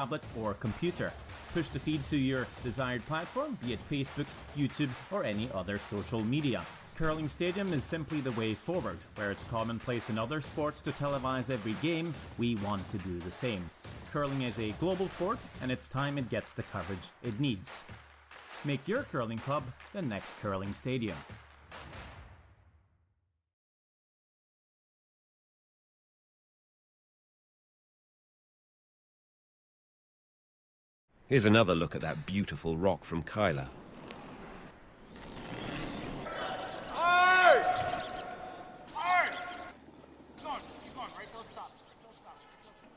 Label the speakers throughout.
Speaker 1: tablet or computer. Push the feed to your desired platform, be it Facebook, YouTube, or any other social media. Curling Stadium is simply the way forward. Where it's commonplace in other sports to televise every game, we want to do the same. Curling is a global sport, and it's time it gets the coverage it needs. Make your curling club the next Curling Stadium.
Speaker 2: Here's another look at that beautiful rock from Kyla.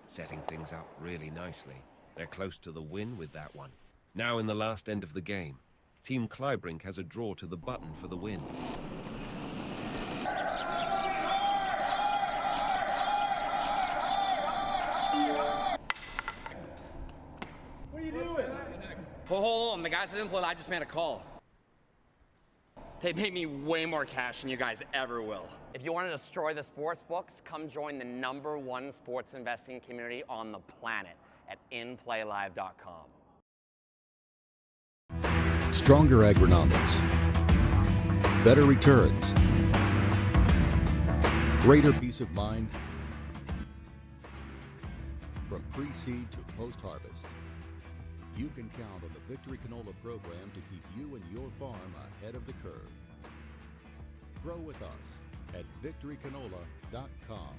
Speaker 2: Setting things up really nicely. They're close to the win with that one. Now in the last end of the game, Team Kleibrink has a draw to the button for the win.
Speaker 3: What are you doing?
Speaker 4: Hold on, the guys that didn't play, I just made a call. They made me way more cash than you guys ever will. If you want to destroy the sports books, come join the #1 sports investing community on the planet at inplaylive.com.
Speaker 5: Stronger agronomics, better returns, greater peace of mind from pre-seed to post-harvest. You can count on the Victory Canola program to keep you and your farm ahead of the curve. Grow with us at victorycanola.com.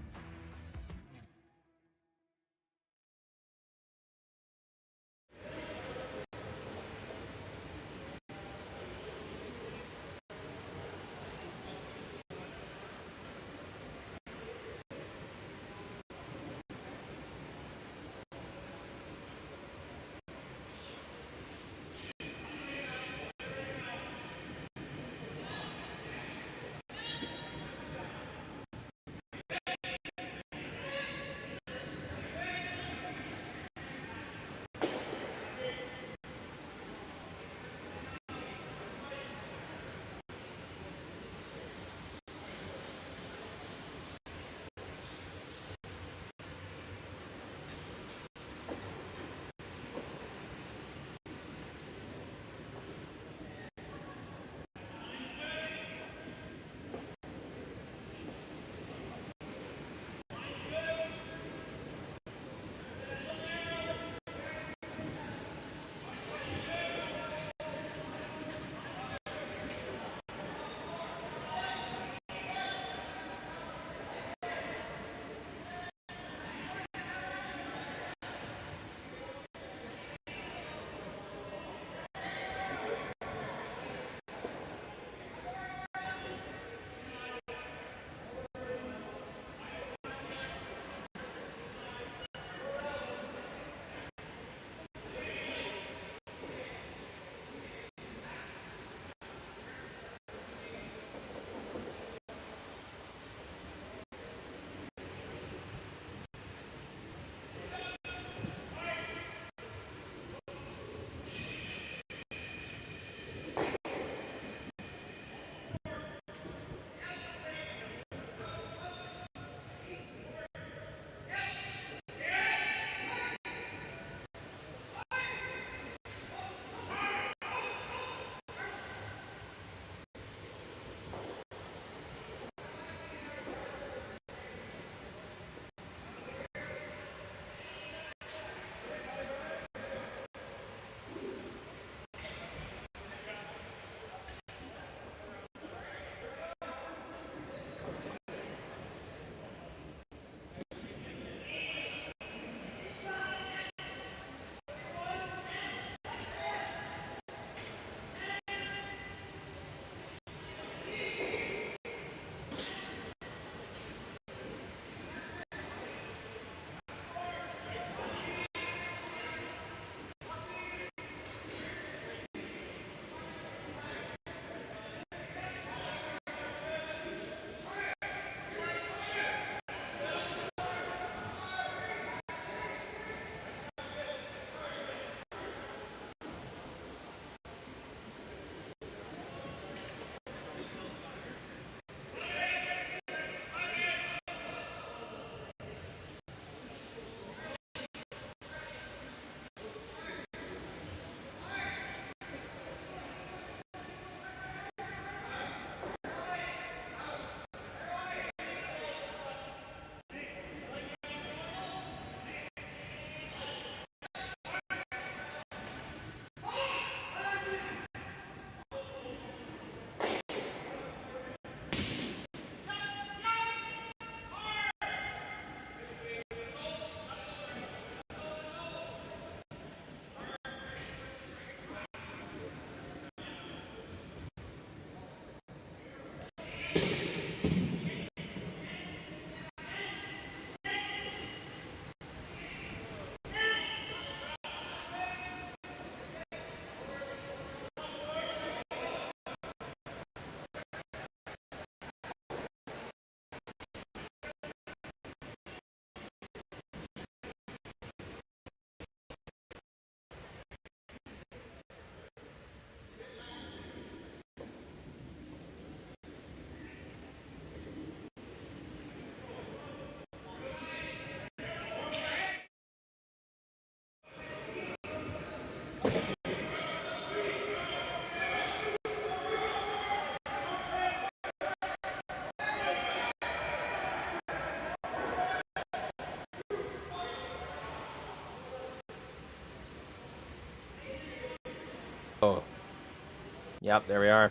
Speaker 6: Yep, there we are.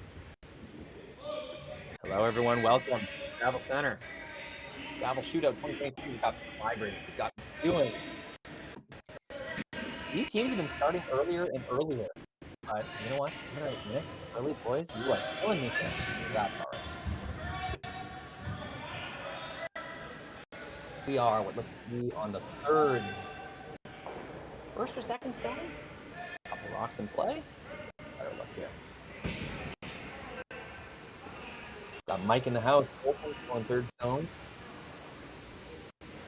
Speaker 6: Hello, everyone. Welcome to Saville Center. Saville Shootout 2022. We've got Kleibrink. We've got McEwen. These teams have been starting earlier and earlier. But you know what? 7 or 8 minutes early, boys. You are killing me here. That's all right. We are what looks to be on the thirds. First or second stone? Couple rocks in play. Better look here. Got Mike in the house, open on third stones.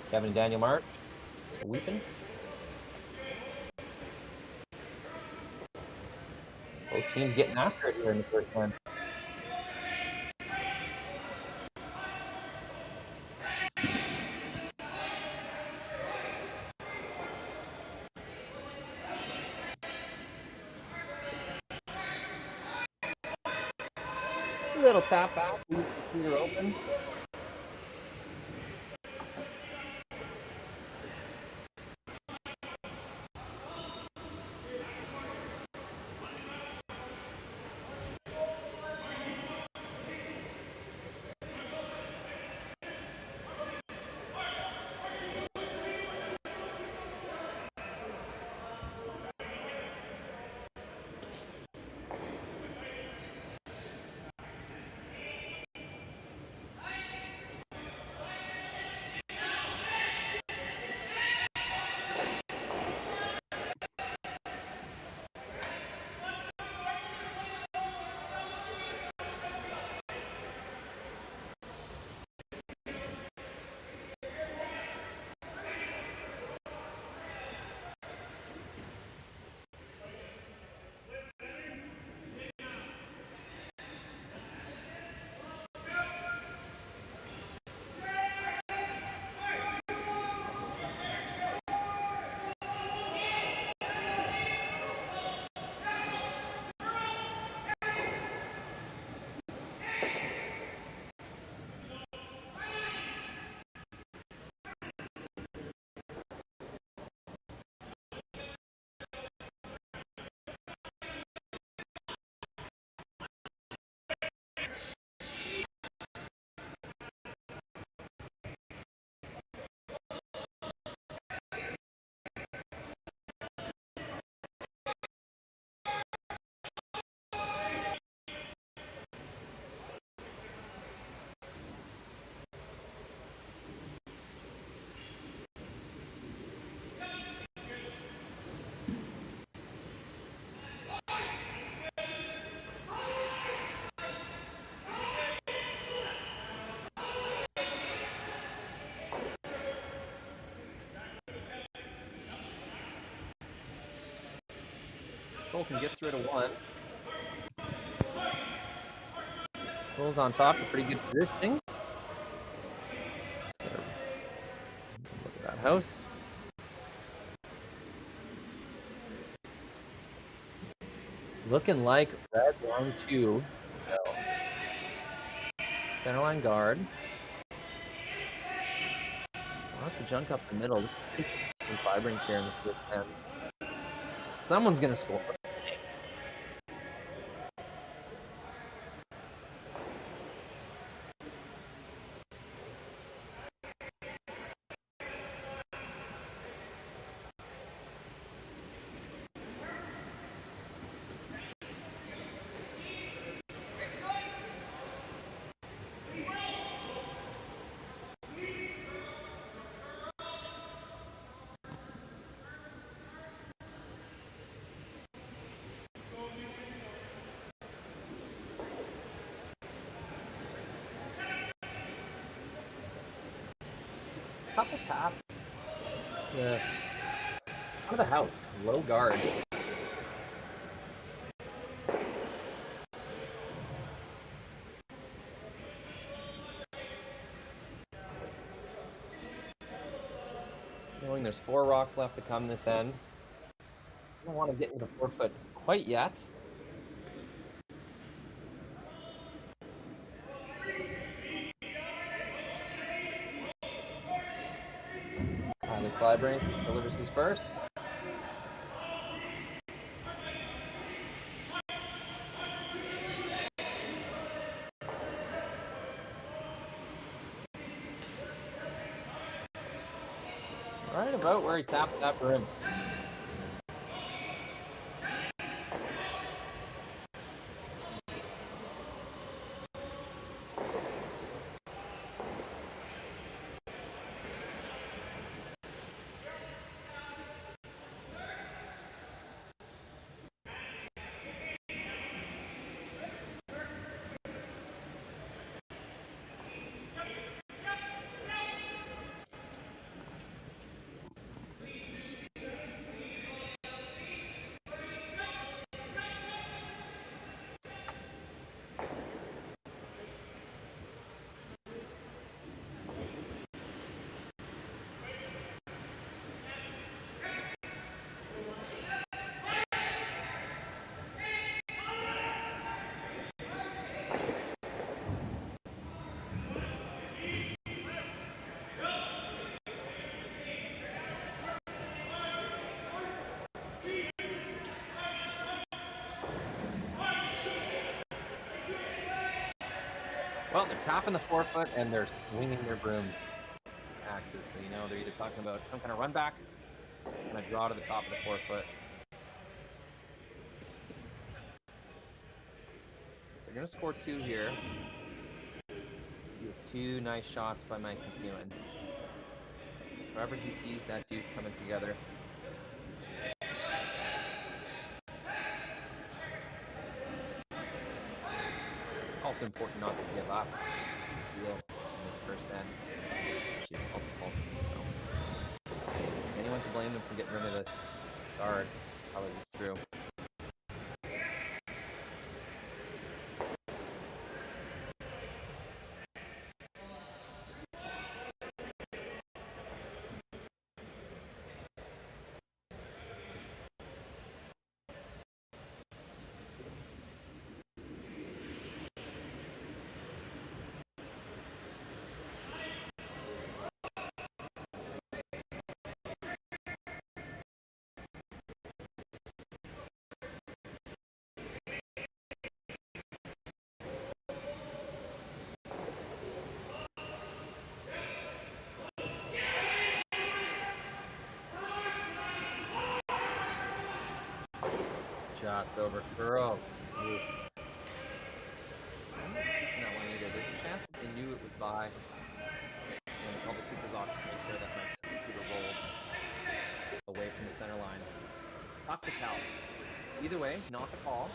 Speaker 6: Kevin and Daniel March sweeping. Both teams getting after it here in the first one. A little tap out, Peter open. Colton gets rid of one. Pulls on top, a pretty good positioning. Look at that house. Looking like red long 2. Centerline guard. Lots of junk up the middle. Kleibrink here in the first 10. Someone's gonna score. Couple taps. Yes. Out of the house. Low guard. Showing there's 4 rocks left to come this end. I don't want to get into 4 foot quite yet. Kleibrink delivers his first. Right about where he tapped that broom. Well, they're tapping the forefoot and they're swinging their brooms axes. So, you know, they're either talking about some kind of run back and a draw to the top of the forefoot. They're going to score 2 here. With 2 nice shots by Mike McEwen. Wherever he sees that deuce coming together. Also important not to give up in this first end. Actually, multiple. So, anyone can blame them for getting rid of this guard. Probably was true. Just over curls. Oof. I'm not sweeping that one either. There's a chance that they knew it was by. And they called the supers auction to make sure that my computer rolled away from the center line. Tough to tell. Either way, not the call.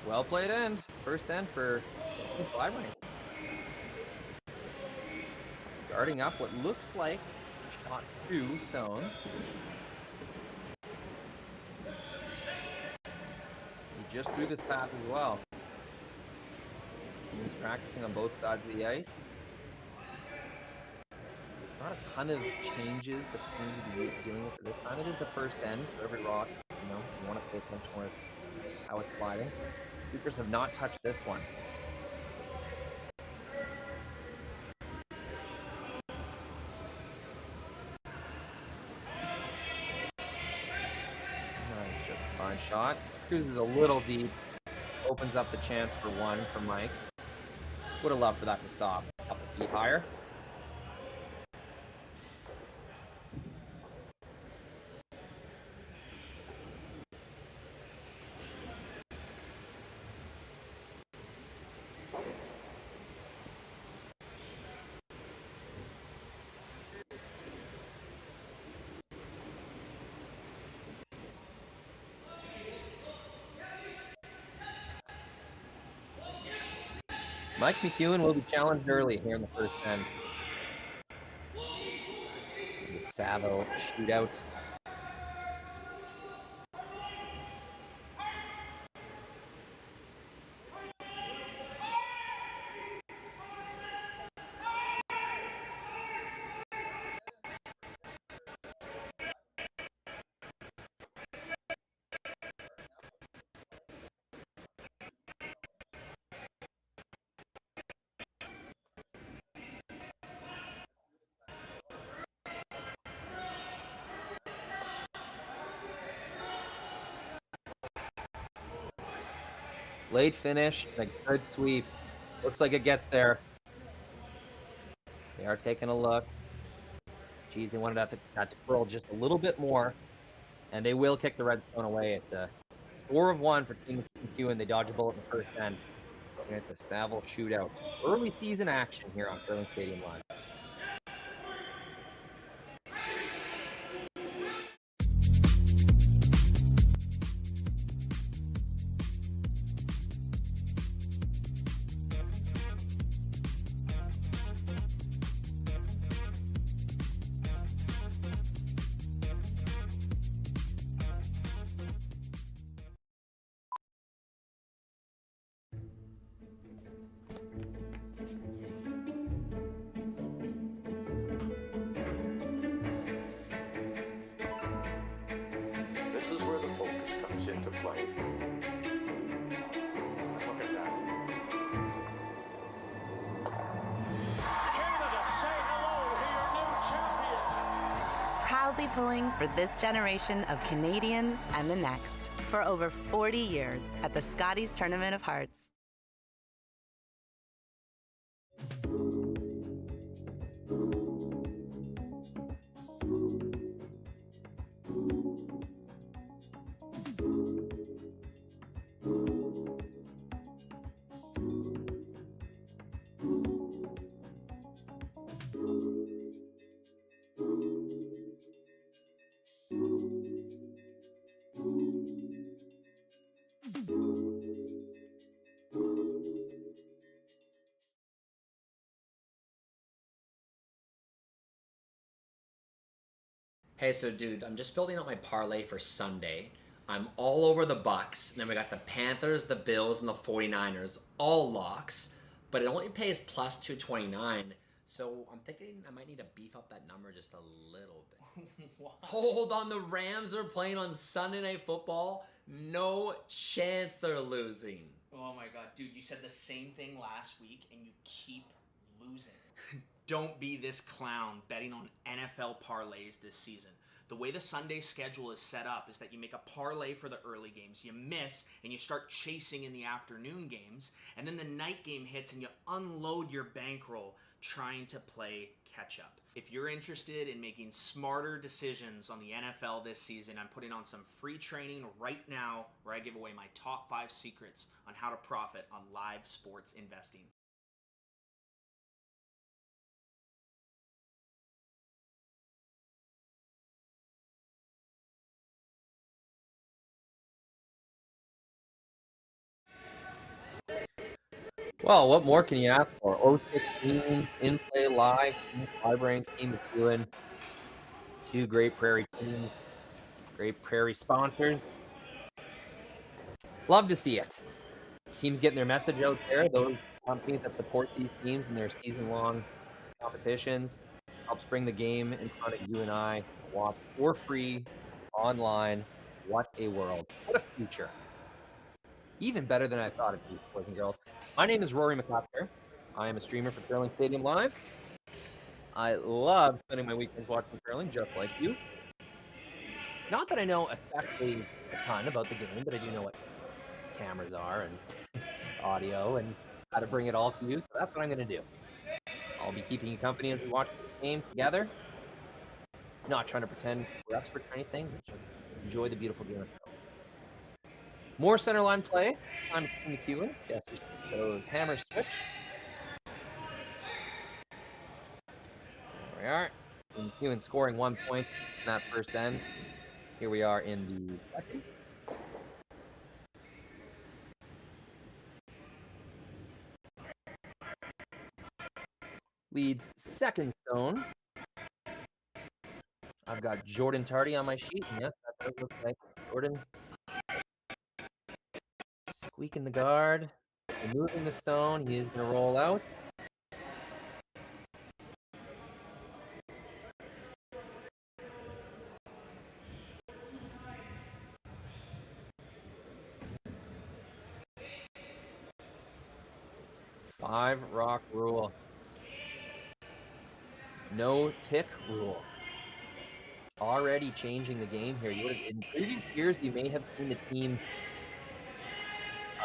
Speaker 6: Well played end. First end for Kleibrink. Guarding up what looks like shot 2 stones. He just threw this path as well. He's practicing on both sides of the ice. Not a ton of changes that we need to be dealing with at this time. It is the first end, so every rock, you know, you want to pay attention where how it's sliding. Sweepers have not touched this one. Nice, just a fine shot. Cruises a little deep. Opens up the chance for 1 for Mike. Would have loved for that to stop. A couple feet higher. Mike McEwen will be challenged early here in the first end. The Saville Shootout. Late finish and a good sweep. Looks like it gets there. They are taking a look. Geez, they wanted that to curl just a little bit more. And they will kick the Redstone away. It's a score of 1 for Team McEwen. They dodge a bullet in the first end. Looking at the Saville Shootout. Early season action here on Kleibrink Stadium Live.
Speaker 7: This is where the focus comes into play. Look at that. Canada, say hello to your new champions.
Speaker 8: Proudly pulling for this generation of Canadians and the next for over 40 years at the Scotties Tournament of Hearts.
Speaker 9: Hey, so dude, I'm just building out my parlay for Sunday. I'm all over the Bucks, and then we got the Panthers, the Bills, and the 49ers, all locks, but it only pays plus 229, so I'm thinking I might need to beef up that number just a little bit. Hold on, the Rams are playing on Sunday Night Football. No chance they're losing.
Speaker 10: Oh my god, dude, you said the same thing last week and you keep losing. Don't be this clown betting on NFL parlays this season. The way the Sunday schedule is set up is that you make a parlay for the early games, you miss, and you start chasing in the afternoon games, and then the night game hits and you unload your bankroll trying to play catch up. If you're interested in making smarter decisions on the NFL this season, I'm putting on some free training right now where I give away my top 5 secrets on how to profit on live sports investing.
Speaker 6: Well, what more can you ask for? 016 in play live, Team Kleibrink, Team McEwen, 2 great Prairie teams, great Prairie sponsors. Love to see it. Teams getting their message out there. Those companies that support these teams in their season-long competitions helps bring the game in front of you and I to watch for free online. What a world! What a future! Even better than I thought it'd be, boys and girls. My name is Rory McCasker. I am a streamer for Kleibrink Stadium Live. I love spending my weekends watching curling, just like you. Not that I know especially a ton about the game, but I do know what cameras are and audio and how to bring it all to you. So that's what I'm going to do. I'll be keeping you company as we watch this game together. Not trying to pretend we're experts or anything, but just enjoy the beautiful game of curling. More centerline play on McEwen. Yes, those hammers switch. There we are. McEwen scoring 1 point in that first end. Here we are in the second. Leads second stone. I've got Jordan Tardy on my sheet. And yes, that does look like Jordan. Squeaking the guard, removing the stone. He is going to roll out. Five rock rule. No tick rule. Already changing the game here. In previous years, you may have seen the team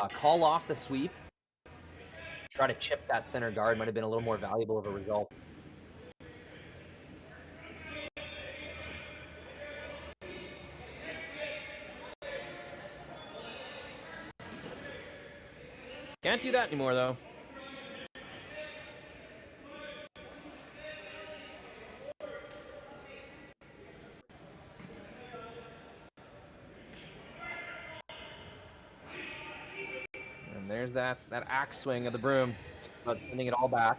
Speaker 6: call off the sweep. Try to chip that center guard. Might have been a little more valuable of a result. Can't do that anymore, though. And there's that axe swing of the broom. About sending it all back.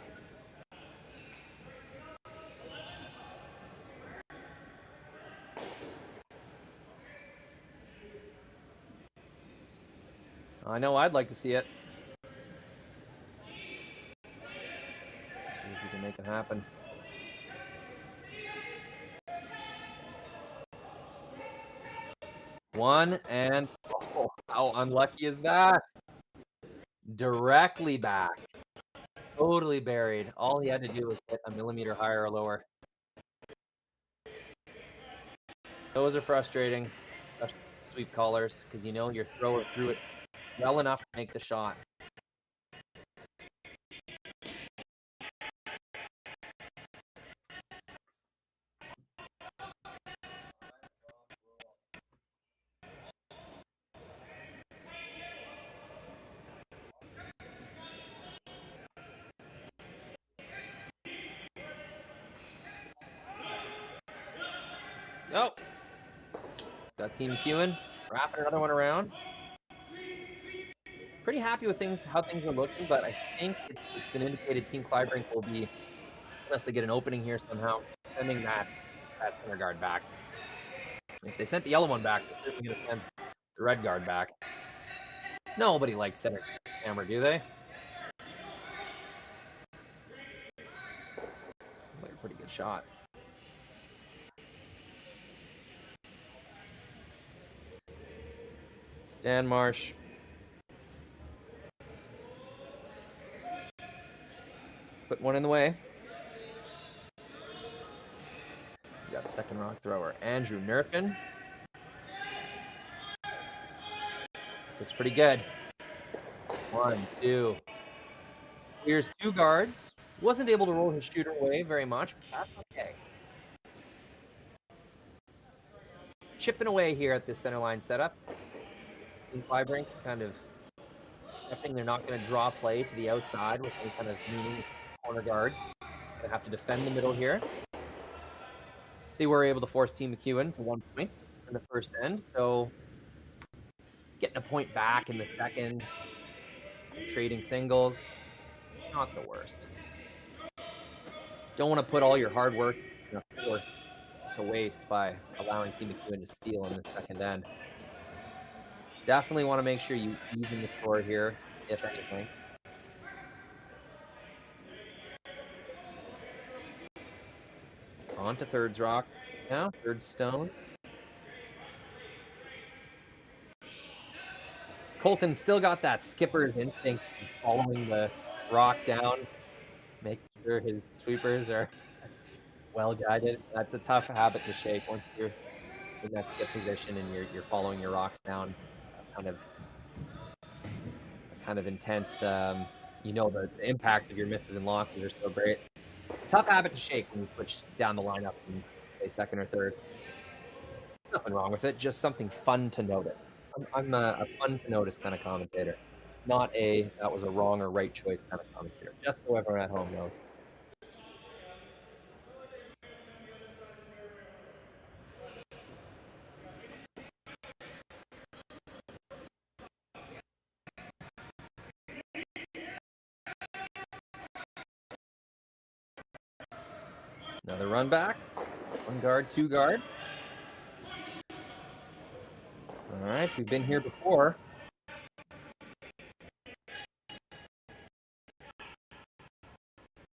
Speaker 6: I know I'd like to see it. See if we can make it happen. One, and oh, how unlucky is that? Directly back. Totally buried. All he had to do was hit a millimeter higher or lower. Those are frustrating, especially sweep callers, because you know your thrower threw it well enough to make the shot. So, got Team McEwen wrapping another one around. Pretty happy with how things are looking, but I think it's been indicated Team Kleibrink will be, unless they get an opening here somehow, sending that center guard back. If they sent the yellow one back, they're certainly going to send the red guard back. Nobody likes center hammer, do they? Like a pretty good shot. Dan Marsh. Put one in the way. We got second rock thrower, Andrew Nurkin. This looks pretty good. 1, 2. Here's 2 guards. Wasn't able to roll his shooter away very much, but that's okay. Chipping away here at this center line setup. In Kleibrink kind of stepping. They're not going to draw play to the outside with any kind of meaning corner guards. Going to have to defend the middle here. They were able to force Team McEwen to 1 point in the first end, so getting a point back in the second, trading singles, not the worst. Don't want to put all your hard work to waste by allowing Team McEwen to steal in the second end. Definitely want to make sure you even the score here, if anything. On to thirds rocks now, third stones. Colton still got that skipper's instinct, following the rock down, making sure his sweepers are well guided. That's a tough habit to shake once you're in that skip position and you're following your rocks down. Kind of intense. You know, the impact of your misses and losses are so great. Tough habit to shake when you switch down the lineup and play second or third. Nothing wrong with it, just something fun to notice. I'm a fun to notice kind of commentator, not that was a wrong or right choice kind of commentator, just so everyone at home knows. Another run back. 1 guard, 2 guard. All right, we've been here before.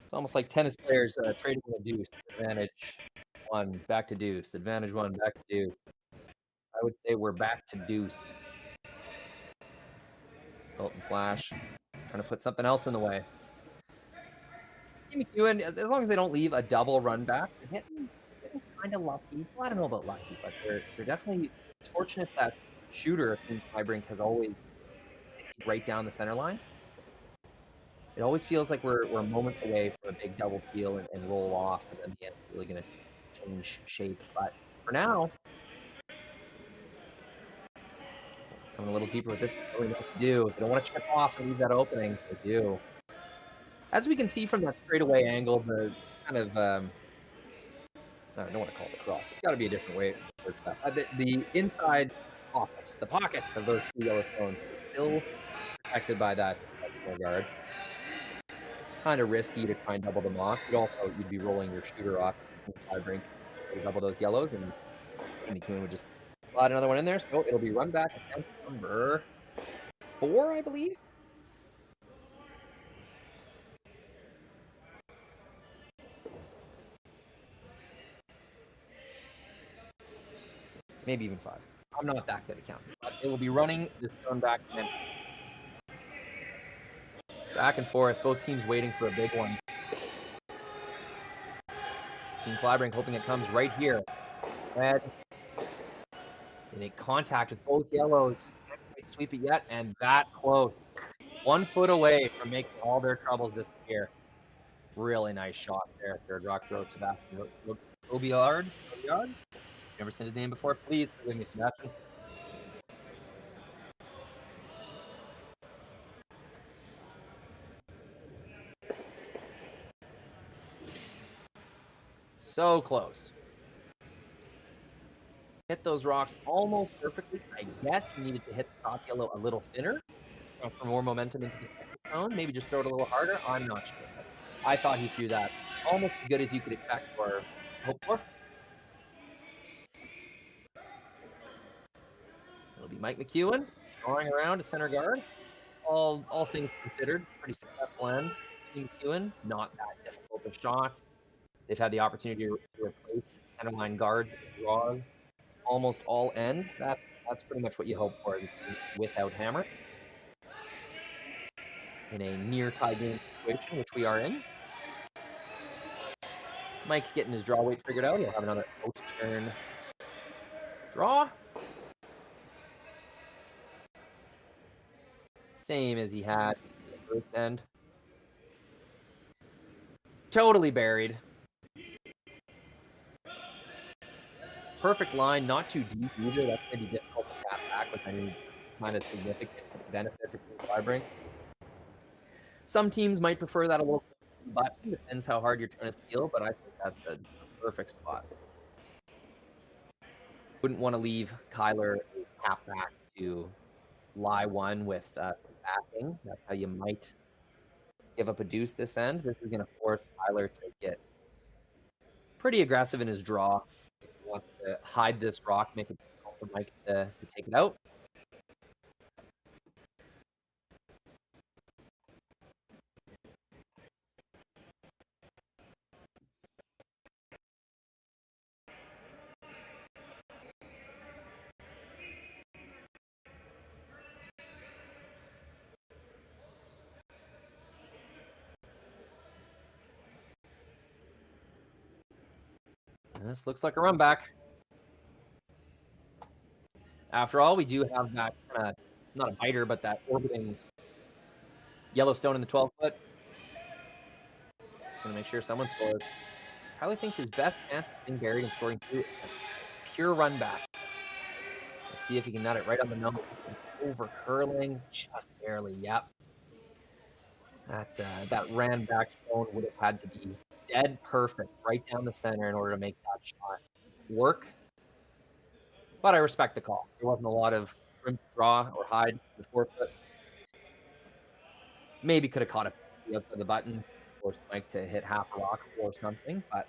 Speaker 6: It's almost like tennis players trading a deuce. Advantage 1, back to deuce. Advantage 1, back to deuce. I would say we're back to deuce. Colton Flash trying to put something else in the way. Team McEwen, as long as they don't leave a double run back, they're getting kind of lucky. Well, I don't know about lucky, but they're definitely. It's fortunate that shooter in Kleibrink has always right down the center line. It always feels like we're moments away from a big double peel and roll off, and then the end's really going to change shape. But for now, it's coming a little deeper with this. They really know what to do. They don't want to check off and leave that opening. They do. As we can see from that straightaway angle, the kind of I don't want to call it the cross. It's got to be a different way for that. The inside pockets, the pockets of those two yellow stones, still protected by that small guard. Kind of risky to try and double them off. You'd be rolling your shooter off Kleibrink to double those yellows, and McEwen would just slide another one in there. So it'll be run back attempt number 4, I believe. Maybe even 5. I'm not that good at counting. But it will be running this stone back and back and forth. Both teams waiting for a big one. Team Kleibrink hoping it comes right here. Red. They make contact with both yellows. Can't quite sweep it yet, and that close. 1 foot away from making all their troubles disappear. Really nice shot there. Third rock throw, Sebastian Obiard. Never seen his name before. Please forgive me, Sebastian. So close. Hit those rocks almost perfectly. I guess you needed to hit the top yellow a little thinner for more momentum into the second stone. Maybe just throw it a little harder. I'm not sure. I thought he threw that almost as good as you could expect or hope for. It'll be Mike McEwen drawing around to center guard. All things considered, pretty successful end. Team McEwen, not that difficult of shots. They've had the opportunity to replace centerline guard draws. Almost all end. That's pretty much what you hope for without Hammer. In a near tie game situation, which we are in. Mike getting his draw weight figured out. He'll have another out-turn draw. Same as he had in the first end. Totally buried. Perfect line, not too deep either. That's going to be difficult to tap back with any kind of significant benefit for Team Kleibrink. Some teams might prefer that a little bit, but it depends how hard you're trying to steal, but I think that's a perfect spot. Wouldn't want to leave Kyler a tap back to lie one with some backing. That's how you might give up a deuce this end. This is going to force Kyler to get pretty aggressive in his draw. He wants to hide this rock, make it difficult for Mike to take it out. This looks like a run back. After all, we do have that not a biter, but that orbiting Yellowstone in the 12-foot. It's going to make sure someone scores. Kyler thinks his best chance of being buried and scoring two, pure run back. Let's see if he can nut it right on the number. It's over curling, just barely. Yep. That ran back stone would have had to be dead perfect right down the center in order to make that shot work. But I respect the call. There wasn't a lot of room to draw or hide the 4-foot. Maybe could have caught it outside the button, forced Mike to hit half a rock or something, but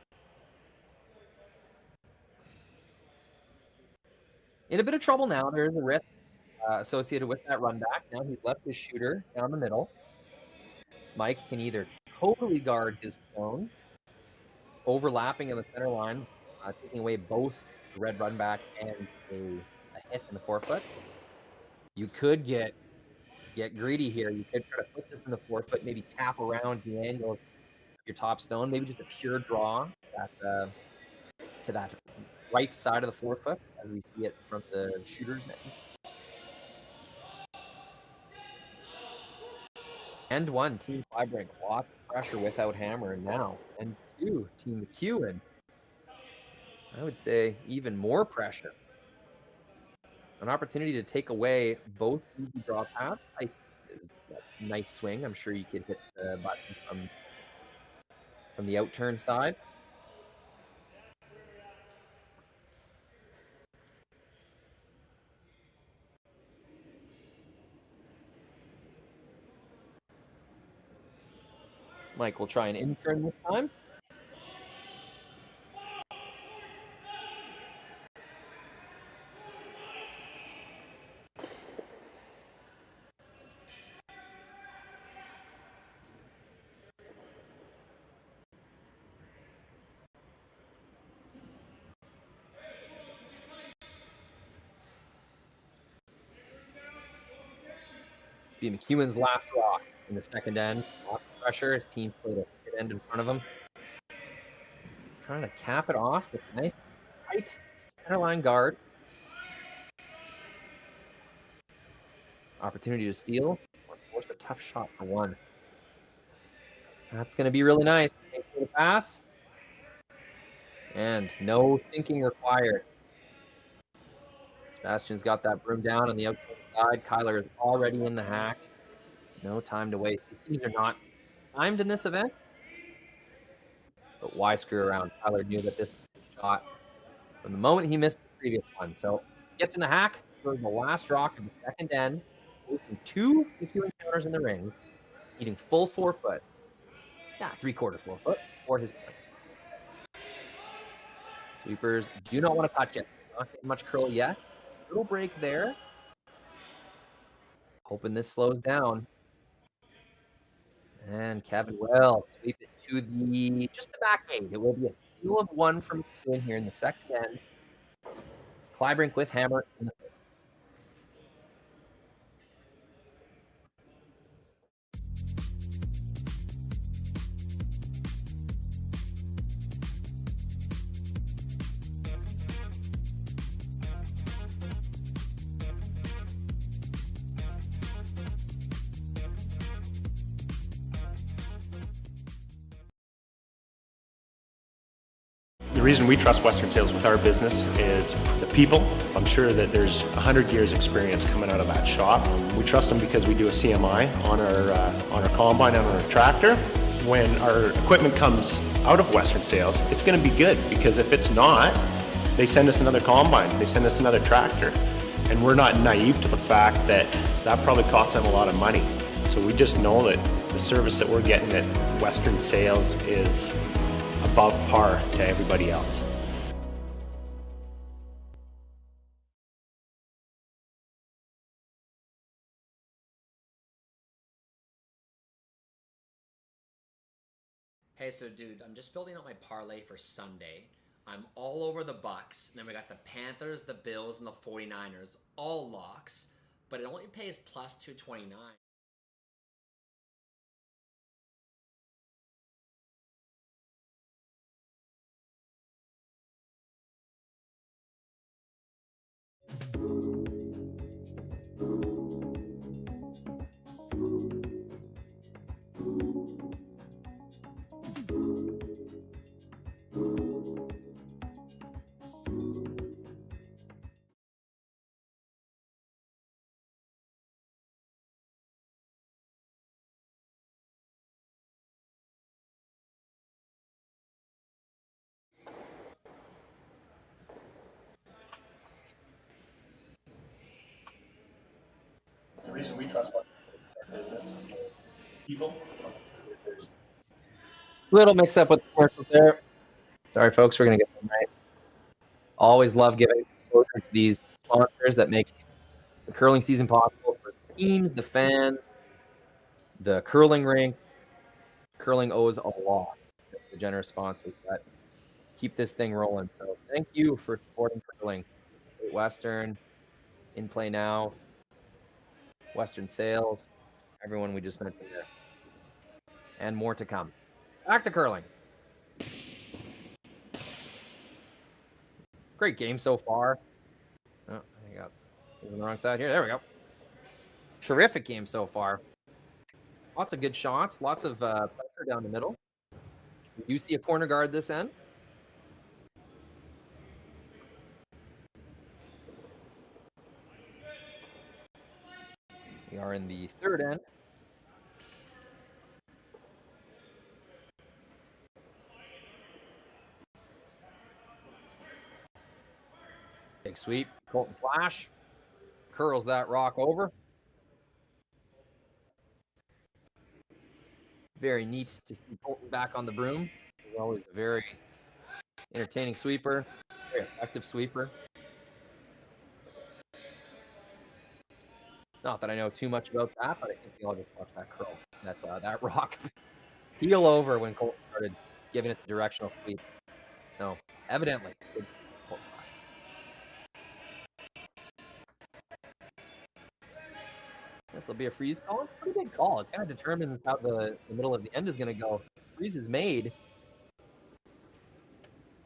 Speaker 6: in a bit of trouble now. There is a risk associated with that run back. Now he's left his shooter down the middle. Mike can either totally guard his stone, overlapping in the center line, taking away both the red run back and a hit in the 4-foot. You could get greedy here. You could try to put this in the 4-foot, maybe tap around the angle of your top stone, maybe just a pure draw to that right side of the 4-foot as we see it from the shooter's end. And 1, Team Kleibrink. Lots of pressure without Hammer now. And 2, Team McEwen. I would say even more pressure. An opportunity to take away both easy draw paths. Ice is a nice swing. I'm sure you could hit the button from the outturn side. Mike will try an in-turn this time. Be McEwen's last rock in the second end. Lots of pressure. His team played a good end in front of him. Trying to cap it off with a nice tight center line guard. Opportunity to steal or force a tough shot for 1. That's going to be really nice. Thanks for the path. And no thinking required. Sebastian's got that broom down on the outside side. Kyler is already in the hack. No time to waste. These teams are not timed in this event. But why screw around? Kyler knew that this was his shot from the moment he missed the previous one. So gets in the hack for the last rock of the second end. Wasting 2 McEwen counters in the rings. Needing full 4 foot. Yeah, 3/4 4 foot for his point. Sweepers do not want to touch it. Not getting much curl yet. Little break there. Hoping this slows down. And Kevin will sweep it to just the back gate. It will be a steal of 1 from McEwen here in the second end. Kleibrink with Hammer in the third.
Speaker 11: The reason we trust Western Sales with our business is the people. I'm sure that there's 100 years experience coming out of that shop. We trust them because we do a CMI on our combine and on our tractor. When our equipment comes out of Western Sales, it's going to be good, because if it's not, they send us another combine, they send us another tractor. And we're not naive to the fact that that probably costs them a lot of money. So we just know that the service that we're getting at Western Sales is above par to everybody else.
Speaker 9: Hey, so dude, I'm just building out my parlay for Sunday. I'm all over the Bucks, and then we got the Panthers, the Bills, and the 49ers, all locks, but it only pays plus 229.
Speaker 11: The reason we trust our business is people.
Speaker 6: Little mix up with the commercials there. Sorry, folks, we're going to get them right. Always love giving exposure to these sponsors that make the curling season possible for the teams, the fans, the curling rink. Curling owes a lot to the generous sponsors that keep this thing rolling. So thank you for supporting curling. Great Western, In Play Now, Western Sales, everyone we just mentioned there. And more to come. Back to curling. Great game so far. Oh, I got on the wrong side here. There we go. Terrific game so far. Lots of good shots, lots of pressure down the middle. You see a corner guard this end. We are in the third end. Big sweep, Colton Flash. Curls that rock over. Very neat to see Colton back on the broom. He's always a very entertaining sweeper, very effective sweeper. Not that I know too much about that, but I think we all just watch that curl. That's that rock heel over when Colton started giving it the directional sweep. So evidently, good Colton Flash. This will be a freeze call. Pretty big call. It kind of determines how the middle of the end is going to go. This freeze is made,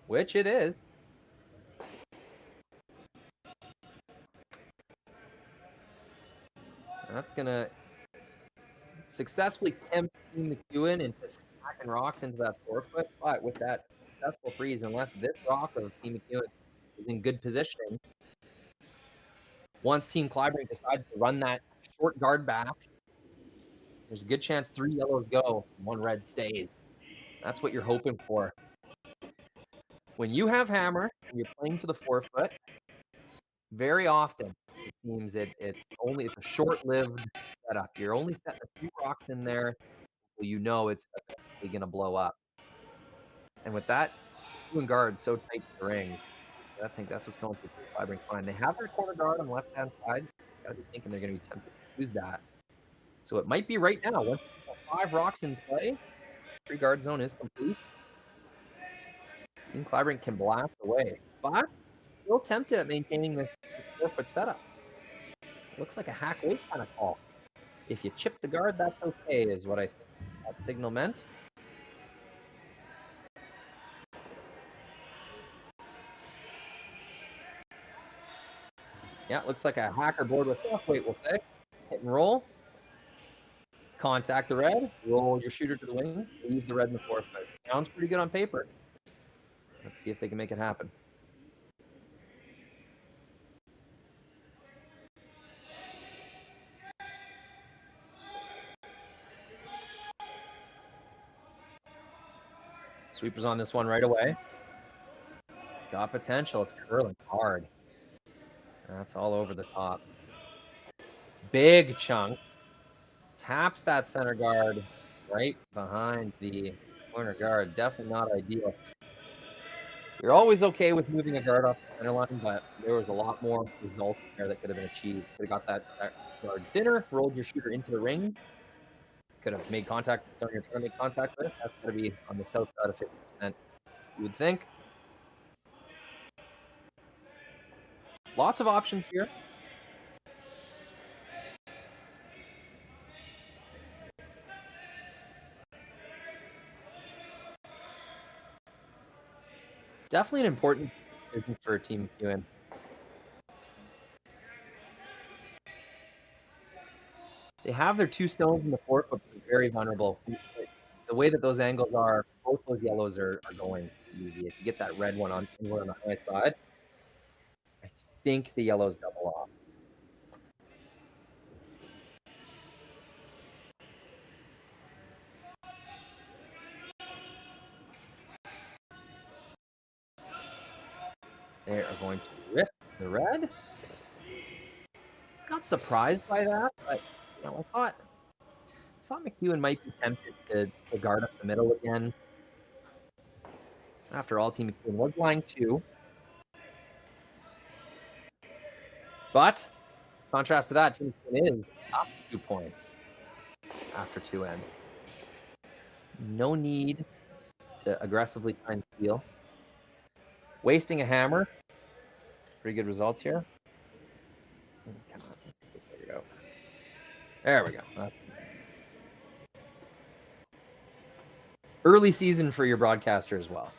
Speaker 6: which it is. That's going to successfully tempt Team McEwen into stacking rocks into that 4-foot. But with that successful freeze, unless this rock of Team McEwen is in good position, once Team Kleibrink decides to run that short guard back, there's a good chance 3 yellows go, 1 red stays. That's what you're hoping for. When you have hammer and you're playing to the 4-foot, very often it seems it's a short-lived setup. You're only setting a few rocks in there, so you know it's eventually going to blow up. And with that, doing guard so tight to the rings, I think that's what's going through Kleibrink's mind. They have their corner guard on the left-hand side. Gotta be thinking they're going to be tempted to use that. So it might be right now. Once you have 5 rocks in play, 3 guard zone is complete. Team Kleibrink can blast away, but still tempted at maintaining the 4-foot setup. Looks like a hack weight kind of call. If you chip the guard, that's okay, is what I think that signal meant. Yeah, it looks like a hacker board with half weight, we'll say. Hit and roll. Contact the red. Roll your shooter to the wing. Leave the red in the 4-foot. Sounds pretty good on paper. Let's see if they can make it happen. Sweepers on this one right away. Got potential. It's curling hard. That's all over the top. Big chunk. Taps that center guard right behind the corner guard. Definitely not ideal. You're always okay with moving a guard off the center line, but there was a lot more result there that could have been achieved. Could have got that guard thinner, rolled your shooter into the rings. Could have made contact with the stone you're trying to make contact with. That's going to be on the south side of 50%, you would think. Lots of options here. Definitely an important decision for Team McEwen. They have their 2 stones in the 4-foot, but they're very vulnerable. The way that those angles are, both those yellows are going easy. If you get that red one on the right side, I think the yellows double off. They are going to rip the red. Not surprised by that, but you know, I thought McEwen might be tempted to guard up the middle again. After all, Team McEwen was line 2. But contrast to that, Team McEwen is up 2 points after 2 end. No need to aggressively try and steal. Wasting a hammer. Pretty good results here. Come on, let's get this figured out. There we go. Early season for your broadcaster as well.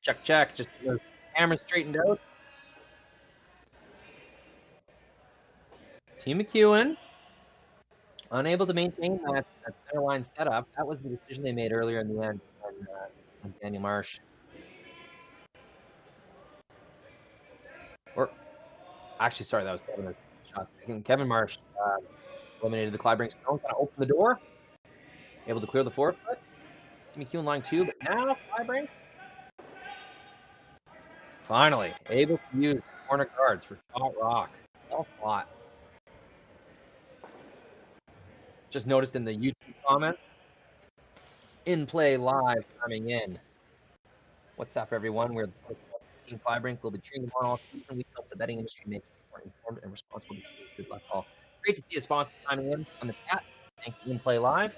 Speaker 6: Check. Just hammer straightened out. Team McEwen unable to maintain that center line setup. That was the decision they made earlier in the end on Daniel Marsh. Or actually, sorry, that was Kevin's shot. Kevin Marsh eliminated the Kleibrink Stone, kind of opened the door, able to clear the forefoot. Team McEwen line 2, but now Kleibrink finally able to use corner guards for shot rock. Well fought. Just noticed in the YouTube comments, in play live coming in. What's up, everyone? We're Team Kleibrink. We'll be cheering them on all season. We help the betting industry make more informed and responsible decisions. Good luck, all. Great to see a sponsor chiming in on the chat. Thank you, In Play Live.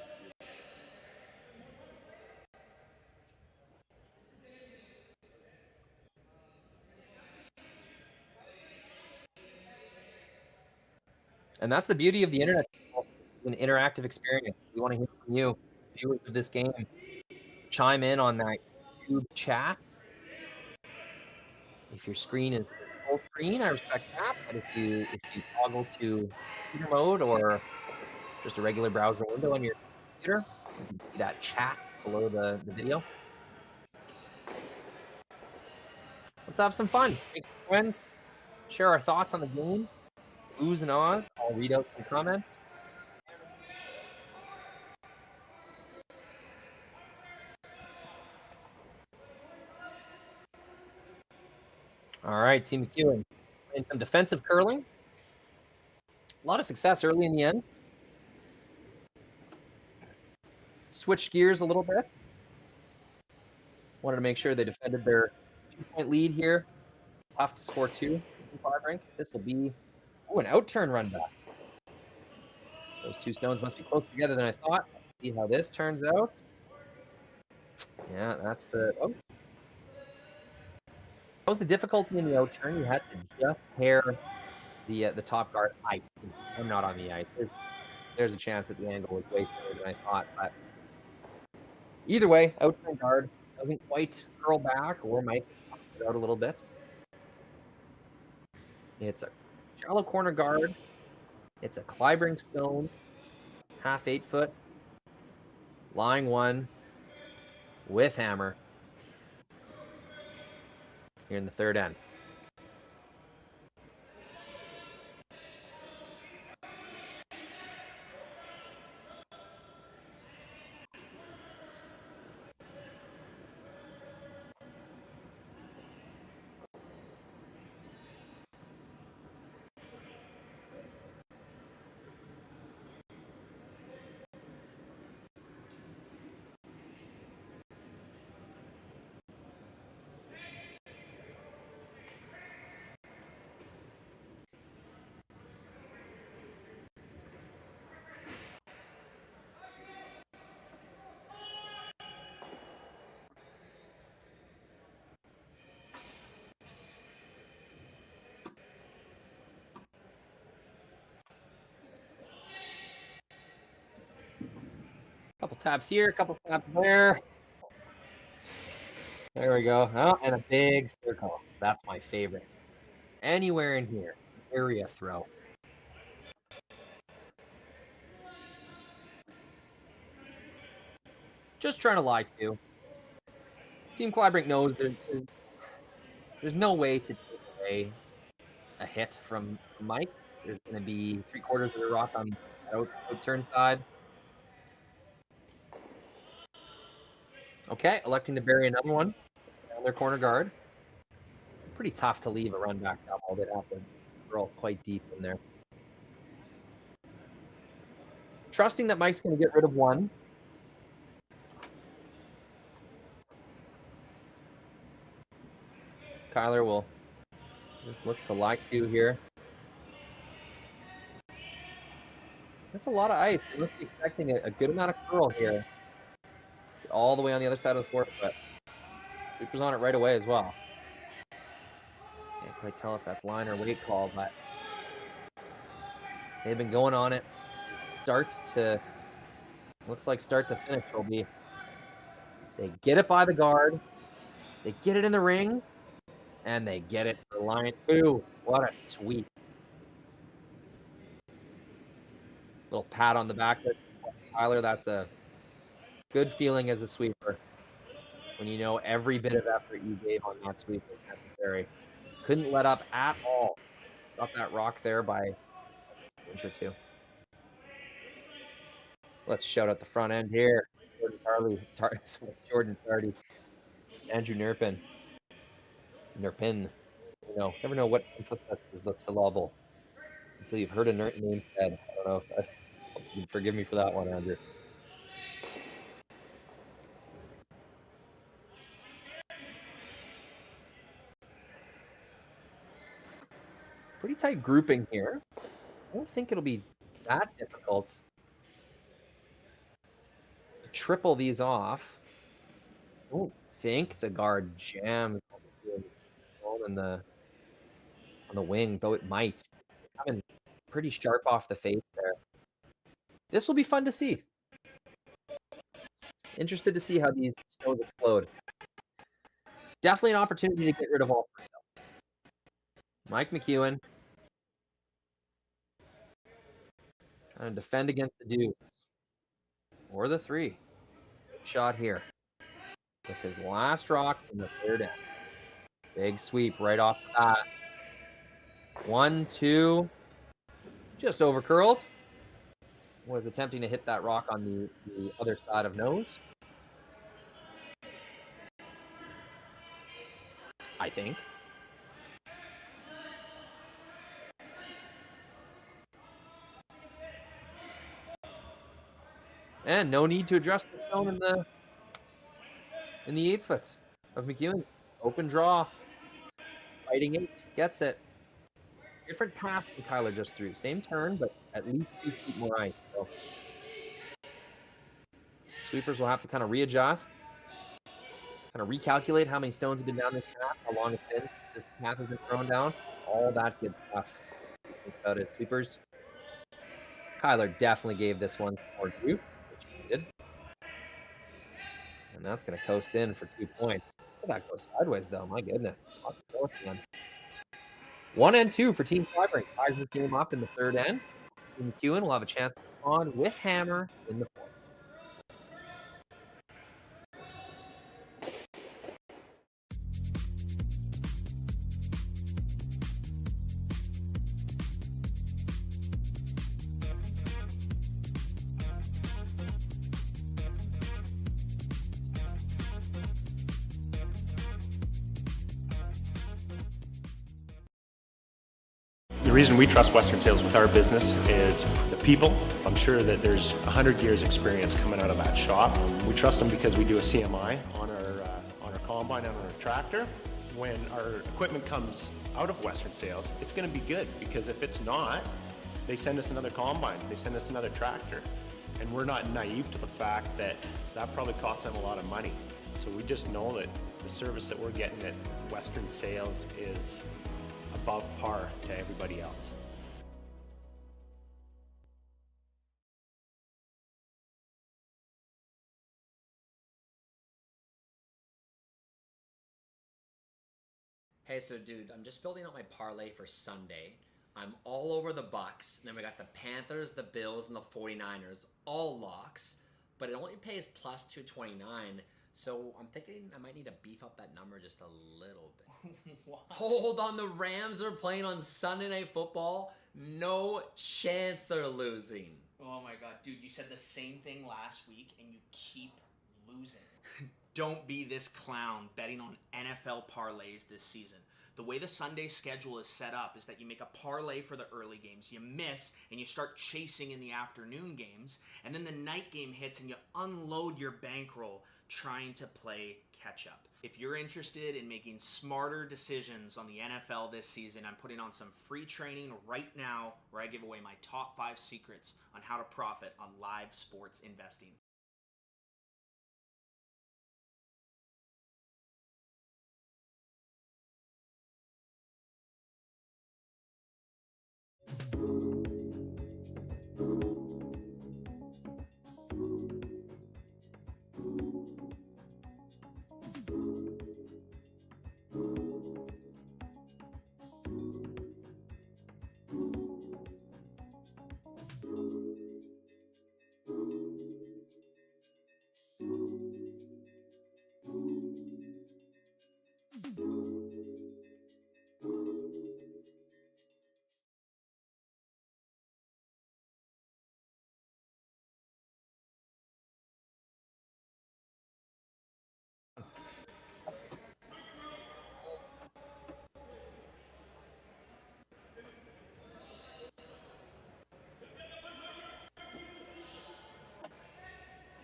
Speaker 6: And that's the beauty of the internet. It's an interactive experience. We want to hear from you, viewers of this game. Chime in on that YouTube chat. If your screen is full screen, I respect that. But if you toggle to computer mode or just a regular browser window on your computer, you can see that chat below the video. Let's have some fun. Make friends. Share our thoughts on the game. Oohs and ahs. I'll read out some comments. All right, Team McEwen playing some defensive curling. A lot of success early in the end. Switched gears a little bit. Wanted to make sure they defended their 2-point lead here. Tough to score 2 in Kleibrink. This will be an out-turn run back. Those 2 stones must be closer together than I thought. Let's see how this turns out. Yeah, that's the... Oh. That was the difficulty in the out-turn. You had to just pair the top guard. I'm not on the ice. There's a chance that the angle was way further than I thought. But either way, out-turn guard doesn't quite curl back or might box it out a little bit. It's a shallow corner guard. It's a Kleibrink stone, half 8 foot, lying 1 with hammer here in the third end. Couple taps here, couple taps there. There we go. Oh, and a big circle. That's my favorite. Anywhere in here, area throw. Just trying to lie to you. Team Kleibrink knows there's no way to take away a hit from Mike. There's going to be 3/4 of the rock on the out-turn side. Okay, electing to bury another one on their corner guard. Pretty tough to leave a run back double. They'd have to roll quite deep in there. Trusting that Mike's going to get rid of one. Kyler will just look to lie to here. That's a lot of ice. They must be expecting a good amount of curl here. All the way on the other side of the forefoot. Cooper's on it right away as well. Can't quite tell if that's line or weight call, but they've been going on it. Looks like start to finish will be. They get it by the guard. They get it in the ring, and they get it for line 2. What a sweep. Little pat on the back there, Tyler. That's a good feeling as a sweeper when you know every bit of effort you gave on that sweep was necessary. Couldn't let up at all. Got that rock there by an inch or 2. Let's shout out the front end here. Jordan Tardy, Andrew Nurpin. Nurpin. You know, never know what emphasis is the syllable until you've heard a name said. I don't know if that. Forgive me for that one, Andrew. Pretty tight grouping here. I don't think it'll be that difficult to triple these off. I don't think the guard jams on the wing, though it might. Coming pretty sharp off the face there. This will be fun to see. Interested to see how these stones explode. Definitely an opportunity to get rid of all 3. Mike McEwen trying to defend against the deuce. Or the 3. Good shot here. With his last rock in the 3rd end. Big sweep right off the bat. 1, 2. Just over curled. Was attempting to hit that rock on the other side of nose. I think. And no need to address the stone in the 8-foot of McEwen. Open draw. Fighting 8. Gets it. Different path than Kyler just threw. Same turn, but at least 2 feet more ice. So sweepers will have to kind of readjust. Kind of recalculate how many stones have been down this path, how long it's been. This path has been thrown down. All that good stuff. Think about it, sweepers. Kyler definitely gave this one more juice, which he did. And that's going to coast in for 2 points. Oh, that goes sideways, though. My goodness. 1 and 2 for Team Kleibrink. Ties this game up in the 3rd end. Team McEwen will have a chance to respond with hammer in the 4th.
Speaker 11: The reason we trust Western Sales with our business is the people. I'm sure that there's 100 years experience coming out of that shop. We trust them because we do a CMI on our combine and on our tractor. When our equipment comes out of Western Sales, it's going to be good, because if it's not, they send us another combine, they send us another tractor. And we're not naive to the fact that that probably costs them a lot of money. So we just know that the service that we're getting at Western Sales is above par to everybody else.
Speaker 9: Hey, so dude, I'm just building out my parlay for Sunday. I'm all over the Bucks. And then we got the Panthers, the Bills, and the 49ers, all locks. But it only pays plus 229. So I'm thinking I might need to beef up that number just a little bit. Hold on, the Rams are playing on Sunday Night Football. No chance they're losing.
Speaker 10: Oh my god, dude, you said the same thing last week and you keep losing. Don't be this clown betting on NFL parlays this season. The way the Sunday schedule is set up is that you make a parlay for the early games, you miss, and you start chasing in the afternoon games, and then the night game hits and you unload your bankroll trying to play catch up. If you're interested in making smarter decisions on the NFL this season, I'm putting on some free training right now where I give away my top 5 secrets on how to profit on live sports investing.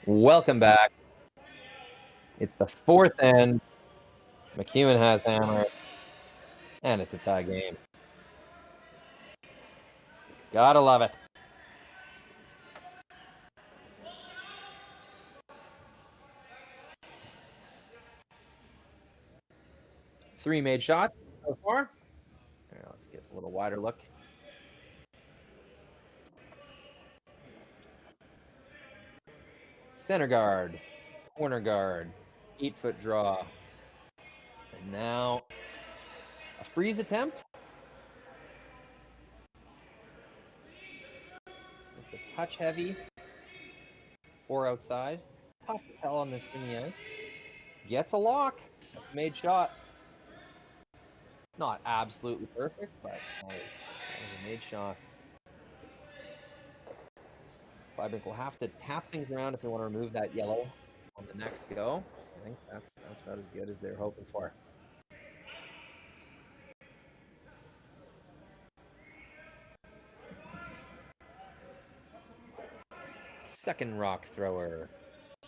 Speaker 6: Welcome back. It's the fourth end. McEwen has hammer, and it's a tie game. Gotta love it. Three made shots so far. Here, let's get a little wider look. Center guard, corner guard, 8-foot draw. And now a freeze attempt. It's a touch heavy or outside. Tough to tell on this in the end. Gets a lock. Made shot. Not absolutely perfect, but it's a made shot. Kleibrink will have to tap things around if they want to remove that yellow on the next go. I think that's about as good as they're hoping for. Second rock thrower,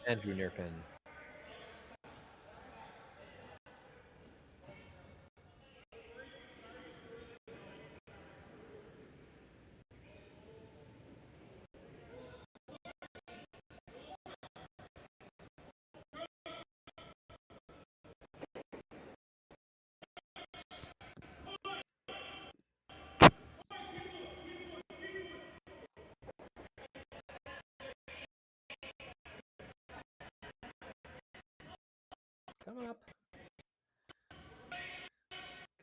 Speaker 6: Andrew Nurpin. Coming up.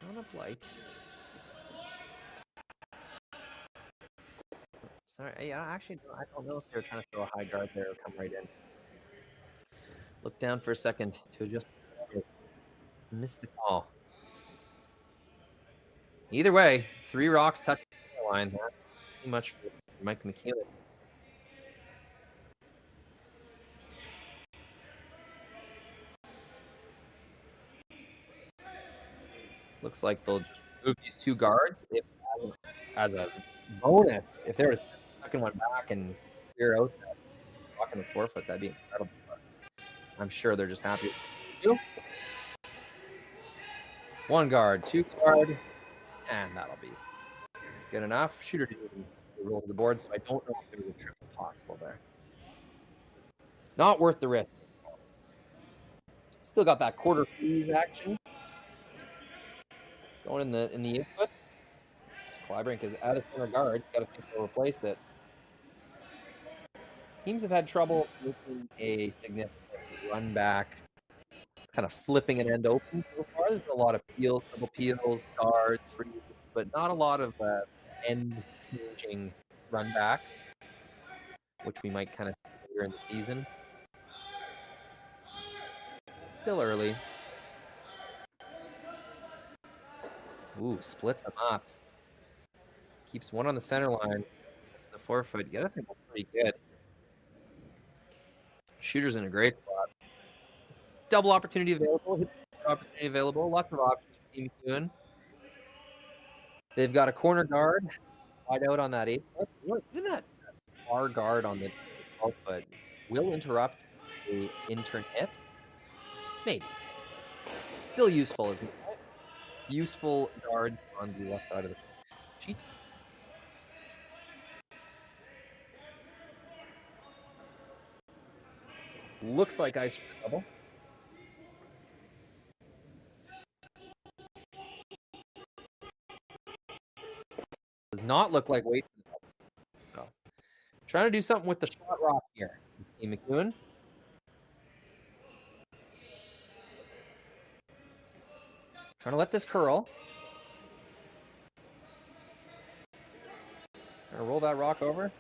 Speaker 6: Coming up light. Sorry, yeah, actually, I don't know if they're trying to throw a high guard there or come right in. Look down for a second to adjust. Missed the call. Either way, 3 rocks touch the line. That's too much for Mike McEwen. Looks like they'll just move these 2 guards as a bonus. If they were second one back and clear out that rock in the forefoot, that'd be incredible. But I'm sure they're just happy. 1 guard, 2 guard, and that'll be good enough. Shooter didn't even roll to the board, so I don't know if there was a triple possible there. Not worth the risk. Still got that quarter freeze action going in the input. Kleibrink is out of center guard. Got to think they'll replace it. Teams have had trouble making a significant run back, kind of flipping an end open so far. There's a lot of peels, double peels, guards, freezes, but not a lot of end-changing run backs, which we might kind of see later in the season. Still early. Ooh, splits them up. Keeps one on the center line. The forefoot. The other thing was pretty good. Shooter's in a great spot. Double opportunity available. Opportunity available. Lots of options for Team McEwen. They've got a corner guard wide out on that 8-foot. Even that far guard on the 12-foot will interrupt the intern hit. Maybe. Still useful, isn't it? Useful guard on the left side of the sheet. Looks like ice for the double. Does not look like weight for the double. So, trying to do something with the shot rock here. Team McEwen. Trying to let this curl. Trying to roll that rock over.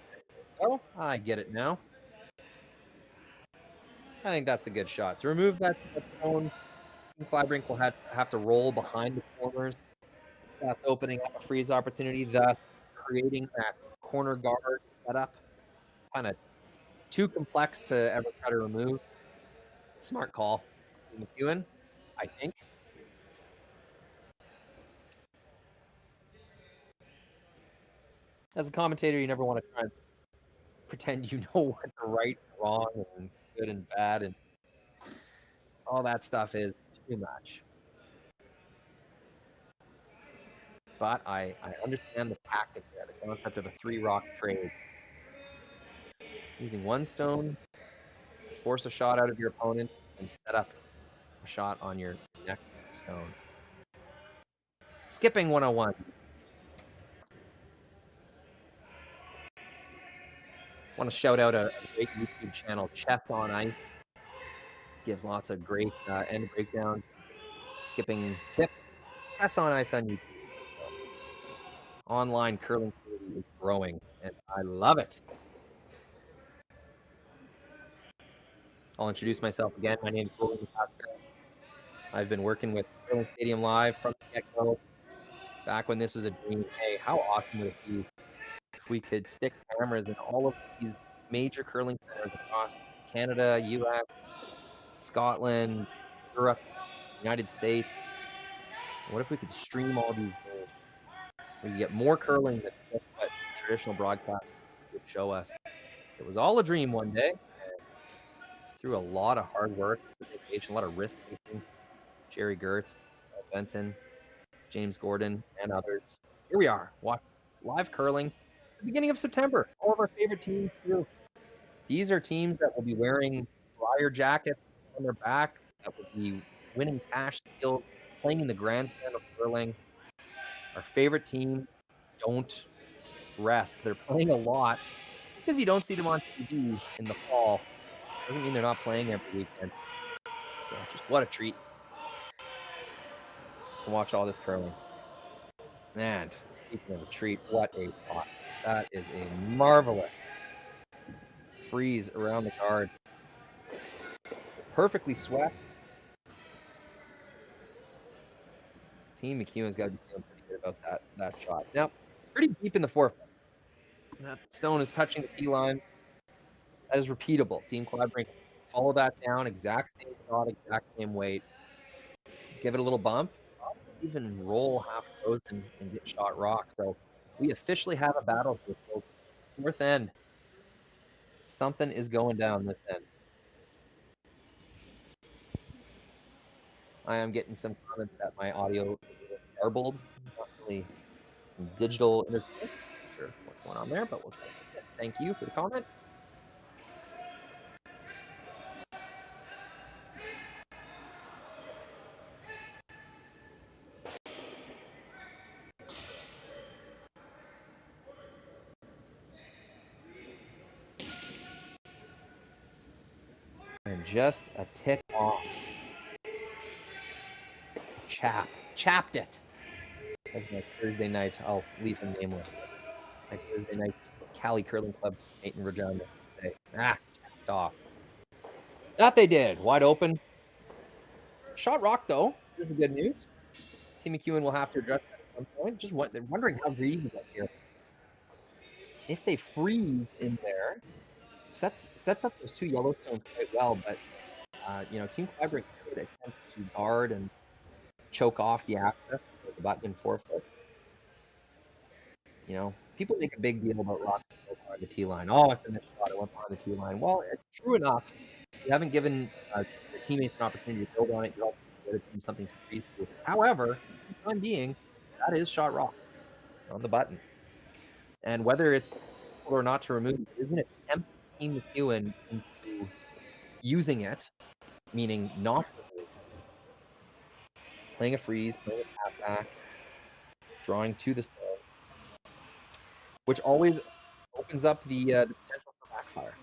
Speaker 6: Oh, I get it now. I think that's a good shot. To remove that stone, Kleibrink will have to roll behind the corners. That's opening up a freeze opportunity, thus creating that corner guard setup. Kind of too complex to ever try to remove. Smart call. McEwen, I think. As a commentator, you never want to try and pretend you know what the right and wrong and good and bad and all that stuff is too much. But I understand the tactic there, the concept of a 3-rock trade. Using one stone to force a shot out of your opponent and set up a shot on your next stone. Skipping 101. Want to shout out a great YouTube channel, Chess on Ice. Gives lots of great end breakdown, skipping tips. Chess on Ice on YouTube. Online curling community is growing, and I love it. I'll introduce myself again. My name is William Pascal. I've been working with Curling Stadium Live from the get-go. Back when this was a dream, hey, how awesome would it be if we could stick cameras in all of these major curling centers across Canada, US, Scotland, Europe, United States? What if we could stream all these games? We could get more curling than just what traditional broadcast would show us. It was all a dream one day, and through a lot of hard work, dedication, a lot of risk taking, Jerry Gertz, Benton, James Gordon, and others. Here we are, watching live curling at the beginning of September. All of our favorite teams through. These are teams that will be wearing flyer jackets on their back, that will be winning cash deals, playing in the Grand Slam of curling. Our favorite team don't rest. They're playing a lot because you don't see them on TV in the fall. Doesn't mean they're not playing every weekend. So just what a treat to watch all this curling. And speaking of a treat, what a shot. That is a marvelous freeze around the guard. Perfectly swept. Team McEwen's got to be feeling pretty good about that shot. Now, pretty deep in the forefoot. That stone is touching the tee line. That is repeatable. Team Kleibrink follow that down, exact same shot, exact same weight. Give it a little bump. Even roll half throws and get shot rock. So we officially have a battle here, folks. Fourth end. Something is going down this end. I am getting some comments that my audio is a little garbled. Not really some digital interference. Not sure what's going on there, but we'll try to fix it. Thank you for the comment. And just a tick off. Chapped it. That's my Thursday night. I'll leave him nameless. My Thursday night Cali Curling Club mate in Regina today. Chapped off. That they did. Wide open. Shot rock though. Here's the good news. Team McEwen will have to address that at some point. They're wondering how greedy we get here. If they freeze in there, sets up those two Yellowstones quite well, but Team Kleibrink could attempt to guard and choke off the access with the button and forefoot. People make a big deal about rocks on the tee line. Oh, it's in the shot. It went behind the tee line. Well, it's true enough. You haven't given your teammates an opportunity to build on it. You're also giving them something to freeze to. However, for the time being, that is shot rock on the button. And whether it's or not to remove it, isn't it tempt Team McEwen into using it, meaning not removing it, playing a freeze, playing a tap back, drawing to the stone, which always opens up the potential for backfire.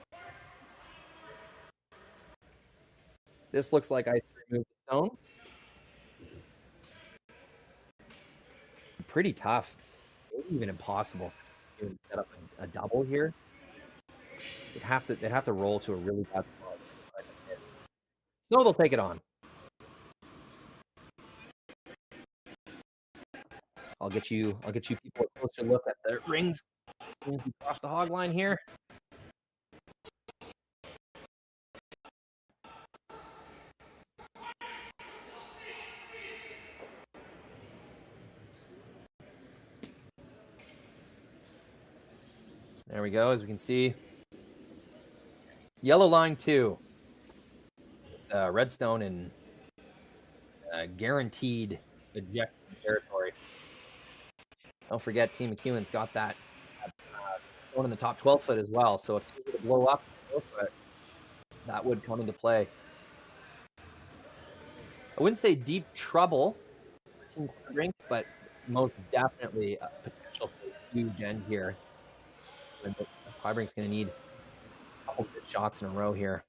Speaker 6: This looks like ice to remove the stone. Pretty tough, maybe even impossible to set up a double here. They'd have to roll to a really bad spot. So they'll take it on. I'll get you people a closer look at the rings as soon as we cross the hog line here. There we go, as we can see. Yellow line 2. Redstone in guaranteed ejection territory. Don't forget, Team McEwen's got that stone in the top 12 foot as well. So if he were to blow up the 4 foot, that would come into play. I wouldn't say deep trouble for Team Kleibrink, but most definitely a potential for a huge end here. Kleibrink's going to need a couple good shots in a row here.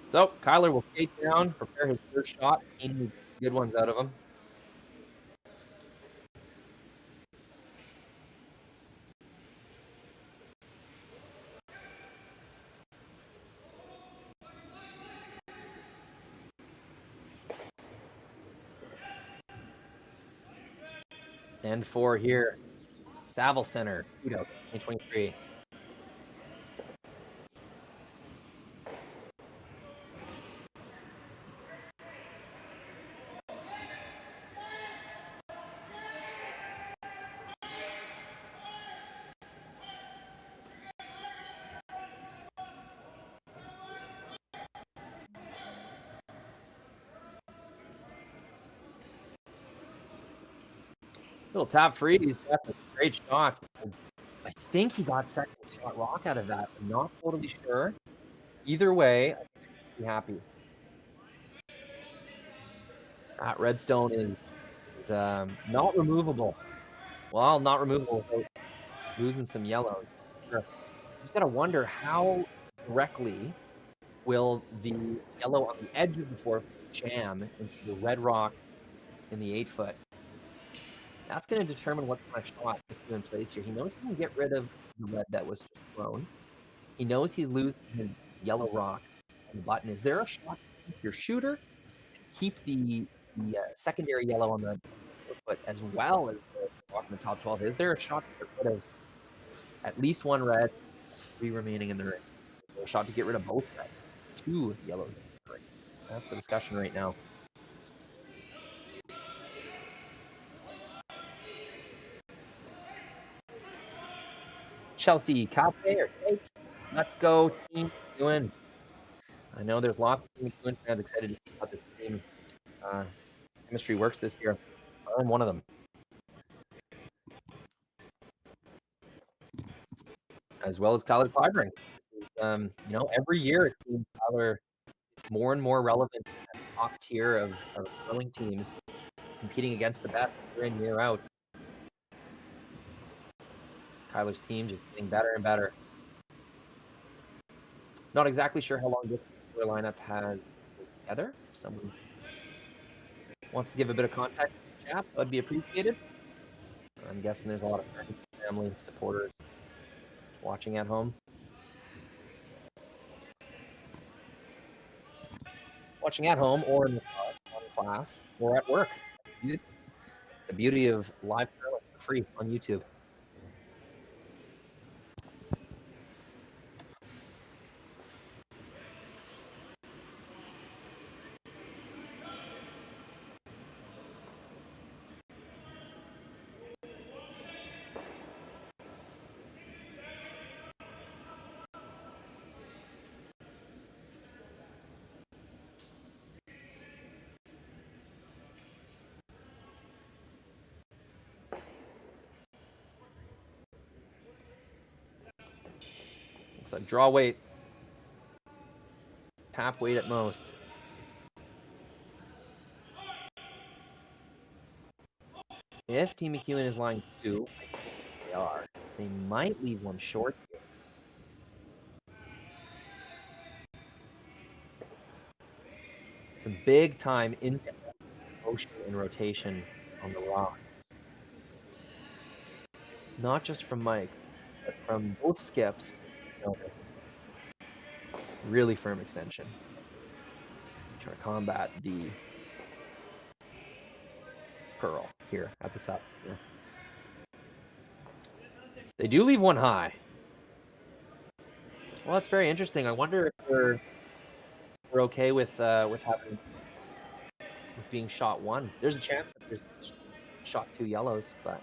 Speaker 6: So Kyler will skate down, prepare his first shot. He needs good ones out of him. And for here, Saville Center, Shootout 2023. Little tap freeze. That's a great shot. I think he got second shot rock out of that. I'm not totally sure. Either way, I think he'd be happy. That redstone is not removable. Well, not removable without losing some yellows. Sure. You just gotta wonder how directly will the yellow on the edge of the 4 foot jam into the red rock in the 8 foot. That's going to determine what kind of shot to put in place here. He knows he can get rid of the red that was just thrown. He knows he's losing his yellow rock on the button. Is there a shot to keep your shooter and keep the secondary yellow on the foot as well as the rock in the top 12? Is there a shot to get rid of at least one red, 3 remaining in the ring? Is there a shot to get rid of both red, 2 yellows in the rings? That's the discussion right now. Chelsea, Cafe or Cake? Let's go, Team McEwen. I know there's lots of Team McEwen fans excited to see how this team chemistry works this year. I'm one of them. As well as Tyler Kleibrink. Every year it seems Tyler is more and more relevant at the top tier of curling teams, competing against the best year in, year out. Kyler's team just getting better and better. Not exactly sure how long this lineup has together. If someone wants to give a bit of context to the chat, that'd be appreciated. I'm guessing there's a lot of friends, family, supporters watching at home. Watching at home or in the class or at work. It's the beauty of live curling for free on YouTube. Looks like draw weight. Tap weight at most. If Team McEwen is lying 2, I think they are. They might leave one short here. Some big time into motion and rotation on the rocks. Not just from Mike, but from both skips. Really firm extension. Trying to combat the pearl here at the south. They do leave one high. Well, that's very interesting. I wonder if we're okay with being shot 1. There's a chance that there's shot 2 yellows, but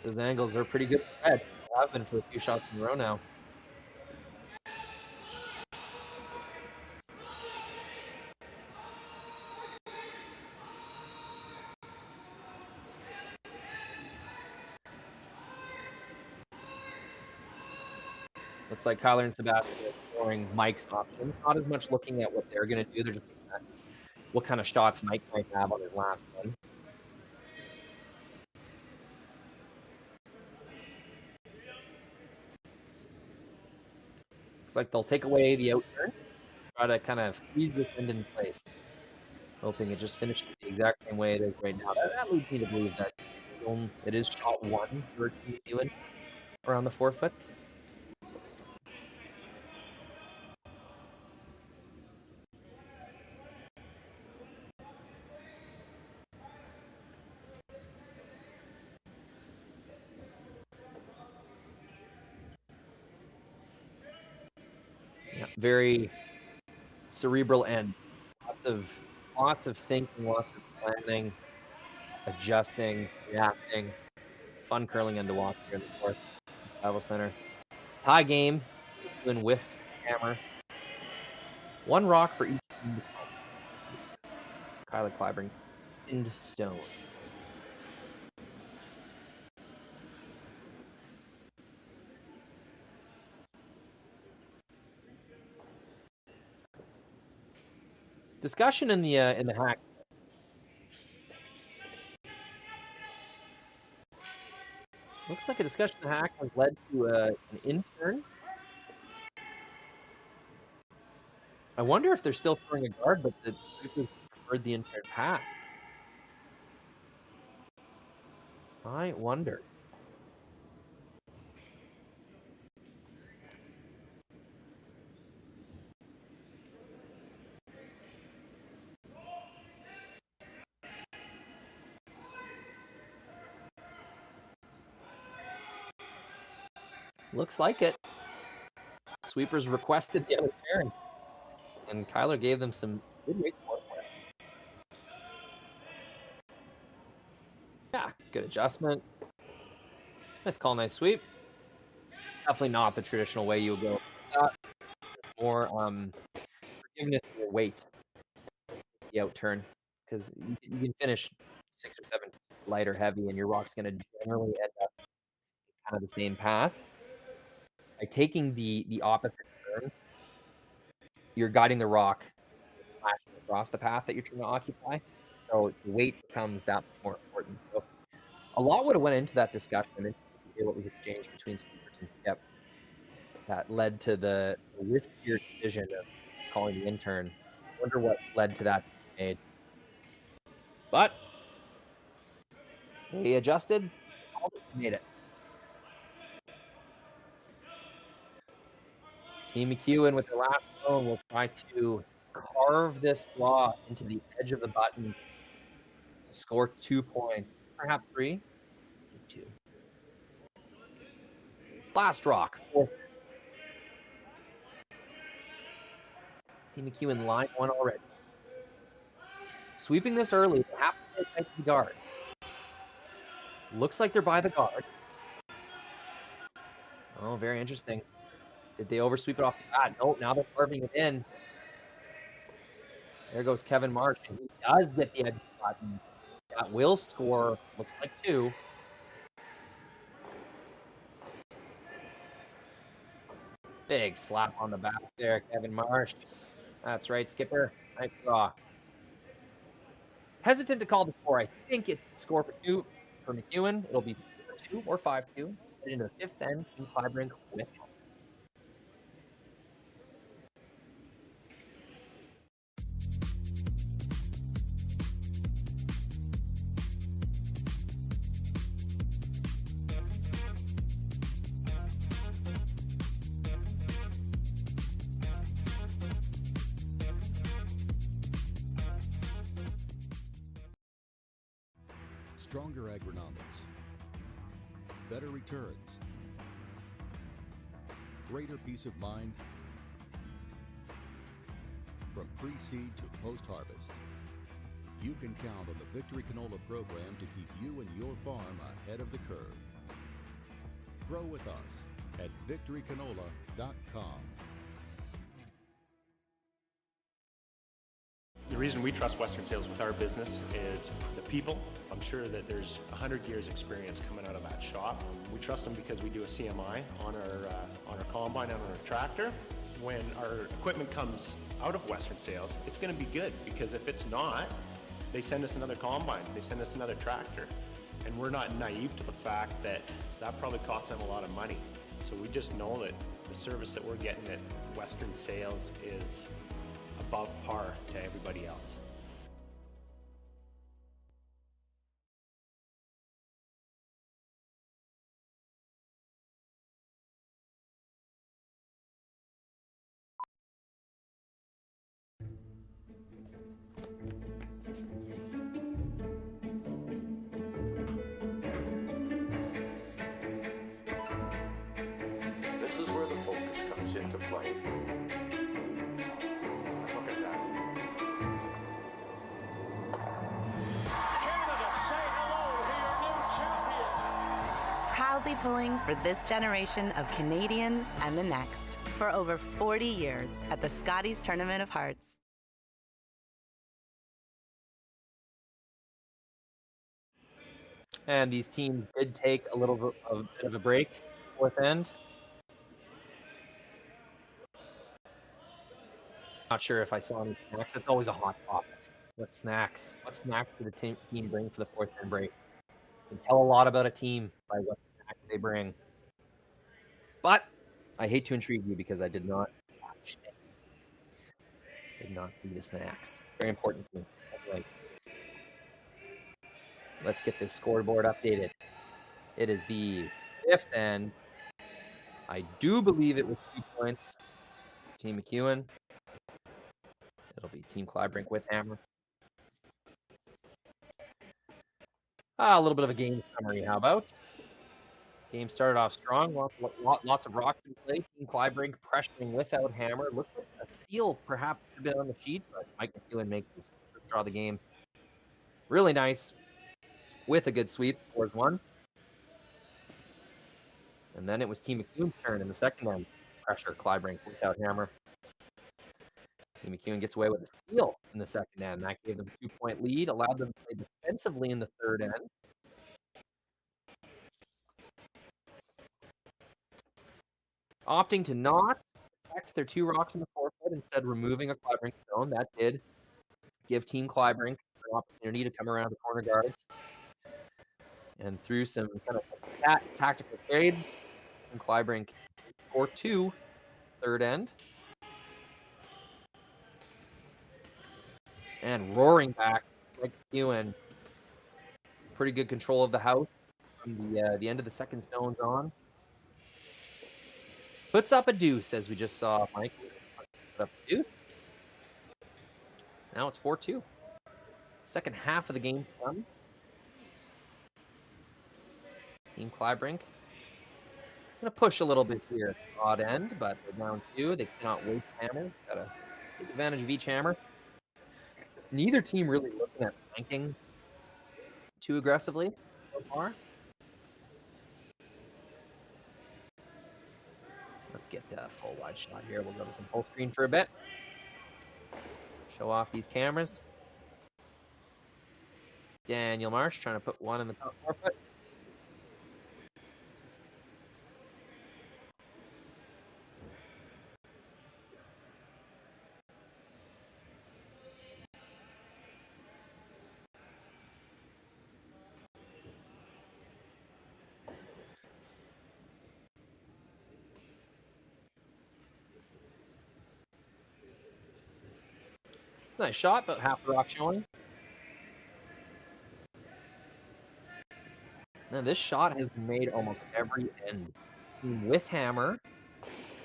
Speaker 6: Those angles are pretty good for Ed. Have been for a few shots in a row now. Looks like Kyler and Sebastian are exploring Mike's options. Not as much looking at what they're going to do. They're just looking at what kind of shots Mike might have on his last one. Looks like they'll take away the out turn, try to kind of freeze this end in place, hoping it just finishes the exact same way it is right now. That leads me to believe that it is shot one for McEwen around the forefoot. Yeah, very cerebral end. Lots of thinking, lots of planning, adjusting, reacting. Fun curling end to watch here in the fourth. Saville Center. Tie game, McEwen with hammer. One rock for each team. This is Kleibrink's Spinned Stone. Discussion in the hack. Looks like a discussion in the hack has led to an intern. I wonder if they're still throwing a guard, but the Sweepers preferred the intern path. I wonder. Looks like it. Sweepers requested the other turn, and Kyler gave them some good weight for it. Yeah, good adjustment. Nice call, nice sweep. Definitely not the traditional way you would go. More forgiveness for your weight, the out turn, because you can finish 6 or 7 light or heavy, and your rock's going to generally end up kind of the same path. By taking the opposite turn, you're guiding the rock across the path that you're trying to occupy. So the weight becomes that much more important. So a lot would have went into that discussion and what was exchanged between Sweepers and Skip that led to the riskier decision of calling the intern. I wonder what led to that made. But they adjusted, made it. Team McEwen with their last zone will try to carve this draw into the edge of the button to score 2 points, perhaps 3. 2. Last rock. Team McEwen line one already. Sweeping this early, they have to play tight to the guard. Looks like they're by the guard. Oh, very interesting. Did they oversweep it off the bat? No, now they're carving it in. There goes Kevin Marsh, and he does get the edge of the button. That will score, looks like 2. Big slap on the back there, Kevin Marsh. That's right, Skipper. Nice draw. Hesitant to call the score. I think it's score for 2 for McEwen. It'll be 2 or 5-2. Into the 5th end, Team Kleibrink with.
Speaker 5: Stronger agronomics, better returns, greater peace of mind from pre-seed to post-harvest. You can count on the Victory Canola program to keep you and your farm ahead of the curve. Grow with us at victorycanola.com.
Speaker 11: The reason we trust Western Sales with our business is the people. I'm sure that there's 100 years experience coming out of that shop. We trust them because we do a CMI on our combine and on our tractor. When our equipment comes out of Western Sales, it's going to be good, because if it's not, they send us another combine, they send us another tractor. And we're not naive to the fact that that probably costs them a lot of money. So we just know that the service that we're getting at Western Sales is above par to everybody else. This is where the focus comes into play. Look at that.
Speaker 7: Canada, say hello to your new champions.
Speaker 8: Proudly pulling for this generation of Canadians and the next for over 40 years at the Scotties Tournament of Hearts.
Speaker 6: And these teams did take a little bit of a break, fourth end. Not sure if I saw any snacks. That's always a hot topic. What snacks? What snacks did the team bring for the fourth end break? You can tell a lot about a team by what snacks they bring. But I hate to intrigue you because I did not watch it. Did not see the snacks. Very important to me. Anyways, let's get this scoreboard updated. It is the fifth end. I do believe it was 2 points for Team McEwen. It'll be Team Kleibrink with hammer. A little bit of a game summary, how about? Game started off strong, lots of rocks in play. Team Kleibrink pressuring without hammer. Looked like a steal perhaps a bit on the sheet, but Mike McEwen makes this draw the game. Really nice. With a good sweep, scores one. And then it was Team McEwen's turn in the second end. Pressure Kleibrink without hammer. Team McEwen gets away with a steal in the second end. That gave them a 2-point lead, allowed them to play defensively in the third end. Opting to not protect their 2 rocks in the forefoot, instead removing a Kleibrink stone. That did give Team Kleibrink an opportunity to come around the corner guards. And through some kind of tactical trade, Team Kleibrink score 2, third end. And roaring back, Mike McEwen, pretty good control of the house from the end of the second stone's on. Puts up a deuce, as we just saw Mike put up a deuce. So now it's 4-2. Second half of the game comes. Team Kleibrink gonna push a little bit here, odd end, but they're down 2. They cannot waste hammers. Gotta take advantage of each hammer. Neither team really looking at flanking too aggressively so far. Let's get a full wide shot here. We'll go to some full screen for a bit. Show off these cameras. Daniel Marsh trying to put one in the top forefoot. It's a nice shot, but half the rock showing. Now this shot has been made almost every end. With hammer,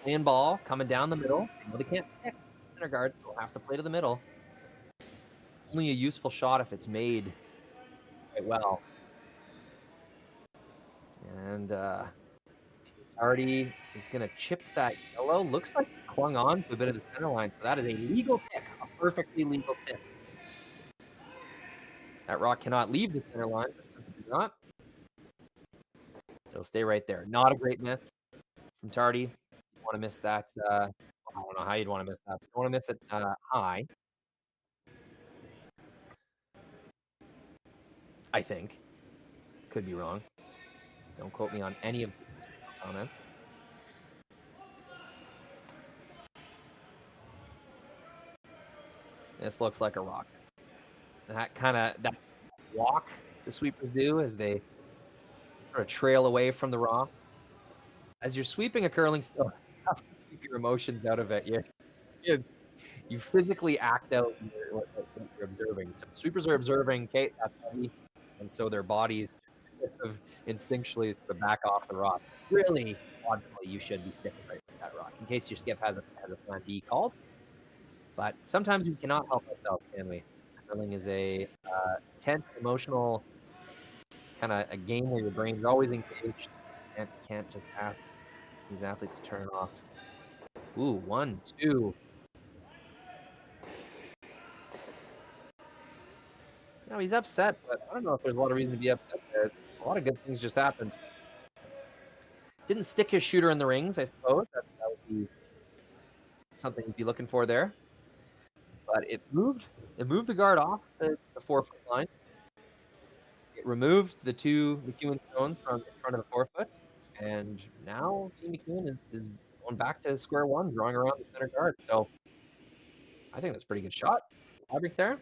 Speaker 6: playing ball, coming down the middle. They can't pick center guards, so they'll have to play to the middle. Only a useful shot if it's made quite well. And Tardy is going to chip that yellow. Looks like he clung on to a bit of the center line, so that is a legal pick, a perfectly legal pick. That rock cannot leave the center line, but since it does not, It'll stay right there. Not a great miss from Tardy. You want to miss that. I don't know how you'd want to miss that. You want to miss it high. I think. Could be wrong. Don't quote me on any of these comments. This looks like a rock. That walk the sweepers do as they sort of trail away from the rock. As you're sweeping a curling stone, you have to keep your emotions out of it. You physically act out what you're observing. So sweepers are observing, okay, that's heavy, and so their bodies just sort of instinctually sort of back off the rock. Really, logically, you should be sticking right with that rock in case your skip has a plan B called. But sometimes we cannot help ourselves, can we? Curling is a tense, emotional kind of a game where your brain's always engaged. You can't just ask these athletes to turn it off. Ooh, 1, 2. No, he's upset, but I don't know if there's a lot of reason to be upset there. A lot of good things just happened. Didn't stick his shooter in the rings, I suppose. That would be something you'd be looking for there. But it moved the guard off the 4-foot line. It removed the 2 McEwen stones from in front of the 4-foot. And now Team McEwen is going back to square one, drawing around the center guard. So I think that's a pretty good shot. Kleibrink there.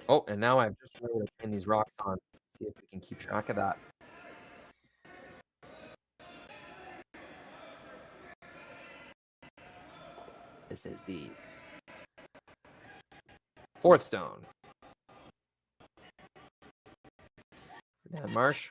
Speaker 6: Oh, and now I've just been able to pin these rocks on. See if we can keep track of that. This is the 4th stone. For Dan Marsh.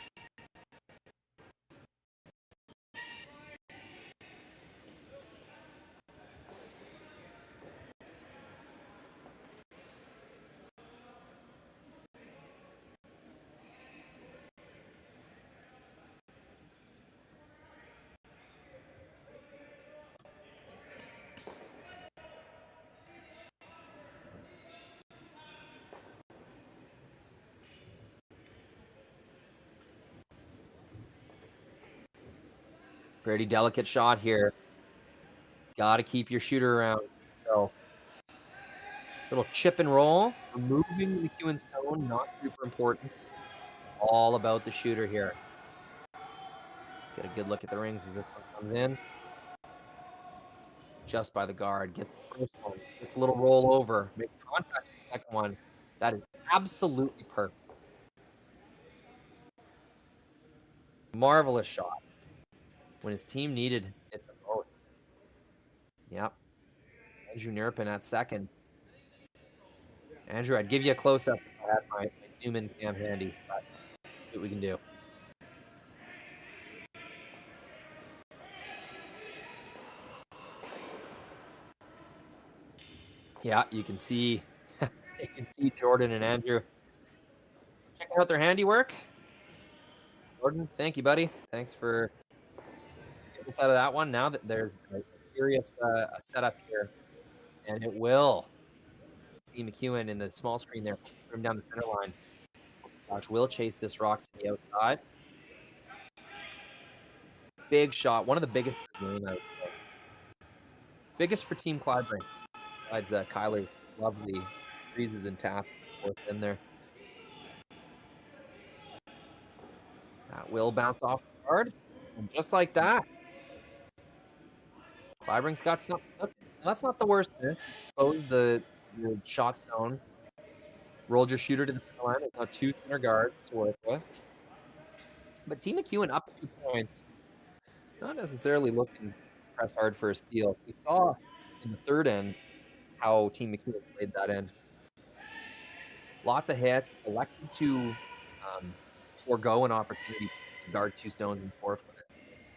Speaker 6: Pretty delicate shot here. Got to keep your shooter around. So, little chip and roll. Removing the McEwen stone, not super important. All about the shooter here. Let's get a good look at the rings as this one comes in. Just by the guard. Gets the first one. Gets a little roll over. Makes contact with the second one. That is absolutely perfect. Marvelous shot. When his team needed it the most. Yep. Andrew Nerpin at second. Andrew, I'd give you a close-up if I had my zoom-in cam handy. But see what we can do. Yeah, you can see Jordan and Andrew checking out their handiwork. Jordan, thank you, buddy. Thanks for getting us out of that one. Now that there's a serious setup here, and it will see McEwen in the small screen there, put him down the center line. Josh will chase this rock to the outside. Big shot, one of the biggest of the game, I would say. Biggest for Team Kleibrink, besides Kyler's lovely freezes and tap fourth in there. That will bounce off the guard, and just like that, Kleibrink's got something. That's not the worst miss. Exposed the shot stone. Rolled your shooter to the center line. There's now 2 center guards to work with. But Team McEwen up 2 points. Not necessarily looking to press hard for a steal. We saw in the third end how Team McEwen played that end. Lots of hits. Elected to forego an opportunity to guard 2 stones and 4-foot.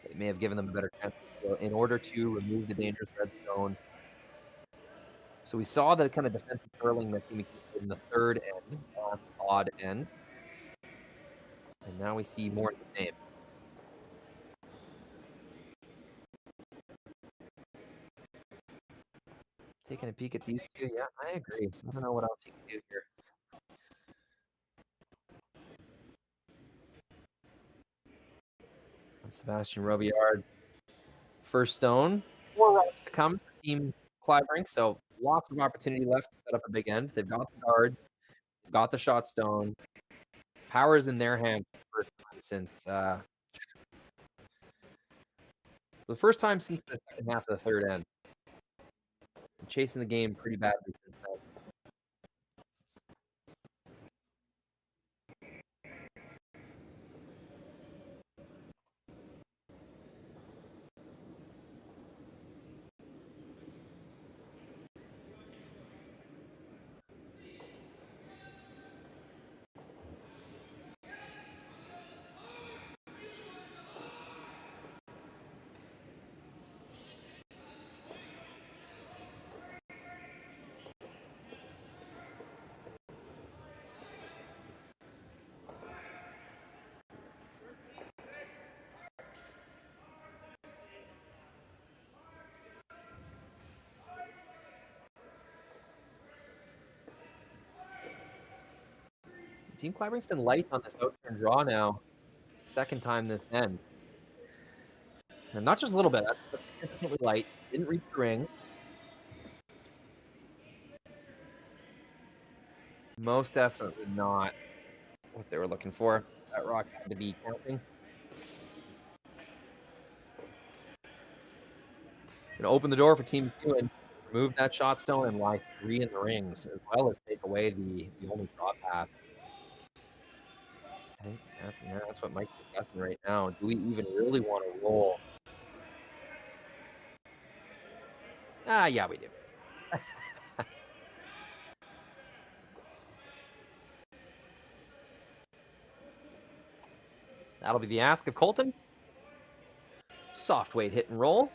Speaker 6: It may have given them a better chance in order to remove the dangerous red stone. So we saw the kind of defensive curling that Team McEwen did in the third end, last odd end. And now we see more of the same. Taking a peek at these two, yeah, I agree. I don't know what else you can do here. Sebastian Robillard's first stone. 4 rocks to come for Team Kleibrink, so lots of opportunity left to set up a big end. They've got the guards, they've got the shot stone. Power is in their hands for the first time since the second half of the third end. I'm chasing the game pretty badly since then. Team Kleibrink's been light on this outturn draw now. Second time this end. And not just a little bit, that's significantly light. Didn't reach the rings. Most definitely not what they were looking for. That rock had to be counting. Gonna open the door for Team McEwen. Remove that shot stone and lie 3 in the rings, as well as take away the only draw path. I think that's what Mike's discussing right now. Do we even really want to roll? Yeah, we do. That'll be the ask of Colton. Soft weight hit and roll.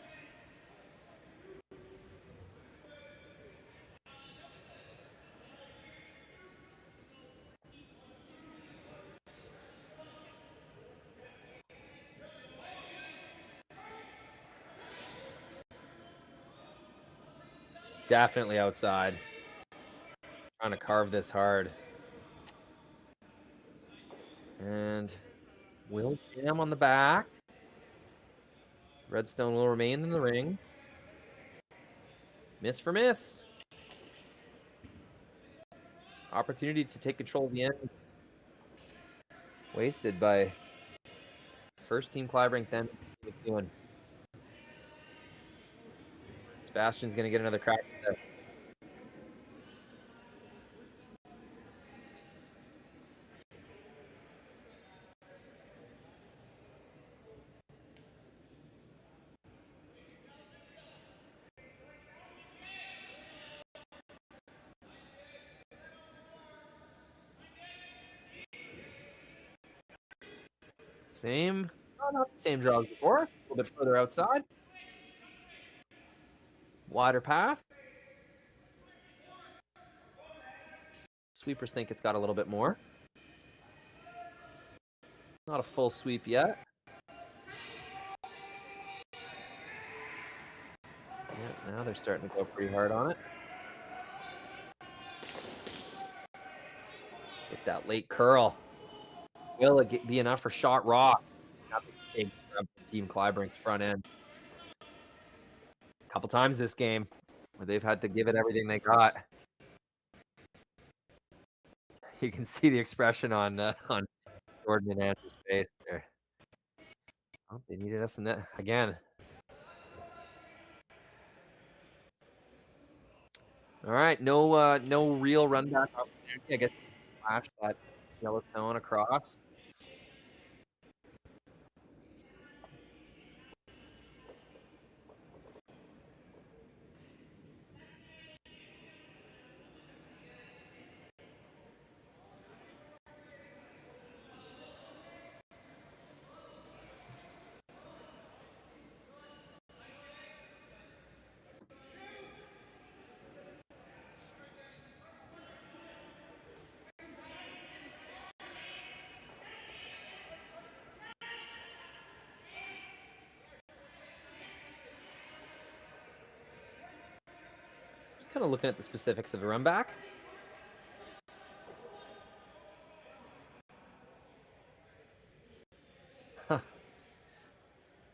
Speaker 6: Definitely outside. Trying to carve this hard. And will jam on the back. Redstone will remain in the ring. Miss for miss. Opportunity to take control of the end. Wasted by first Team Kleibrink, then McEwen. Sebastian's going to get another crack at this. Same, not the same draw as before. A little bit further outside. Wider path. Sweepers think it's got a little bit more. Not a full sweep yet. Yeah, now they're starting to go pretty hard on it. Get that late curl. Will it be enough for shot rock? Not the big Team Kleibrink's front end. A couple times this game where they've had to give it everything they got. You can see the expression on Jordan and Andrew's face there. Oh, they needed us in that again. All right, no real run back opportunity. I guess flash that yellow tone across. Kind of looking at the specifics of the run back.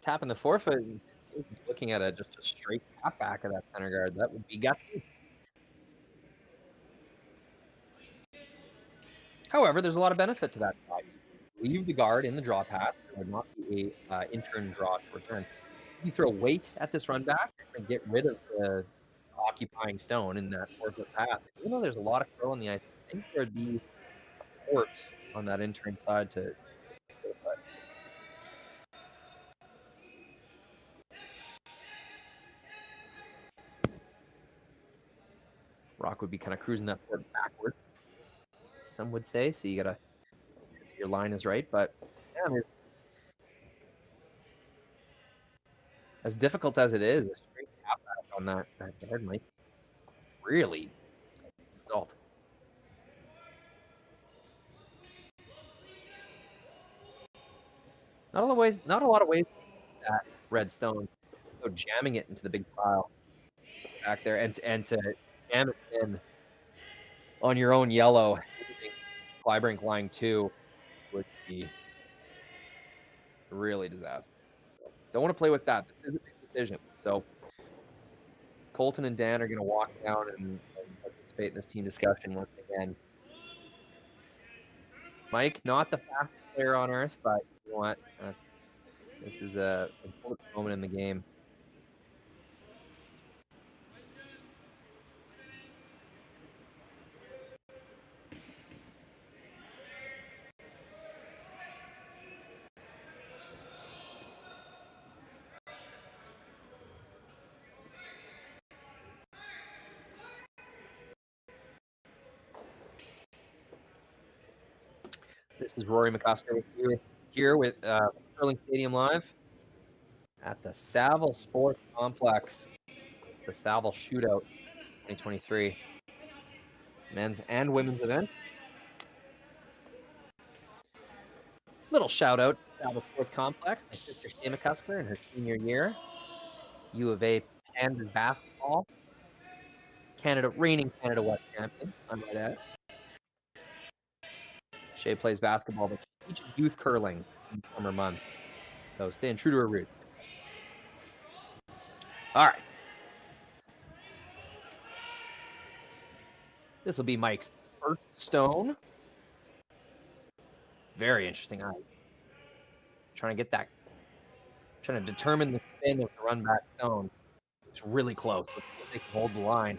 Speaker 6: tapping the forefoot, looking at just a straight tap back of that center guard. That would be gutsy. However, there's a lot of benefit to that. Leave the guard in the draw path. There would not be a intern draw to return. You throw weight at this run back and get rid of the occupying stone in that forefoot path. Even though there's a lot of curl on the ice, I think there'd be support on that intern side to foot. Rock would be kind of cruising that foot backwards, some would say. So you gotta, your line is right, but yeah, as difficult as it is, a straight tap back on that guard might really result. Not a lot of ways that red stone. So jamming it into the big pile back there and to jam it in on your own yellow, Kleibrink line 2 would be really disastrous. So don't want to play with that. This is a big decision. So Colton and Dan are going to walk down and participate in this team discussion once again. Mike, not the fastest player on earth, but you know what? This is a important moment in the game. This is Rory McCusker with you here with Sterling Stadium Live at the Saville Sports Complex. It's the Saville Shootout 2023 men's and women's event. Little shout out to Saville Sports Complex. My sister Shane McCusker in her senior year. U of A Pandas basketball. Reigning Canada West champions, I might add. Shay plays basketball, but she teaches youth curling in the summer months. So staying true to her roots. All right. This will be Mike's first stone. Very interesting eye. Trying to determine the spin of the run back stone. It's really close. Let's see if they can hold the line.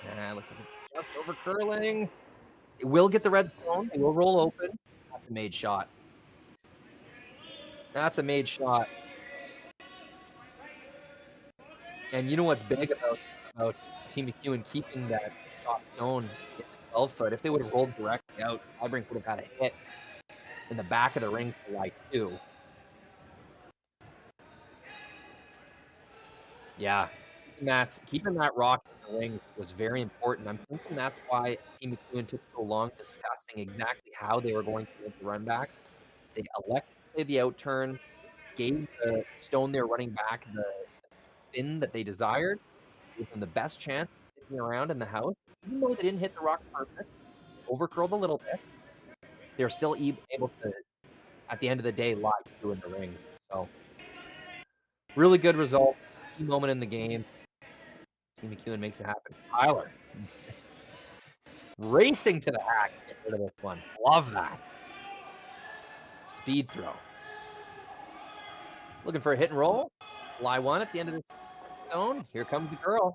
Speaker 6: It looks like it's just over curling. It will get the red stone. It will roll open. That's a made shot. That's a made shot. And you know what's big about Team McEwen keeping that shot stone in the 12-foot? If they would have rolled directly out, Kleibrink would have had a hit in the back of the ring for like 2. Yeah. Keeping that rock in the ring was very important. I'm thinking that's why Team McEwen took so long discussing exactly how they were going to make the run back. They elected to play the out turn, gave the stone they were running back the spin that they desired, gave them the best chance of sticking around in the house. Even though they didn't hit the rock perfect, overcurled a little bit, they were still able to, at the end of the day, lie through in the rings. So, really good result. Key moment in the game. Team McEwen makes it happen. Tyler racing to the hack to get rid of this one. Love that. Speed throw. Looking for a hit and roll. Fly one at the end of this stone. Here comes the girl.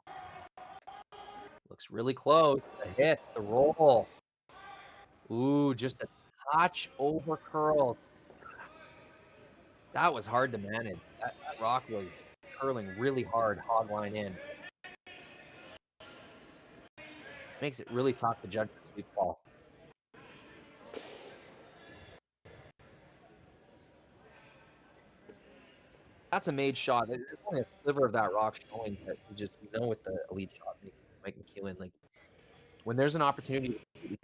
Speaker 6: Looks really close. The hit, the roll. Ooh, just a touch over curls. That was hard to manage. That rock was curling really hard, hog line in. Makes it really tough to judge the sweep ball. That's a made shot. There's only a sliver of that rock showing, but we know with the elite shot maker, Mike McEwen, like when there's an opportunity to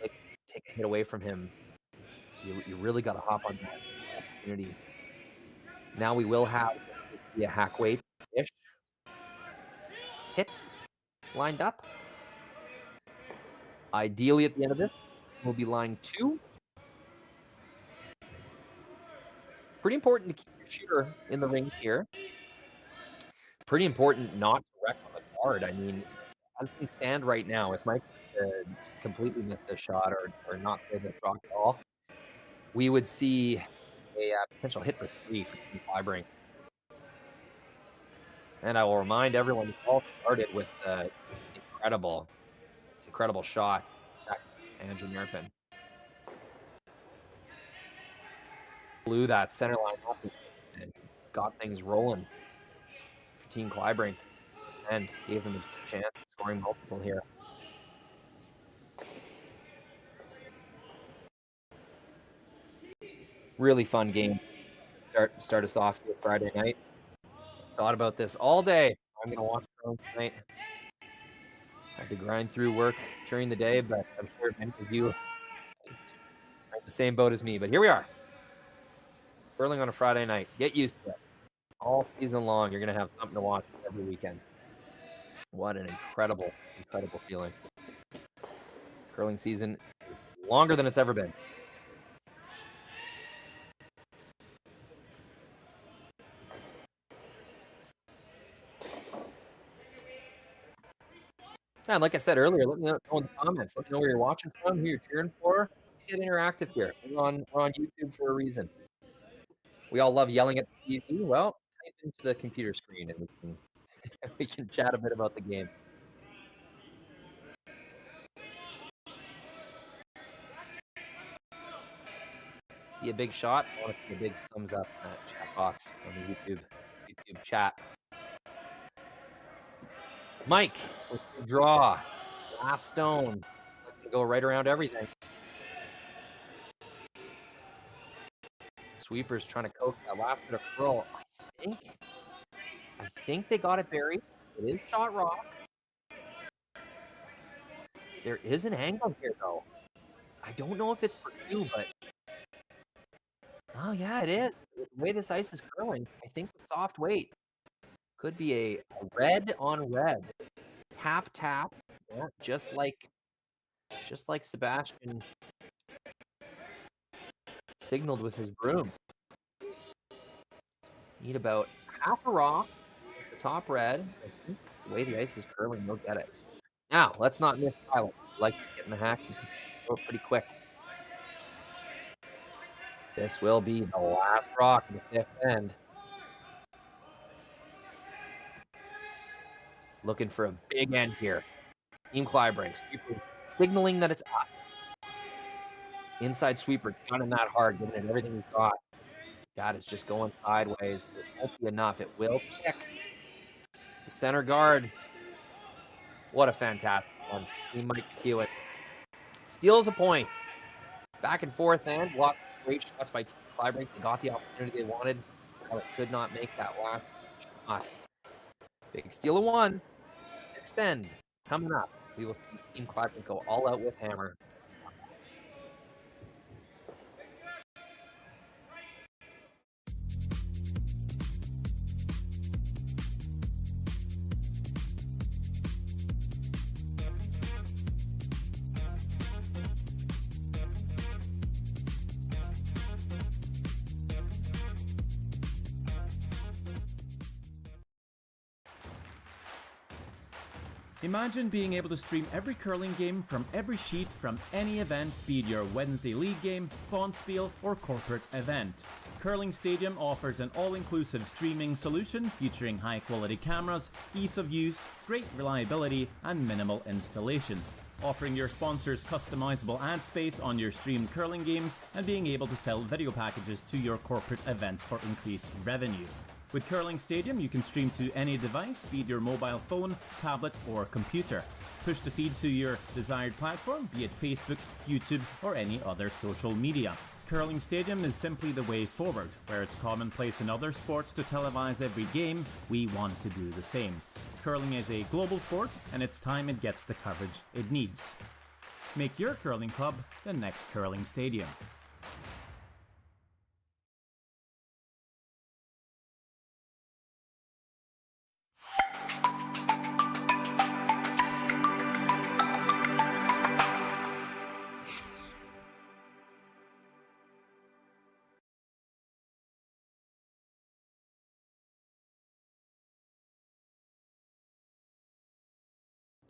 Speaker 6: take a hit away from him, you really got to hop on that opportunity. Now we will have a hack weight-ish hit lined up. Ideally, at the end of this, will be line 2. Pretty important to keep your shooter in the rings here. Pretty important not to wreck on the guard. I mean, as things stand right now, if Mike completely missed this shot or not play this rock at all, we would see a potential hit for 3 for Team Kleibrink. And I will remind everyone, this all started with incredible shot, Andrew Merpin. Blew that center line up and got things rolling for Team Kleibrink and gave them a chance at scoring multiple here. Really fun game. Start us off here Friday night. Thought about this all day. I'm going to watch it tonight. Had to grind through work during the day, but I'm sure many of you are in the same boat as me. But here we are. Curling on a Friday night. Get used to it. All season long, you're going to have something to watch every weekend. What an incredible feeling. Curling season is longer than it's ever been. And like I said earlier, let me know in the comments. Let me know where you're watching from, who you're cheering for. Let's get interactive here. We're on YouTube for a reason. We all love yelling at the TV. Well, type into the computer screen and we can chat a bit about the game. See a big shot? I want to see a big thumbs up in that chat box on the YouTube chat. Mike with the draw. Last stone. Go right around everything. Sweepers trying to coax that last bit of curl. I think they got it buried. It is shot rock. There is an angle here, though. I don't know if it's for 2, but... Oh, yeah, it is. The way this ice is curling, I think the soft weight could be a red on red. Tap, tap. Yeah, just like Sebastian signaled with his broom. Need about half a rock at the top red. I think the way the ice is curling, you'll get it. Now, let's not miss Tyler. He likes to get in the hack and go pretty quick. This will be the last rock in the 5th end. Looking for a big end here. Team Kleibrink signaling that it's up. Inside sweeper, gunning that hard, giving it everything he's got. God, it's just going sideways. It won't be enough. It will kick. The center guard. What a fantastic one. Team McEwen steals a point. Back and forth and blocked great shots by Team Kleibrink. They got the opportunity they wanted, but could not make that last shot. Big steal of 1. Extend. Coming up. We will see Team Kleibrink go all out with hammer.
Speaker 1: Imagine being able to stream every curling game from every sheet from any event, be it your Wednesday league game, bonspiel, or corporate event. Curling Stadium offers an all-inclusive streaming solution featuring high-quality cameras, ease of use, great reliability, and minimal installation. Offering your sponsors customizable ad space on your streamed curling games and being able to sell video packages to your corporate events for increased revenue. With Curling Stadium, you can stream to any device, be it your mobile phone, tablet, or computer. Push the feed to your desired platform, be it Facebook, YouTube, or any other social media. Curling Stadium is simply the way forward. Where it's commonplace in other sports to televise every game, we want to do the same. Curling is a global sport, and it's time it gets the coverage it needs. Make your curling club the next Curling Stadium.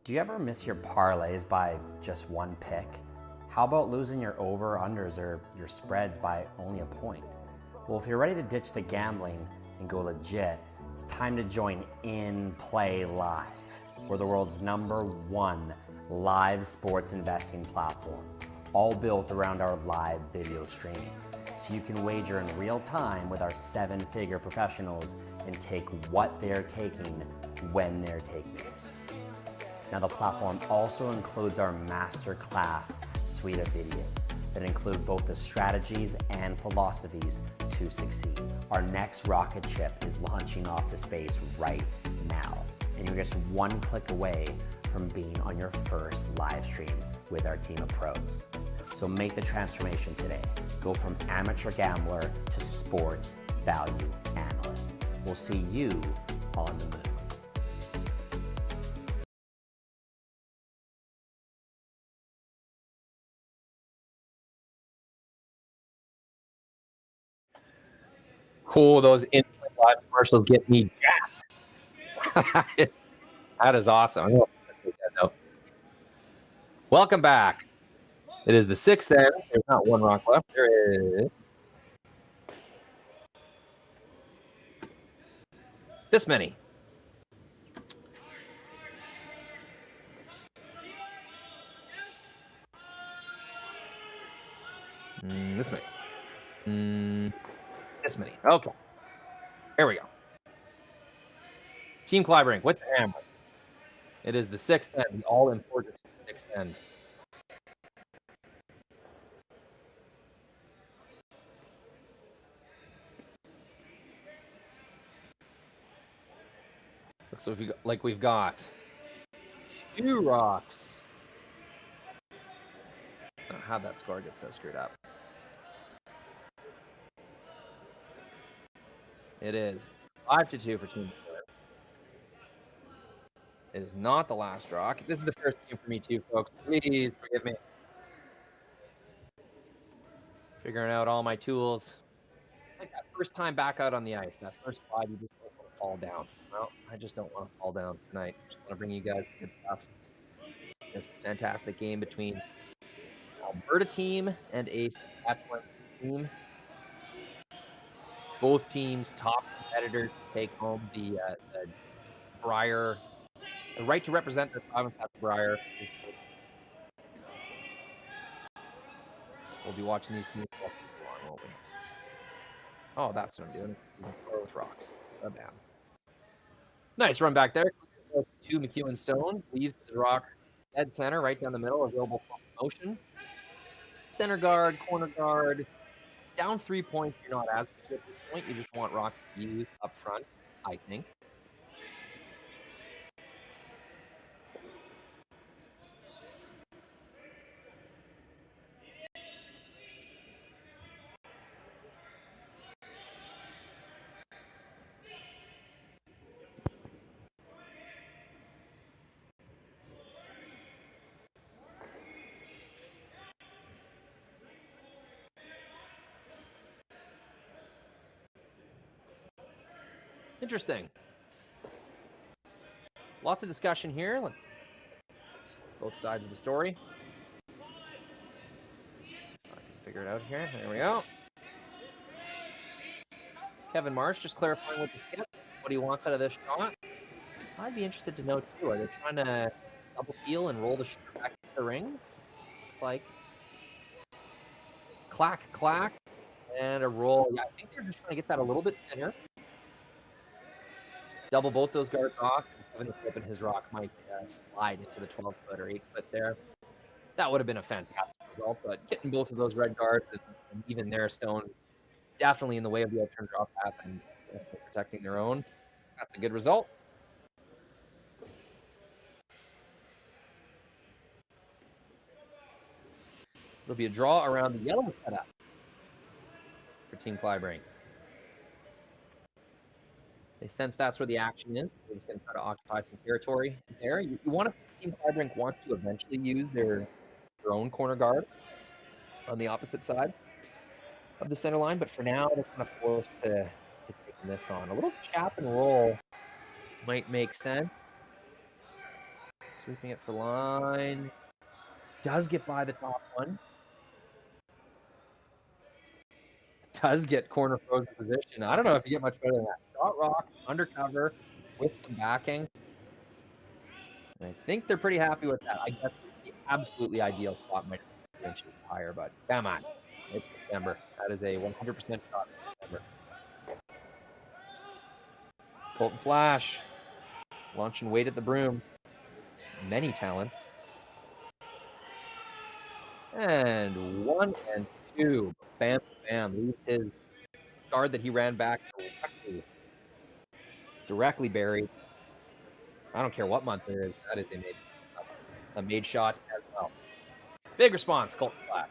Speaker 12: Do you ever miss your parlays by just one pick? How about losing your over-unders or your spreads by only a point? Well, if you're ready to ditch the gambling and go legit, it's time to join In Play Live. We're the world's #1 live sports investing platform, all built around our live video streaming. So you can wager in real time with our 7-figure professionals and take what they're taking when they're taking it. Now, the platform also includes our masterclass suite of videos that include both the strategies and philosophies to succeed. Our next rocket ship is launching off to space right now, and you're just one click away from being on your first live stream with our team of pros. So make the transformation today. Go from amateur gambler to sports value analyst. We'll see you on the moon.
Speaker 6: Cool, those in-play live commercials get me jacked. That is awesome. Welcome back. It is the 6th end. There's not one rock left. There is this many. This many. This many. Okay. Here we go. Team Kleibrink with the hammer. It is the 6th end, the all-important 6th end. Looks like we've got 2 rocks. I don't know how that score gets so screwed up. It is 5-2 for Team Kleibrink. It is not the last rock. This is the first game for me too, folks. Please forgive me. Figuring out all my tools. Like that first time back out on the ice, that first slide, you just don't want to fall down. Well, I just don't want to fall down tonight. Just want to bring you guys good stuff. This fantastic game between Alberta team and a Saskatchewan team. Both teams top competitors to take home the Brier. The right to represent their province at the Brier. We'll be watching these teams all season long, won't we? Oh, that's what I'm doing. You can score with rocks. Bam. Nice run back there. 2 McEwen Stones. Leaves his rock dead center, right down the middle, available for motion. Center guard, corner guard. Down 3 points, you're not as good at this point. You just want rocks to use up front, I think. Interesting. Lots of discussion here. Let's both sides of the story. If I can figure it out here. There we go. Kevin Marsh just clarifying with the skip what he wants out of this shot. I'd be interested to know too. Are they trying to double peel and roll the shot back into the rings? It's like clack, clack, and a roll. Yeah, I think they're just trying to get that a little bit thinner. Double both those guards off. Kevin is hoping his rock might slide into the 12-foot or 8-foot there. That would have been a fantastic result, but getting both of those red guards and even their stone definitely in the way of the outturn drop path and protecting their own. That's a good result. It'll be a draw around the yellow setup for Team Kleibrink. They sense that's where the action is. They're just going to try to occupy some territory there. You want to, Team Kleibrink wants to eventually use their own corner guard on the opposite side of the center line, but for now they're kind of forced to take this on. A little chap and roll might make sense. Sweeping it for line. Does get by the top one. Does get corner frozen position. I don't know if you get much better than that. Shot rock, undercover, with some backing. And I think they're pretty happy with that. I guess the absolutely ideal spot might be 2 inches higher, but come on. It's September. That is a 100% shot in September. Colton Flash. Launch and wait at the broom. Many talents. And 1 and 2. Bam, bam. Leaves his guard that he ran back directly buried. I don't care what month it is. That is a made shot as well. Big response, Colton Flash.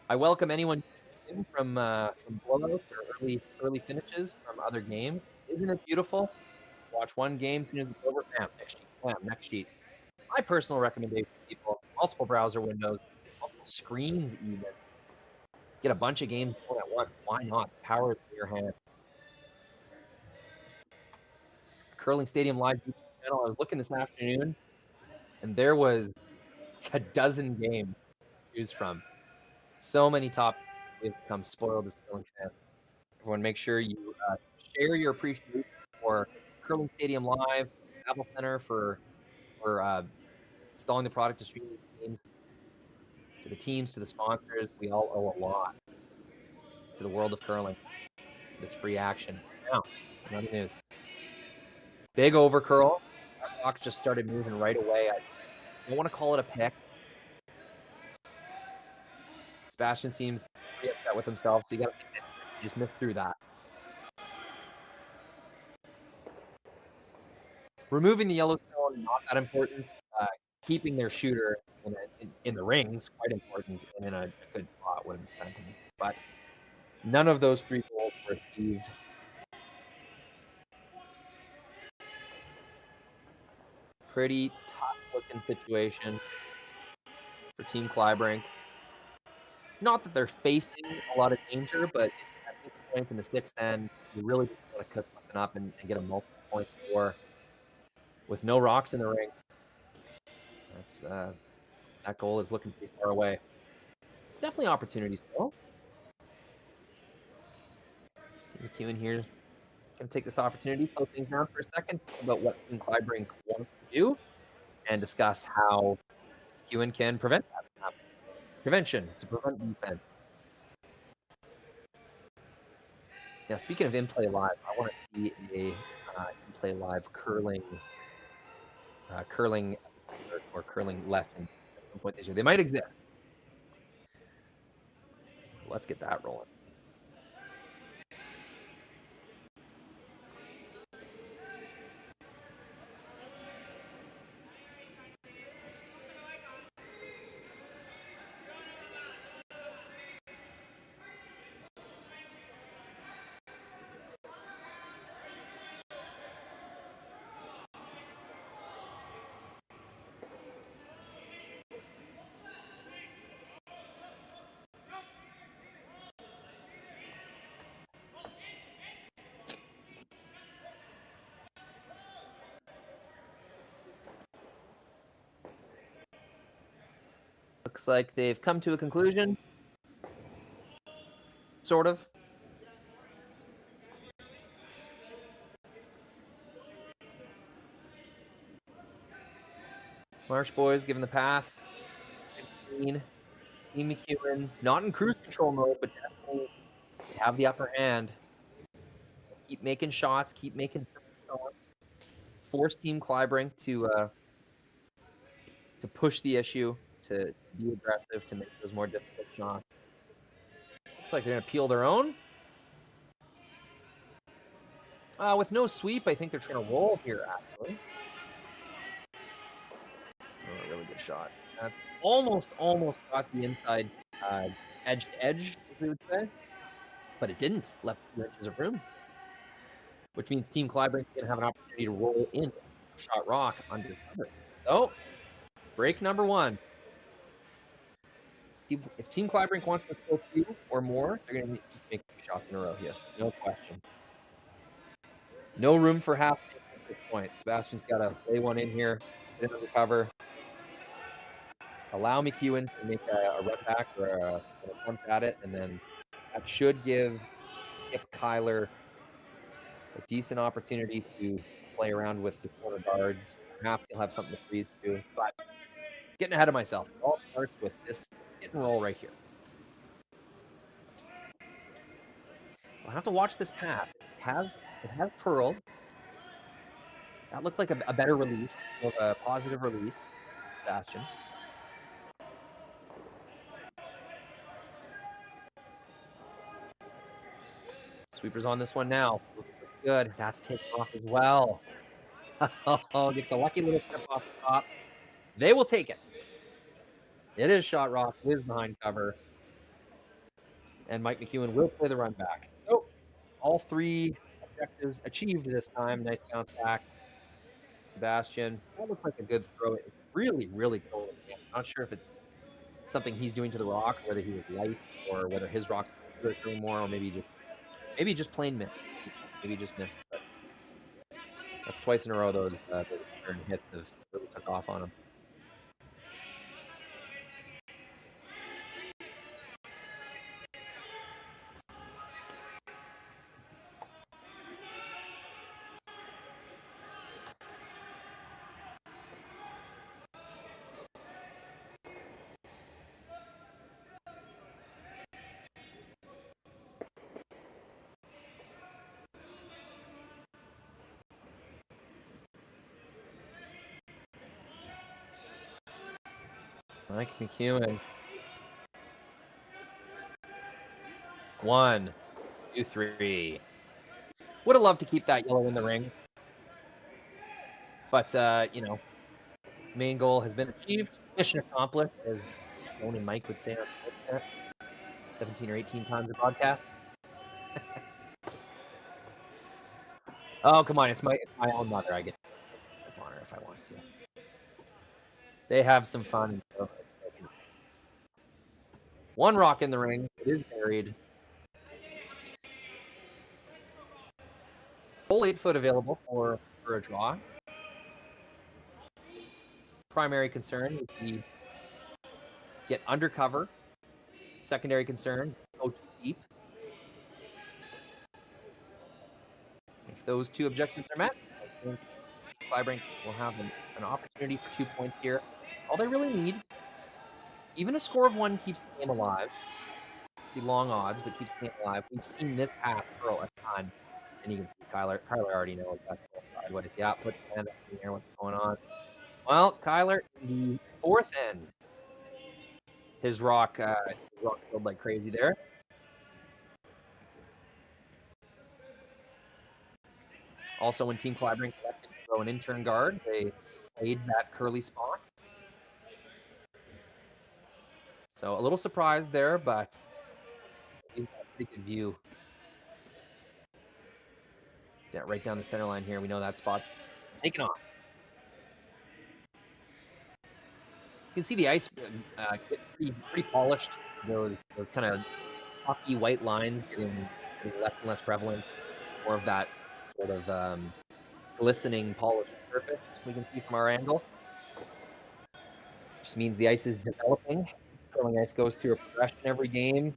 Speaker 6: I welcome anyone in from blowouts or early finishes from other games. Isn't it beautiful? Watch one game, soon as it's over, bam, next sheet, bam, next sheet. My personal recommendation to people, multiple browser windows, multiple screens even. Get a bunch of games going at once. Why not? The power is in your hands. Curling Stadium Live YouTube channel. I was looking this afternoon, and there was a dozen games to choose from. So many top have become spoiled as curling fans. Everyone, make sure you share your appreciation for Curling Stadium Live, Saville Center for installing the product to stream these games, to the teams, to the sponsors. We all owe a lot to the world of curling. This free action. Now, another news. Big over curl. Our clock just started moving right away. I don't want to call it a pick. Sebastian seems pretty upset with himself, so you got to just miss through that. Removing the Yellowstone, not that important. Keeping their shooter in the rings, quite important, and in a good spot would have been fantastic. But none of those 3 goals were achieved. Pretty tough-looking situation for Team Kleibrink. Not that they're facing a lot of danger, but it's at this point in the 6th end, you really just want to cut something up and get a multiple-point score with no rocks in the ring. That's that goal is looking pretty far away. Definitely opportunities though. McEwen here going to take this opportunity, slow things down for a second, talk about what Team Kleibrink wants to do, and discuss how McEwen can prevent that from happening. Prevention to prevent defense. Now, speaking of in-play live, I want to see a in-play live curling or curling lesson at some point this year. They might exist. Let's get that rolling. Looks like they've come to a conclusion. Sort of. Marsh boys given the path. 15. Team McEwen, not in cruise control mode, but definitely have the upper hand. Keep making shots, keep making simple shots. Force Team Kleibrink to push the issue, to be aggressive, to make those more difficult shots. Looks like they're going to peel their own. With no sweep, I think they're trying to roll here, actually. Oh, a really good shot. That's almost got the inside edge to edge, as we would say. But it didn't. Left 2 inches of room. Which means Team Kleibrink is going to have an opportunity to roll in shot rock under cover. So, break number 1. If Team Kleibrink wants to score 2 or more, they're going to need to make 2 shots in a row here. No question. No room for half at this point. Sebastian's got to lay one in here, get under cover. Allow McEwen to make a run back or an attempt at it, and then that should give Skip Kyler a decent opportunity to play around with the corner guards. Perhaps he'll have something to freeze to, but getting ahead of myself. It all starts with this hit and roll right here. I'll have to watch this path. It has curled. That looked like a better release, or a positive release, Sebastian. Sweepers on this one now. Good. That's taken off as well. Oh, gets a lucky little step off the top. They will take it. It is shot rock. It is behind cover. And Mike McEwen will play the run back. So, all three objectives achieved this time. Nice bounce back. Sebastian, that looks like a good throw. It's really, really cold. I'm not sure if it's something he's doing to the rock, whether he was light, or whether his rock is doing more, or maybe just plain missed. Maybe just missed. But that's twice in a row those turn hits have really took off on him. Mike McEwen. 1, 2, 3. Would have loved to keep that yellow in the ring. But, main goal has been achieved. Mission accomplished, as Stone and Mike would say on Sportsnet 17 or 18 times a broadcast. Oh, come on. It's my own mother. I get to honor if I want to. They have some fun. One rock in the ring. It is buried. Full 8-foot available for a draw. Primary concern would be get undercover. Secondary concern, go too deep. If those two objectives are met, I think Kleibrink will have an opportunity for 2 points here. All they really need, even a score of 1 keeps the game alive. The long odds, but keeps the game alive. We've seen this path curl a ton. And you can see Kyler already knows that's side. What is he at? Puts the hand up in the air. What's going on? Well, Kyler in the fourth end. His rock killed like crazy there. Also, when Team Kleibrink elected to throw an intern guard, they played that curly spot. So a little surprised there, but a pretty good view. Yeah, right down the center line here. We know that spot taken off. You can see the ice get pretty polished. Those kind of chalky white lines getting less and less prevalent. More of that sort of glistening polished surface we can see from our angle. Just means the ice is developing. Curling ice goes through a progression every game.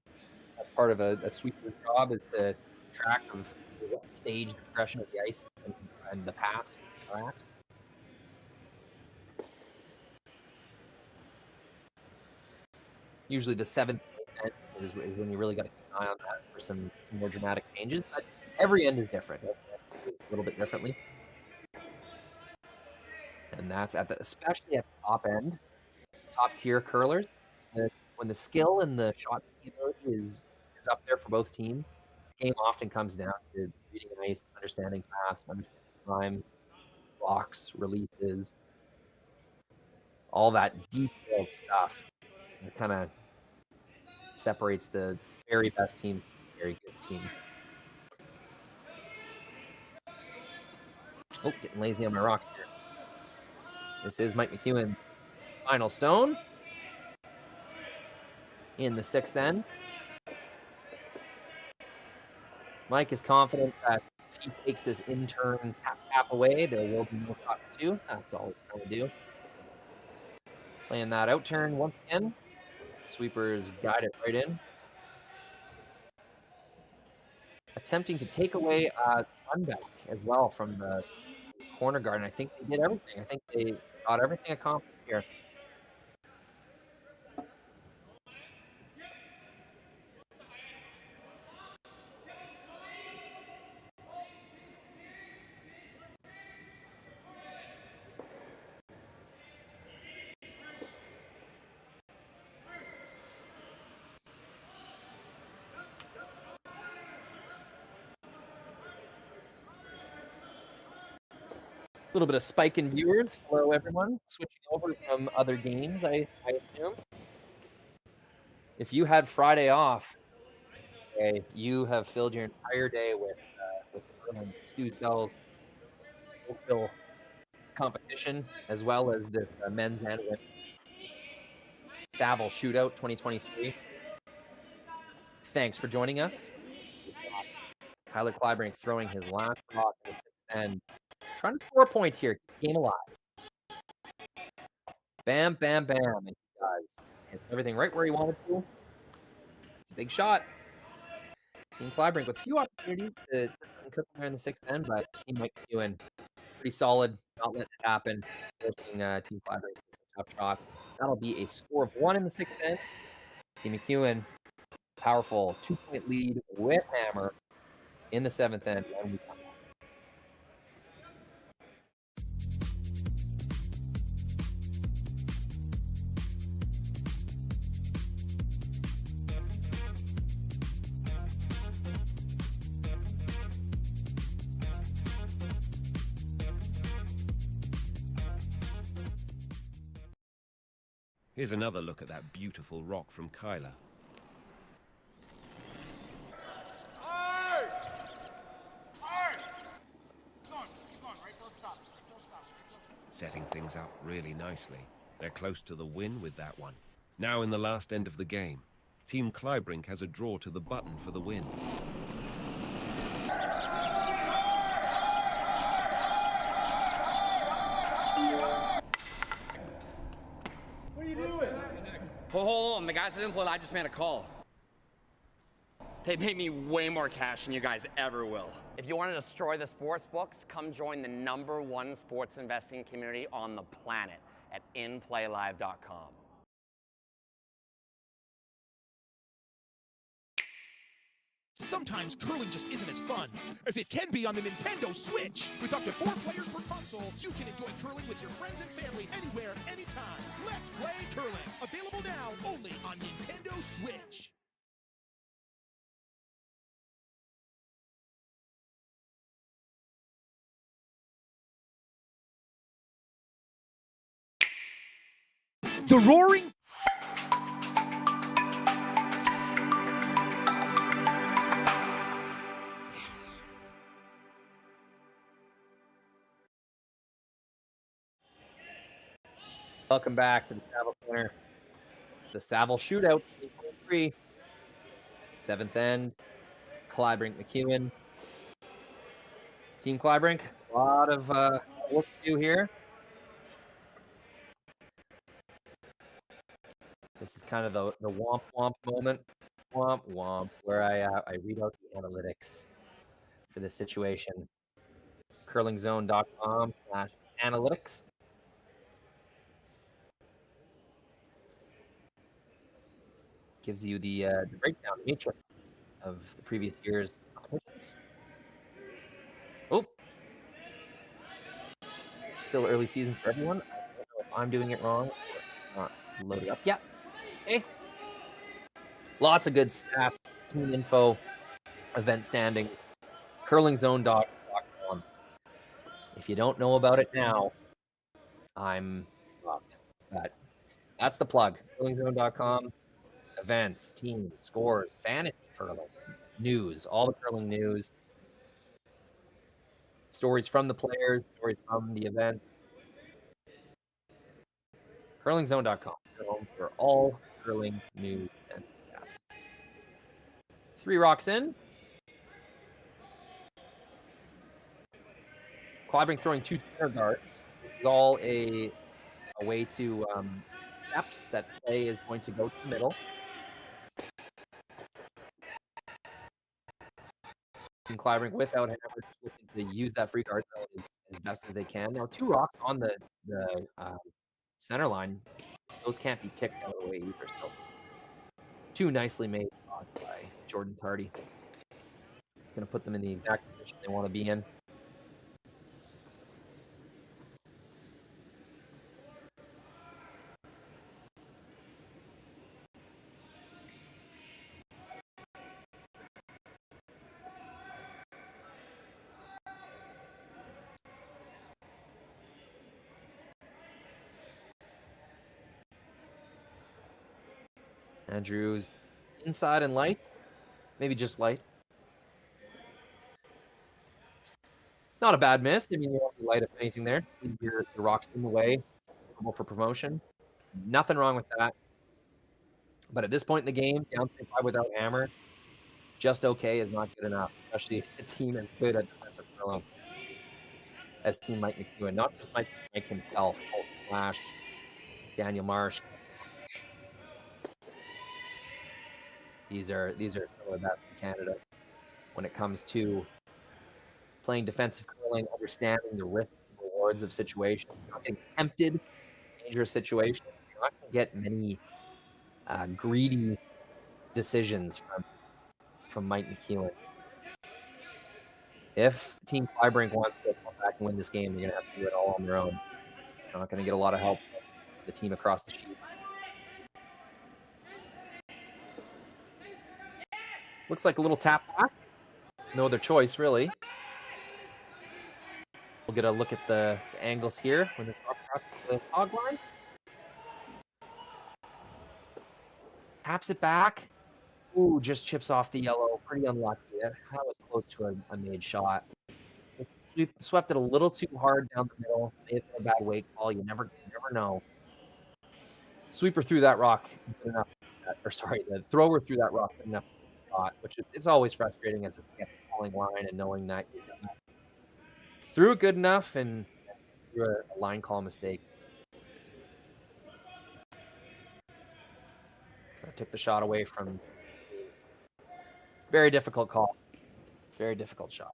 Speaker 6: That's part of a sweeper's job, is to track of what stage the progression of the ice and the paths are at. Usually the 7th end is when you really got to keep an eye on that for some more dramatic changes. But every end is different. Every end is a little bit differently. And that's especially at the top end, top tier curlers. When the skill and the shot ability is up there for both teams, the game often comes down to reading ice, understanding paths, understanding times, blocks, releases, all that detailed stuff. It kind of separates the very best team from the very good team. Oh, getting lazy on my rocks here. This is Mike McEwen's final stone in the 6th end. Mike is confident that if he takes this in-turn tap away, there will be no shot for two. That's all we're trying to do. Playing that out turn once again. Sweepers guide it right in. Attempting to take away run back as well from the corner guard. And I think they did everything. I think they got everything accomplished here. A little bit of spike in viewers. Hello, everyone. Switching over from other games, I assume. If you had Friday off, okay, you have filled your entire day with Stu Stell's Oakville competition, as well as the men's and women's Saville Shootout 2023. Thanks for joining us. Kyler Kleibrink throwing his last rock in the sixth end. Trying to score a point here. Game alive. Bam, bam, bam. And he does. It's everything right where he wanted to. It's a big shot. Team Kleibrink with a few opportunities to cook there in the sixth end, but Team McEwen pretty solid, not letting it happen. Forcing Team Kleibrink with some tough shots. That'll be a score of 1 in the sixth end. Team McEwen, powerful 2-point lead with hammer in the seventh end. And we come back.
Speaker 2: Here's another look at that beautiful rock from Kyler. Setting things up really nicely. They're close to the win with that one. Now in the last end of the game, Team Kleibrink has a draw to the button for the win.
Speaker 3: What are you doing?
Speaker 4: Hold on, the guys that didn't play, I just made a call. They made me way more cash than you guys ever will. If you want to destroy the sports books, come join the #1 sports investing community on the planet at inplaylive.com.
Speaker 13: Sometimes curling just isn't as fun as it can be on the Nintendo Switch. With up to 4 players per console, you can enjoy curling with your friends and family anywhere, anytime. Let's play curling. Available now only on Nintendo Switch. The Roaring
Speaker 6: Welcome back to the Saville Center. The Saville Shootout 2023. Seventh end. Kleibrink McEwen. Team Kleibrink, a lot of work to do here. This is kind of the womp womp moment. Womp womp, where I read out the analytics for this situation. curlingzone.com/analytics. Gives you the breakdown, the matrix of the previous year's competitions. Oh, still early season for everyone. I don't know if I'm doing it wrong or it's not loaded up yet. Okay. Lots of good stats, team info, event standing, curlingzone.com. If you don't know about it now, I'm shocked. But that's the plug. curlingzone.com. Events, teams, scores, fantasy curling, news, all the curling news, stories from the players, stories from the events. curlingzone.com, home for all curling news and stats. 3 rocks in. Kleibrink throwing 2 center guards. This is all a way to accept that play is going to go to the middle. And Kleibrink without Hammer, just looking to use that free guard zone as best as they can. Now 2 rocks on the center line. Those can't be ticked out of the way either. So 2 nicely made shots by Jordan Tardy. It's going to put them in the exact position they want to be in. Andrews inside and light. Maybe just light. Not a bad miss. I mean, you want to light up anything there. Your rocks in the way for promotion. Nothing wrong with that. But at this point in the game, down 3-5 without Hammer, just okay is not good enough, especially a team as good at defensive curling as Team Mike McEwen. Not just Mike himself, Colton Flash, Daniel Marsh. These are some of the best in Canada when it comes to playing defensive curling, understanding the risks and rewards of situations, not getting tempted, dangerous situations. You're not going to get many greedy decisions from Mike McEwen. If Team Kleibrink wants to come back and win this game, they're going to have to do it all on their own. They're not going to get a lot of help from the team across the sheet. Looks like a little tap back. No other choice, really. We'll get a look at the angles here when they're across the hog line. Taps it back. Ooh, just chips off the yellow. Pretty unlucky. That was close to a made shot. Swept it a little too hard down the middle. May have been a bad weight call. You never know. Sweeper threw that rock good enough. The thrower threw that rock good enough shot, which it's always frustrating as it's a falling line and knowing that you threw it good enough and threw a line call mistake. Took the shot away from. Very difficult call. Very difficult shot.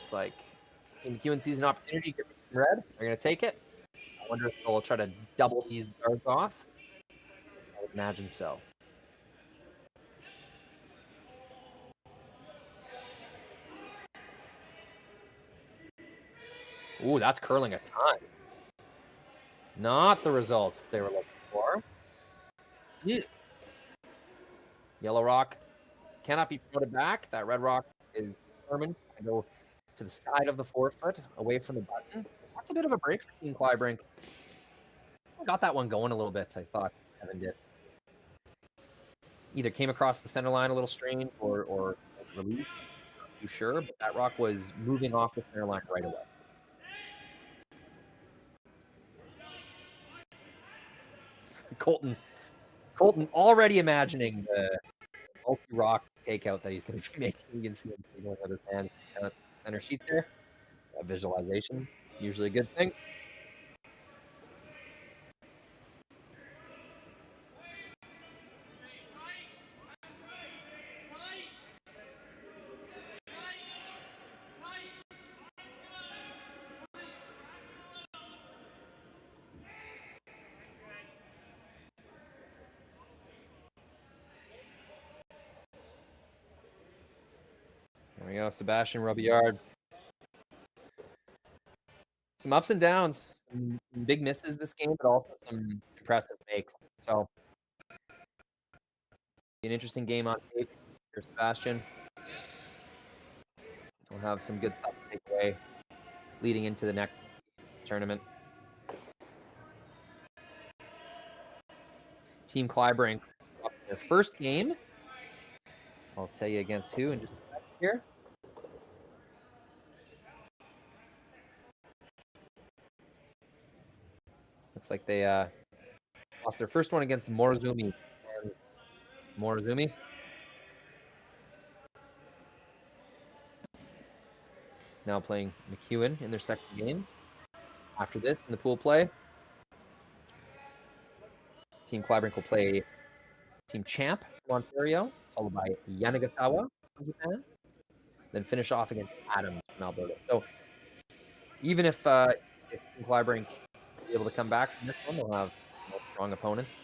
Speaker 6: It's like Team McEwen sees an opportunity to get some red. They're going to take it. I wonder if they'll try to double these guards off. I would imagine so. Ooh, that's curling a ton. Not the result they were looking for. Yeah. Yellow rock cannot be promoted back. That red rock is determined to go to the side of the forefoot, away from the button. That's a bit of a break for Team Kleibrink. Got that one going a little bit, I thought Kevin did. Either came across the center line a little strange or release. Not too sure, but that rock was moving off the center line right away. Colton already imagining the multi-rock takeout that he's going to be making. You can see him signaling with his hand at the center sheet there. That visualization, usually a good thing. There we go, Sebastian Robillard. Some ups and downs, some big misses this game, but also some impressive makes. So, an interesting game on tape for Sebastian. We'll have some good stuff to take away leading into the next tournament. Team Kleibrink up their first game. I'll tell you against who in just a second here. Looks like they lost their first one against Morozumi. now playing McEwen in their second game. After this, in the pool play, Team Kleibrink will play Team Champ from Ontario, followed by Yanagasawa from Japan, then finish off against Adams from Alberta. So even if Team Kleibrink is able to come back from this one, they'll have some more strong opponents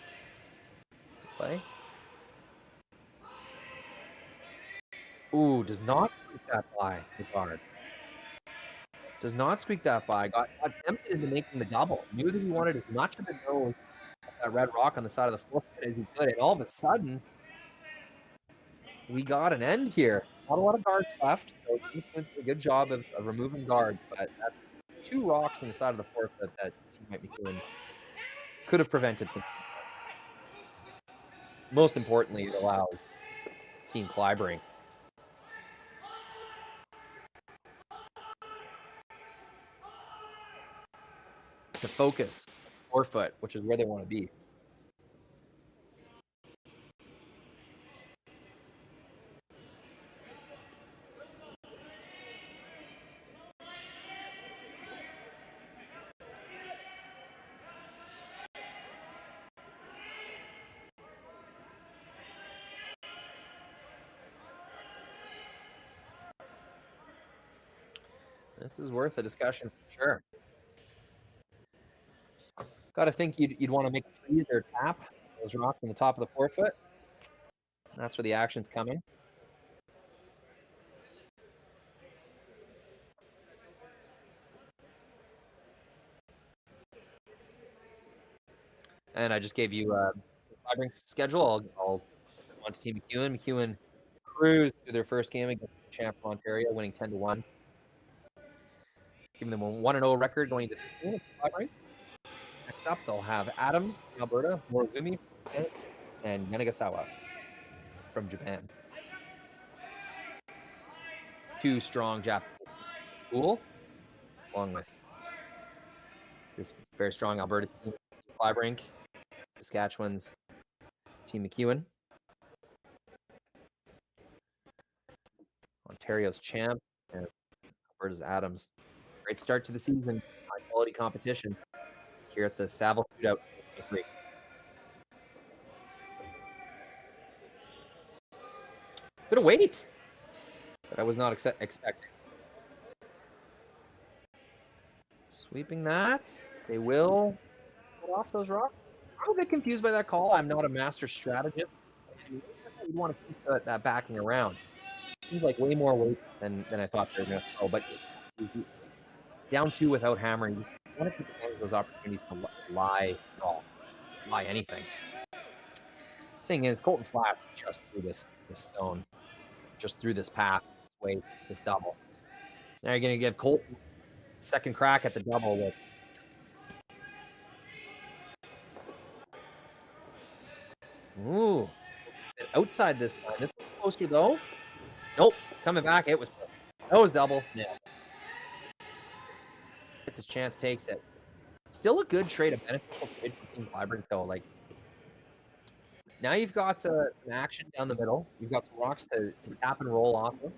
Speaker 6: to play. Ooh, does not squeak that by the guard. Does not squeak that by. Got tempted into making the double. Knew that he wanted as much of the nose of that red rock on the side of the forefoot as he could. And all of a sudden, we got an end here. Not a lot of guards left, so he's doing a good job of removing guards. But that's 2 rocks on the side of the forefoot that teammate McEwen could have prevented. Most importantly, it allows Team Kleibrink to focus forefoot, which is where they want to be. This is worth a discussion for sure. Got to think you'd want to make a freeze or tap those rocks on the top of the forefoot. That's where the action's coming. And I just gave you Kleibrink's schedule. I'll on to Team McEwen. McEwen cruised through their first game against the champ of Ontario, winning 10-1. Giving them a 1-0 record going into this game. Next up, they'll have Adam from Alberta, Morozumi from Japan, and Yanagasawa from Japan. 2 strong Japanese pool, along with this very strong Alberta team, Kleibrink, Saskatchewan's Team McEwen, Ontario's champ, and Alberta's Adams. Great start to the season, high quality competition here at the Saville Shootout 23. Bit of weight that I was not expecting. Sweeping that, they will get off those rocks. I'm a bit confused by that call. I'm not a master strategist. You want to keep that backing around. It seems like way more weight than I thought they were going to throw, but down 2 without hammering, you want to take advantage of those opportunities to lie anything. Thing is, Colton Flash just through this stone, just through this path, this double. So now you're going to give Colton second crack at the double with outside this time. This was closer though. Nope, coming back. It was double. Yeah. Gets his chance, takes it. Still a good trade, a beneficial trade for Team Kleibrink though. Like now you've got some action down the middle. You've got some rocks to tap and roll off of.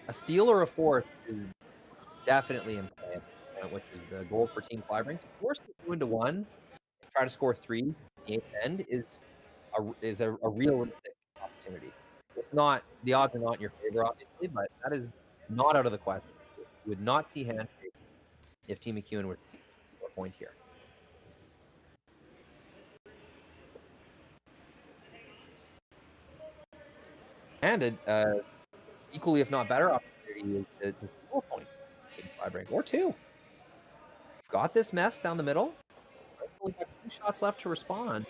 Speaker 6: A steal or a fourth is definitely in play, which is the goal for Team Kleibrink. To force the 2-1 and try to score 3 in the 8th end is a realistic opportunity. It's not, the odds are not in your favor, obviously, but that is not out of the question. You would not see handshakes if Team McEwen were to score a point here. And equally, if not better, opportunity is to score a point. Team Kleibrink, or 2. We've got this mess down the middle. Only got 2 shots left to respond.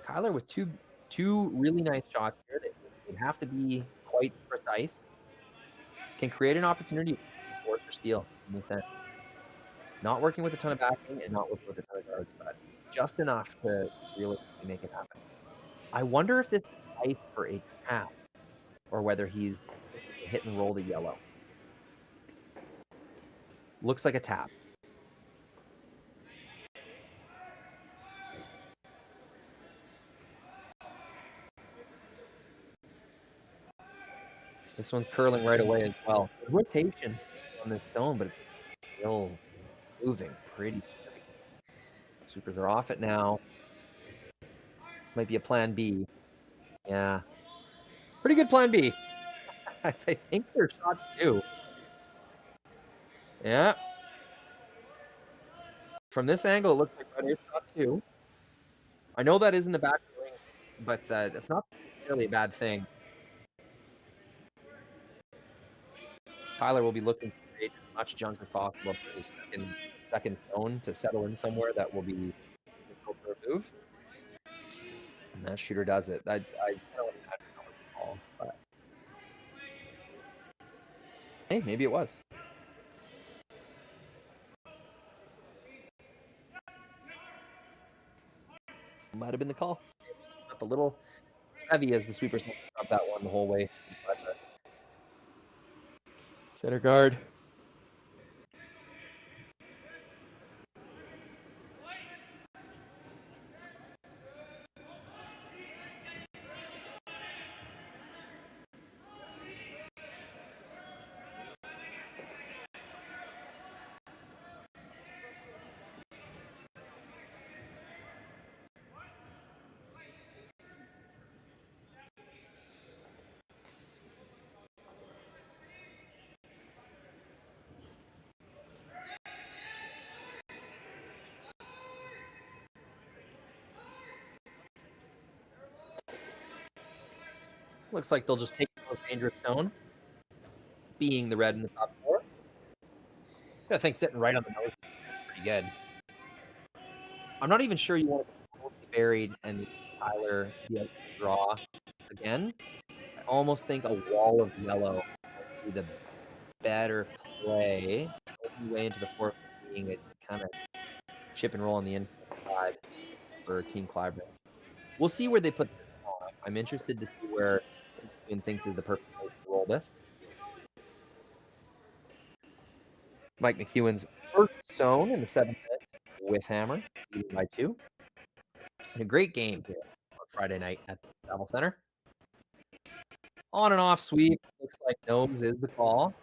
Speaker 6: Kyler with two really nice shots here that would have to be quite precise. Can create an opportunity to force or steal in this end. Not working with a ton of backing and not working with a ton of guards, but just enough to realistically make it happen. I wonder if this is ice for a tap or whether he's hit and roll the yellow. Looks like a tap. This one's curling right away as well. Good rotation on this stone, but it's still moving pretty significantly. Supers are off it now. This might be a plan B. Yeah. Pretty good plan B. I think they're shot 2. Yeah. From this angle, it looks like Red is shot 2. I know that is in the back of the ring, but that's not necessarily a bad thing. Tyler will be looking to create as much junk as possible for his second stone to settle in somewhere that will be difficult to remove. And that shooter does it. I don't imagine that was the call, but hey, maybe it was. Might have been the call. Up a little heavy as the sweepers up that one the whole way. But, center guard. Looks like they'll just take the most dangerous stone, being the red in the top 4. I think sitting right on the nose is pretty good. I'm not even sure you want to be totally buried and Tyler be able to draw again. I almost think a wall of yellow would be the better play. Open way into the 4th, being a kind of chip and roll on the inside for Team Kleibrink. We'll see where they put this on. I'm interested to see where McEwen thinks is the perfect place to roll this. Mike McEwen's first stone in the 7th minute with hammer, leading by 2. And a great game here on Friday night at the Saville Center. On and off sweep. Looks like nose is the call.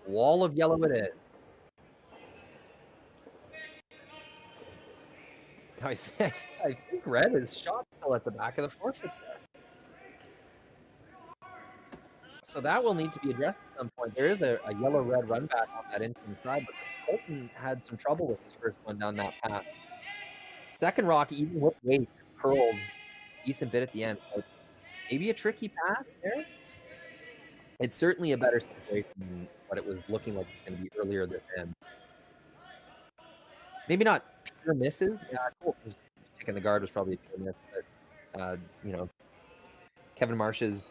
Speaker 6: Wall of yellow it is. I think red is shot still at the back of the forfeit there. So that will need to be addressed at some point. There is a yellow-red run back on that Edmonton side, but Colton had some trouble with his first one down that path. Second rock, even with weight, curled a decent bit at the end. So maybe a tricky path there. It's certainly a better situation than what it was looking like it was going to be earlier this end. Maybe not pure misses. Yeah, Colton's kicking the guard was probably a pure miss, but Kevin Marsh's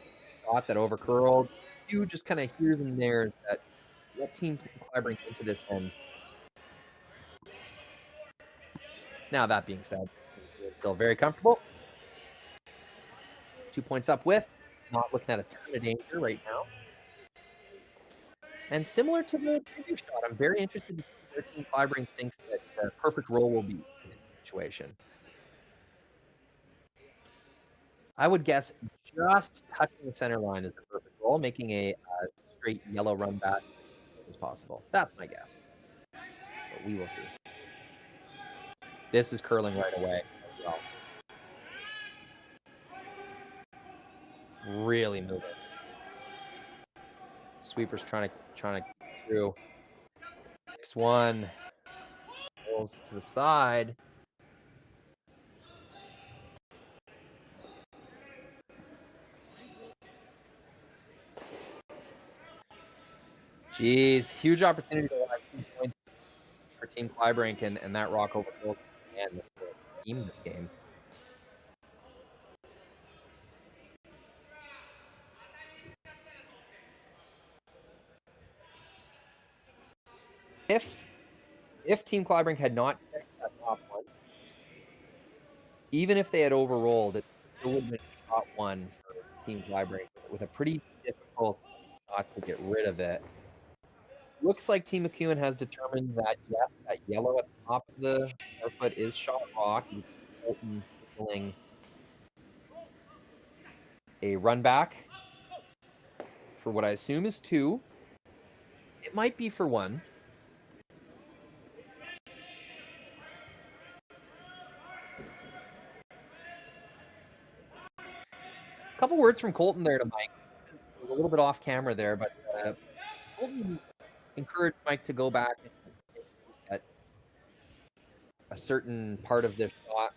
Speaker 6: shot that overcurled. You just kind of hear them there that what team Kleibrink into this end. Now that being said, it's still very comfortable. 2 points up with, not looking at a ton of danger right now. And similar to the previous shot, I'm very interested to see where Team Kleibrink thinks that the perfect roll will be in this situation. I would guess just touching the center line is the perfect roll, making a straight yellow run back as possible. That's my guess. But we will see. This is curling right away as well. Really moving. Sweeper's trying to get through. Next one rolls to the side. Jeez, huge opportunity to have 2 points for Team Kleibrink, and that rock overfilled and the team this game. If Team Kleibrink had not picked that top one, even if they had overrolled, it still would have been shot 1 for Team Kleibrink with a pretty difficult shot to get rid of it. Looks like Team McEwen has determined that, yes, that yellow at the top of the foot is shot rock. He's Colton signaling a run back for what I assume is 2. It might be for 1. A couple words from Colton there to Mike. A little bit off camera there, but Colton encouraged Mike to go back and at a certain part of this shot.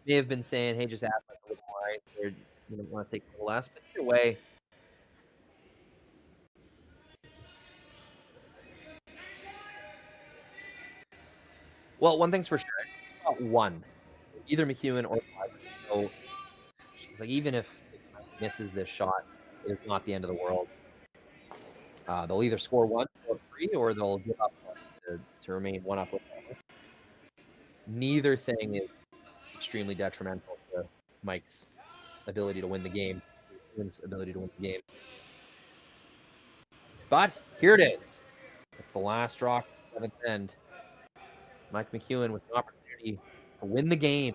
Speaker 6: May have been saying, hey, just add like a little more ice there. You don't want to take a little less, but either way. Well, one thing's for sure, shot 1, either McEwen or Kleibrink. So she's like, even if Mike misses this shot, it's not the end of the world. They'll either score 1 or 3, or they'll give up to remain 1 up. Neither thing is extremely detrimental to Mike's ability to win the game, McEwen's ability to win the game. But here it is. It's the last rock, 7th end. Mike McEwen with an opportunity to win the game,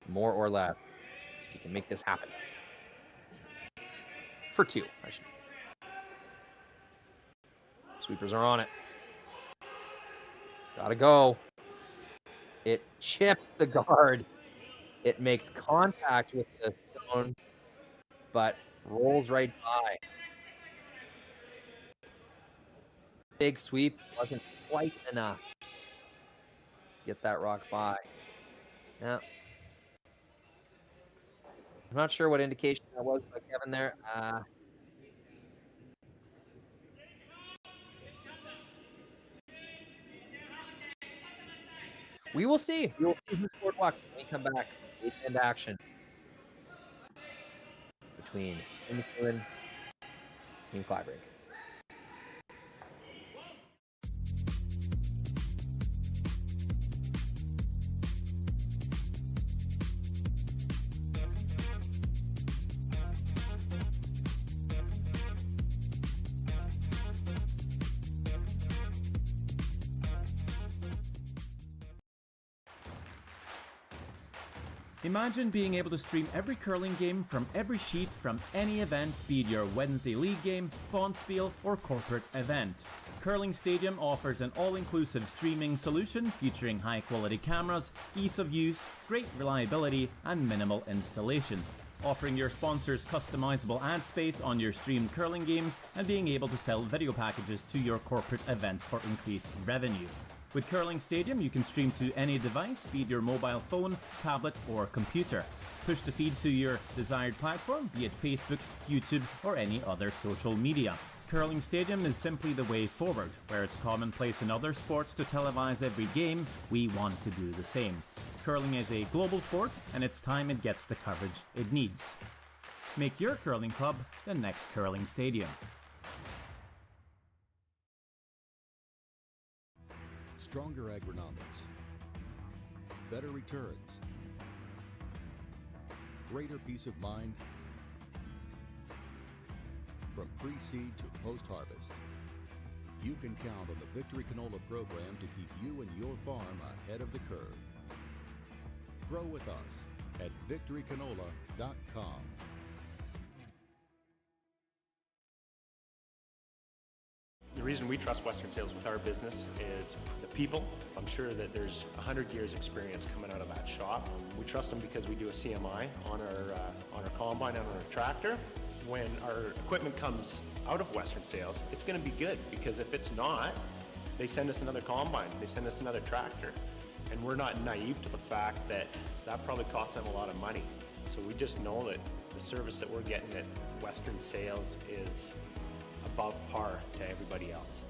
Speaker 6: more or less, if he can make this happen. For 2, I should. Sweepers are on it. Gotta go. It chips the guard. It makes contact with the stone, but rolls right by. Big sweep wasn't quite enough to get that rock by. Now, I'm not sure what indication that was by Kevin there. We will see. We will see who scored what when we come back. 8th end action between Team McEwen and Team Kleibrink.
Speaker 1: Imagine being able to stream every curling game from every sheet from any event, be it your Wednesday league game, bonspiel, or corporate event. Curling Stadium offers an all-inclusive streaming solution featuring high-quality cameras, ease of use, great reliability, and minimal installation. Offering your sponsors customizable ad space on your streamed curling games and being able to sell video packages to your corporate events for increased revenue. With Curling Stadium, you can stream to any device, be it your mobile phone, tablet, or computer. Push the feed to your desired platform, be it Facebook, YouTube, or any other social media. Curling Stadium is simply the way forward. Where it's commonplace in other sports to televise every game, we want to do the same. Curling is a global sport, and it's time it gets the coverage it needs. Make your curling club the next Curling Stadium.
Speaker 5: Stronger agronomics, better returns, greater peace of mind. From pre-seed to post-harvest, you can count on the Victory Canola program to keep you and your farm ahead of the curve. Grow with us at victorycanola.com.
Speaker 11: The reason we trust Western Sales with our business is the people. I'm sure that there's 100 years experience coming out of that shop. We trust them because we do a CMI on our combine and on our tractor. When our equipment comes out of Western Sales, it's going to be good, because if it's not, they send us another combine, they send us another tractor. And we're not naive to the fact that that probably costs them a lot of money. So we just know that the service that we're getting at Western Sales is above par to everybody else.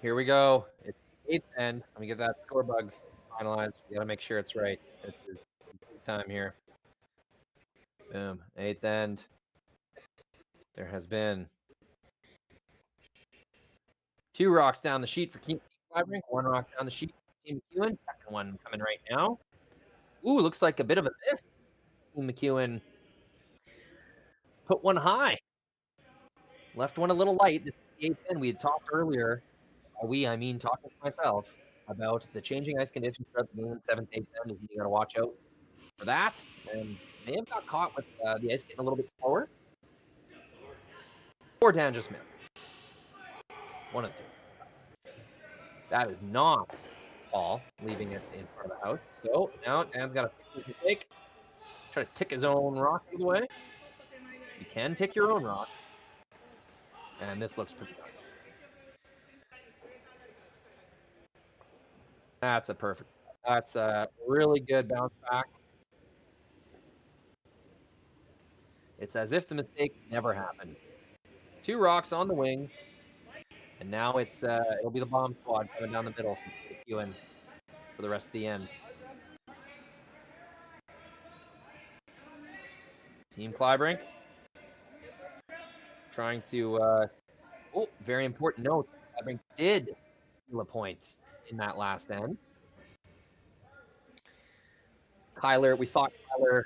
Speaker 6: Here we go. It's the 8th end. Let me get that score bug finalized. We gotta make sure it's right. This is big time here. Boom. 8th end. There has been 2 rocks down the sheet for Team Kleibrink, 1 rock down the sheet for Team McEwen. Second one coming right now. Ooh, looks like a bit of a miss. McEwen put one high. Left one a little light. This is the 8th end. We had talked earlier. I mean talking to myself about the changing ice conditions throughout the game. 7th, 8th end. You got to watch out for that. And may have got caught with the ice getting a little bit slower. Or Dan just missed. One of the two. That is not Paul leaving it in front of the house. So now Dan's got to fix his mistake. Try to tick his own rock out of the way. You can tick your own rock. And this looks pretty nice. That's a really good bounce back. It's as if the mistake never happened. 2 rocks on the wing. And now it'll be the bomb squad coming down the middle from McEwen for the rest of the end. Team Kleibrink trying to, very important note. Kleibrink did steal a point in that last end. We thought Kyler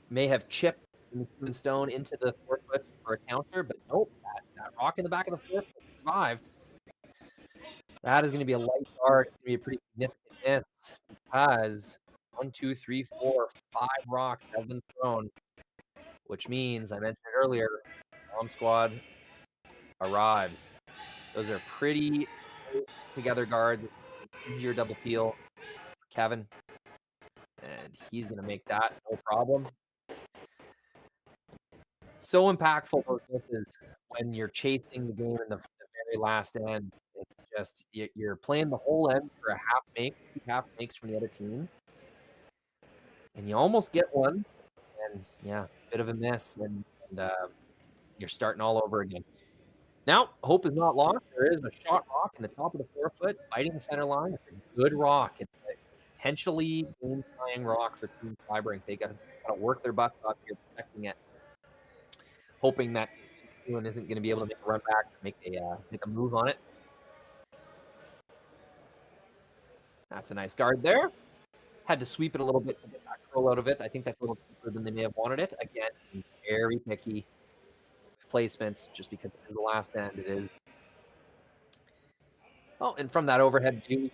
Speaker 6: may have chipped McEwen Stone into the 4-foot for a counter, but nope, that rock in the back of the 4-foot survived. That is going to be a light guard. It's going to be a pretty significant miss because 1, 2, 3, 4, 5 rocks have been thrown, which means, I mentioned it earlier, bomb squad arrives. Those are pretty close together guards. Easier double peel for Kevin. And he's going to make that no problem. So impactful those misses when you're chasing the game in the very last end. It's just, you're playing the whole end for a half make, 2 half makes from the other team. And you almost get one. And yeah, bit of a miss. And you're starting all over again. Now, hope is not lost. There is a shot rock in the top of the 4-foot, biting the center line. It's a good rock. It's a potentially game-tying rock for Team Kleibrink. They got to work their butts off here protecting it, hoping that McEwen isn't going to be able to make a run back, make a move on it. That's a nice guard there. Had to sweep it a little bit to get that curl out of it. I think that's a little deeper than they may have wanted it. Again, very picky placements, just because it is the last end. It is. Oh, and from that overhead view,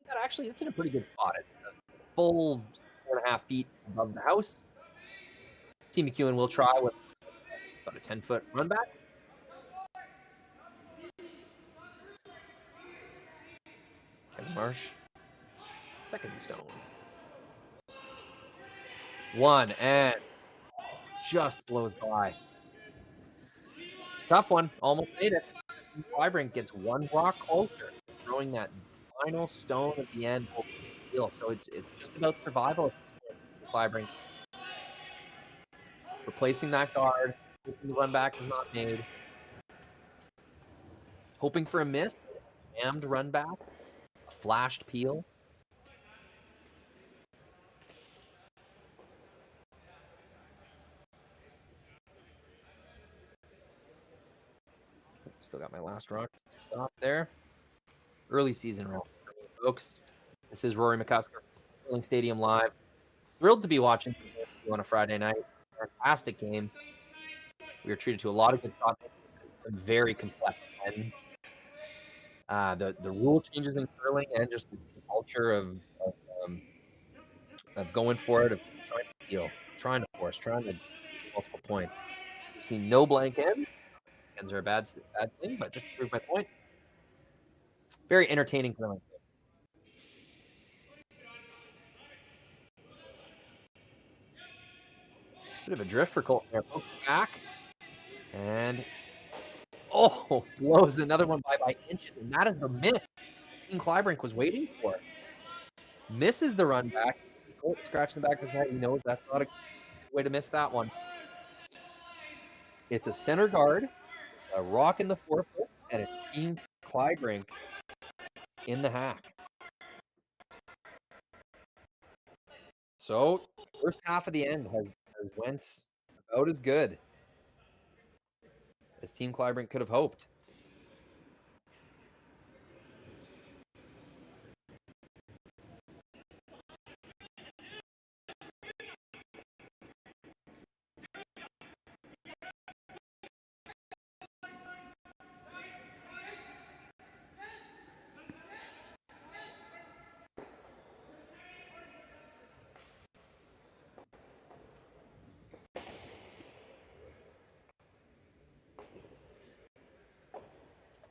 Speaker 6: that actually it's in a pretty good spot. It's a full 4.5 feet above the house. Team McEwen will try with about a 10-foot run back. Kevin Marsh, second stone. 1 and just blows by. Tough one, almost made it. Kleibrink gets 1 rock closer, throwing that final stone at the end. So it's just about survival at this point. Kleibrink replacing that guard, hoping the run back is not made. Hoping for a miss, jammed run back, a flashed peel. Still got my last rock stop there. Early season round for me, folks. This is Rory McCusker, Curling Stadium Live. Thrilled to be watching this game on a Friday night. Fantastic game. We were treated to a lot of good topics, some very complex ends. The rule changes in curling and just the culture of going for it, of trying to steal, trying to force, trying to do multiple points. We've seen no blank ends. Ends are a bad thing, but just to prove my point, very entertaining curling. Bit of a drift for Colton there. Pokes it back. And, blows another one by inches. And that is the miss Team Kleibrink was waiting for. Misses the run back. Colton scratching the back of his head. He knows that's not a good way to miss that one. It's a center guard, a rock in the 4-foot, and it's Team Kleibrink in the hack. So, first half of the end has went about as good as Team Kleibrink could have hoped.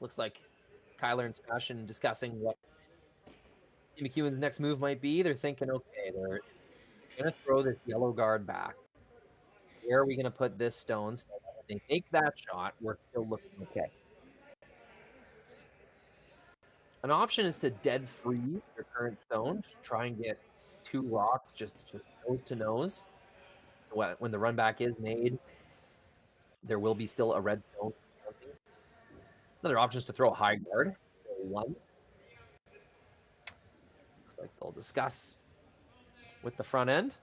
Speaker 6: Looks like Kyler and Sebastian discussing what McEwen's next move might be. They're thinking, okay, they're going to throw this yellow guard back. Where are we going to put this stone so that when they make that shot, we're still looking okay? An option is to dead freeze your current stone. Try and get 2 rocks just nose to nose. So when the run back is made, there will be still a red stone. Another option is to throw a high guard. So 1. Looks like they'll discuss with the front end.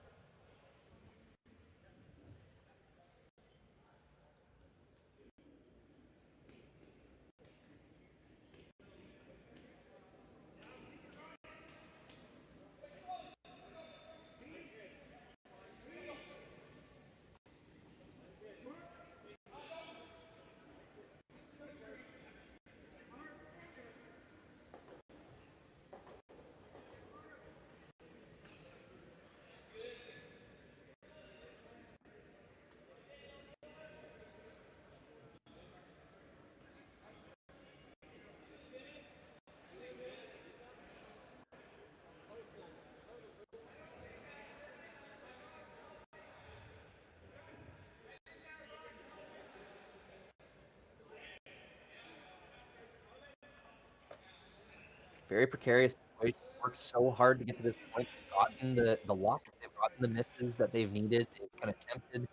Speaker 6: Very precarious situation. Worked so hard to get to this point. They've gotten the luck. They've gotten the misses that they've needed. They've kind of tempted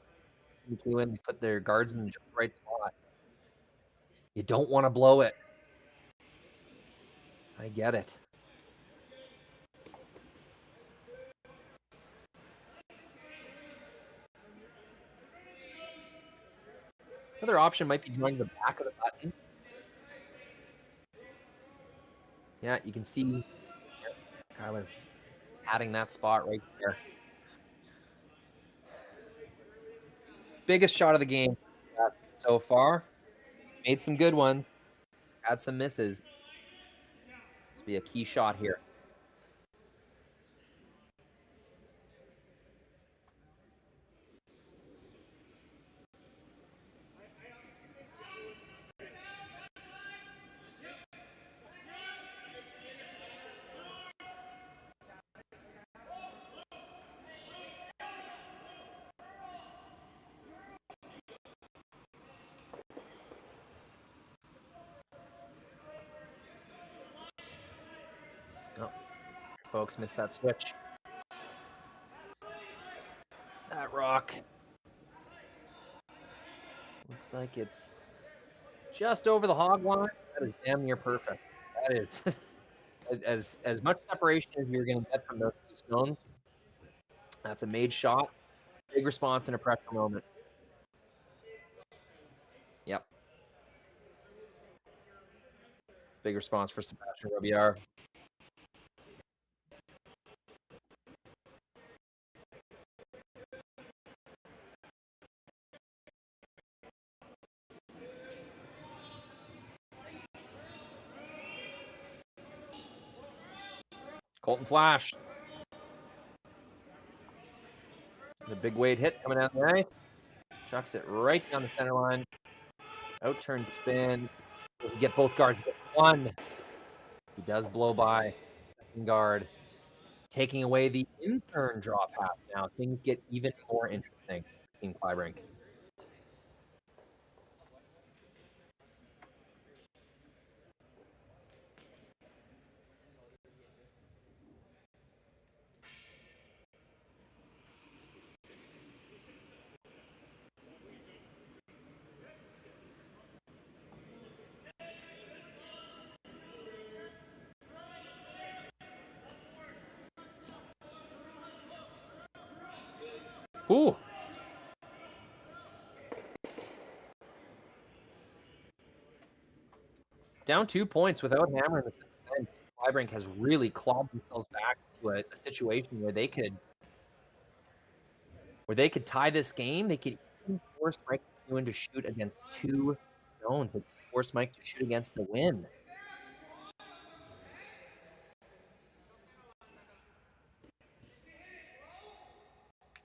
Speaker 6: McEwen. They put their guards in the just right spot. You don't want to blow it. I get it. Another option might be joining the back of the button. Yeah, you can see Kyler adding that spot right there. Biggest shot of the game so far. Made some good ones. Had some misses. This will be a key shot here. Oh, folks missed that switch. That rock. Looks like it's just over the hog line. That is damn near perfect. That is as much separation as you're going to get from those 2 stones. That's a made shot. Big response in a pressure moment. Yep. It's a big response for Sebastian Robillard. Colton Flash. The big weight hit coming down the ice. Chucks it right down the center line. Out-turn spin. He get both guards. Get 1. He does blow by second guard. Taking away the in-turn draw pass now. Things get even more interesting in Kleibrink. Ooh. Down 2 points without Hammer in the second end. Kleibrink has really clawed themselves back to a situation where they could tie this game. They could even force Mike McEwen to shoot against 2 stones. They could force Mike to shoot against the win.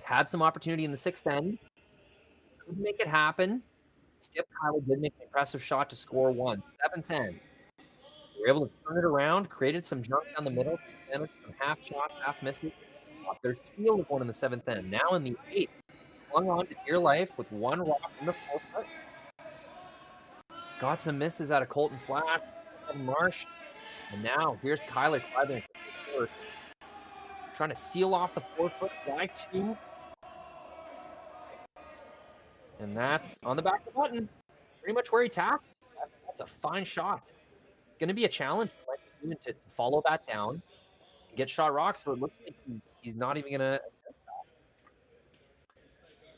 Speaker 6: Had some opportunity in the 6th end. Couldn't make it happen. Skip Kyler did make an impressive shot to score one. 7-10. They were able to turn it around, created some junk down the middle, some half shots, half misses. Their steal of one in the 7th end. Now in the 8th, clung on to dear life with one rock in the forefoot. Got some misses out of Colton Flash and Marsh. And now here's Kyler Kleibrink first. Trying to seal off the forefoot by 2. And that's on the back of the button. Pretty much where he tapped. That's a fine shot. It's going to be a challenge for Mike to follow that down and get shot rock. So it looks like he's not even going to.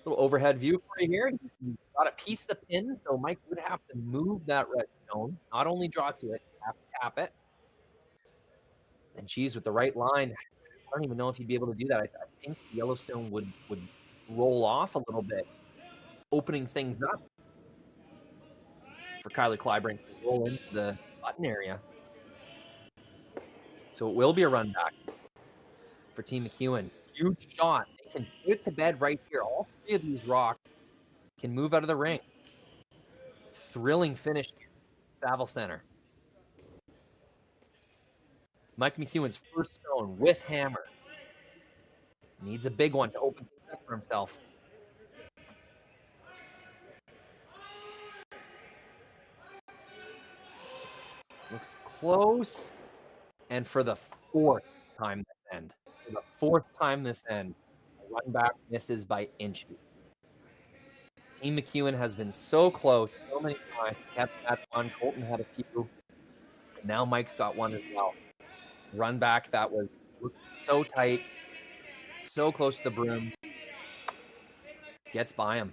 Speaker 6: Little overhead view for you here. He's got a piece of the pin, so Mike would have to move that red stone. Not only draw to it, have to tap it. And geez, with the right line, I don't even know if he'd be able to do that. I think Yellowstone would roll off a little bit, opening things up for Kyler Kleibrink to roll into the button area. So it will be a run back for Team McEwen. Huge shot. They can put it to bed right here. All 3 of these rocks can move out of the ring. Thrilling finish here. Saville Center. Mike McEwen's first stone with hammer. Needs a big one to open things up for himself. Looks close. And for the 4th time this end. For the 4th time this end. Run back misses by inches. Team McEwen has been so close so many times. Kept that one. Colton had a few. And now Mike's got one as well. Run back that was so tight. So close to the broom. Gets by him.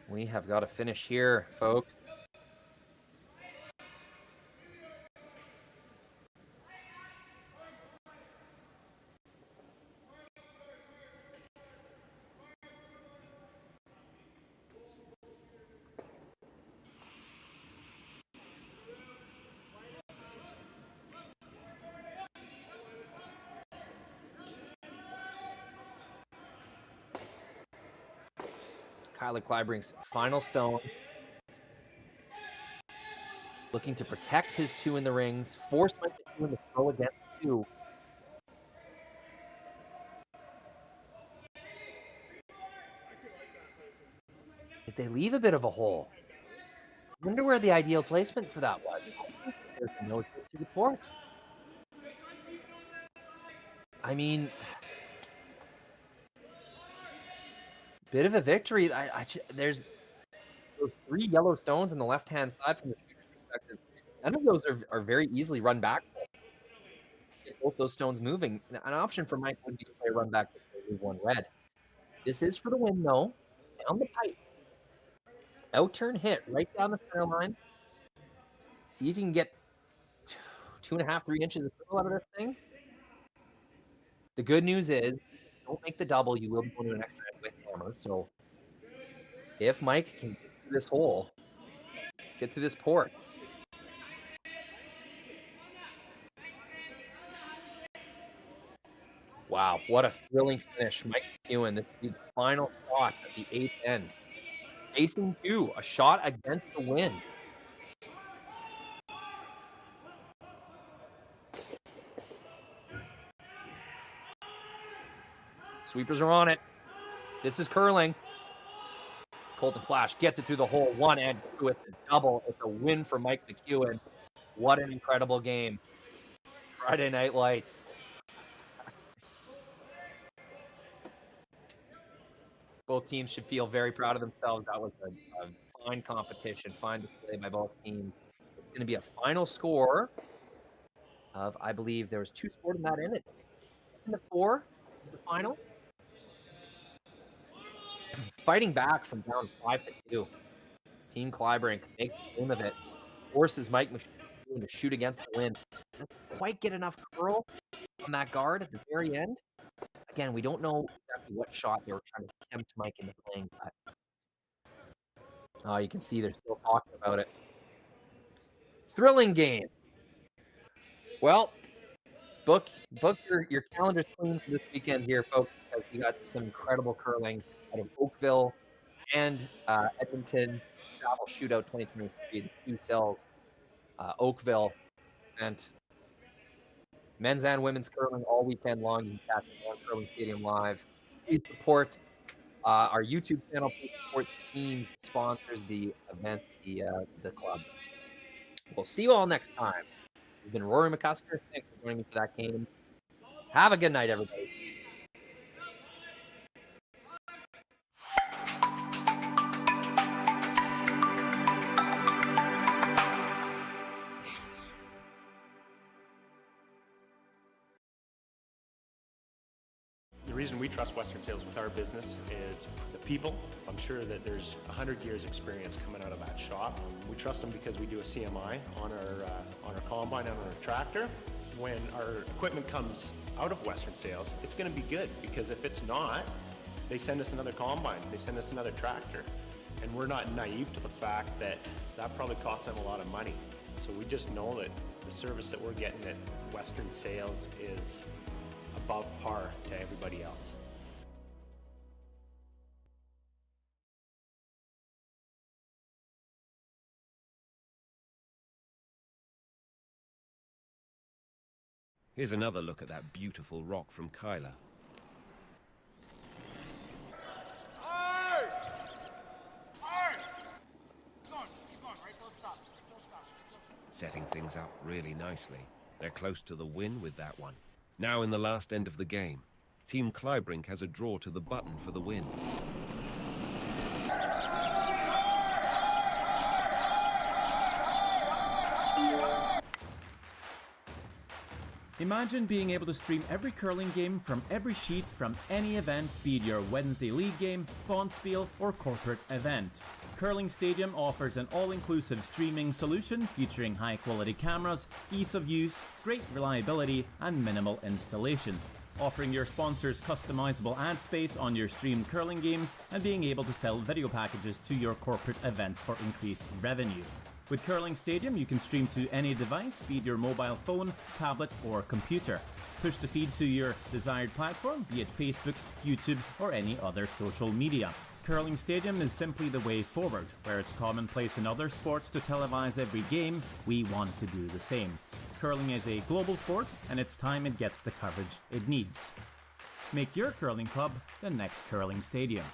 Speaker 6: We have got to finish here, folks. Kyler Kleibrink's final stone. Looking to protect his 2 in the rings. Force Mike McEwen to throw against 2. Did they leave a bit of a hole? I wonder where the ideal placement for that was. There's a nose hit to the port. I mean, bit of a victory. There's those 3 yellow stones on the left-hand side from the shooter's perspective. None of those are very easily run back. Get both those stones moving. An option for Mike would be to play run back to move 1 red. This is for the win, though. Down the pipe. Out-turn hit right down the center line. See if you can get 2.5, 3 inches of fill out of this thing. The good news is, don't make the double. You will be going to an extra end with hammer. So if Mike can get through this hole, get through this port. Wow, what a thrilling finish. Mike McEwen, this is the final shot at the 8th end. Facing 2, a shot against the wind. Sweepers are on it. This is curling. Colton Flash gets it through the hole. 1 and 2 with a double. It's a win for Mike McEwen. What an incredible game. Friday Night Lights. Both teams should feel very proud of themselves. That was a fine competition, fine display by both teams. It's going to be a final score of, I believe there was 2 scored in that inning. 7-4 is the final. Fighting back from down 5-2. Team Kleibrink makes the game of it. Forces Mike McEwen to shoot against the wind. Doesn't quite get enough curl on that guard at the very end. Again, we don't know exactly what shot they were trying to tempt Mike into playing, but you can see they're still talking about it. thrilling game. Well, book your calendars clean for this weekend here, folks, because we got some incredible curling out of Oakville and Edmonton. Saville Shootout 2023, the 2 cells, Oakville, and men's and women's curling all weekend long. You can catch it on Curling Stadium Live. Please support our YouTube channel. Please support the team, sponsors, the events, the clubs. We'll see you all next time. It's been Rory McCusker. Thanks for joining me for that game. Have a good night, everybody.
Speaker 11: The reason we trust Western Sales with our business is the people. I'm sure that there's 100 years experience coming out of that shop. We trust them because we do a CMI on our combine and on our tractor. When our equipment comes out of Western Sales, it's going to be good, because if it's not, they send us another combine, they send us another tractor, and we're not naive to the fact that that probably costs them a lot of money. So we just know that the service that we're getting at Western Sales is above par to everybody else.
Speaker 2: Here's another look at that beautiful rock from Kyla. Setting things up really nicely. They're close to the win with that one. Now in the last end of the game, Team Kleibrink has a draw to the button for the win.
Speaker 1: Imagine being able to stream every curling game from every sheet from any event, be it your Wednesday league game, bonspiel, or corporate event. Curling Stadium offers an all-inclusive streaming solution featuring high-quality cameras, ease of use, great reliability, and minimal installation. Offering your sponsors customizable ad space on your streamed curling games and being able to sell video packages to your corporate events for increased revenue. With Curling Stadium, you can stream to any device, be it your mobile phone, tablet, or computer. Push the feed to your desired platform, be it Facebook, YouTube, or any other social media. Curling Stadium is simply the way forward. Where it's commonplace in other sports to televise every game, we want to do the same. Curling is a global sport, and it's time it gets the coverage it needs. Make your curling club the next Curling Stadium.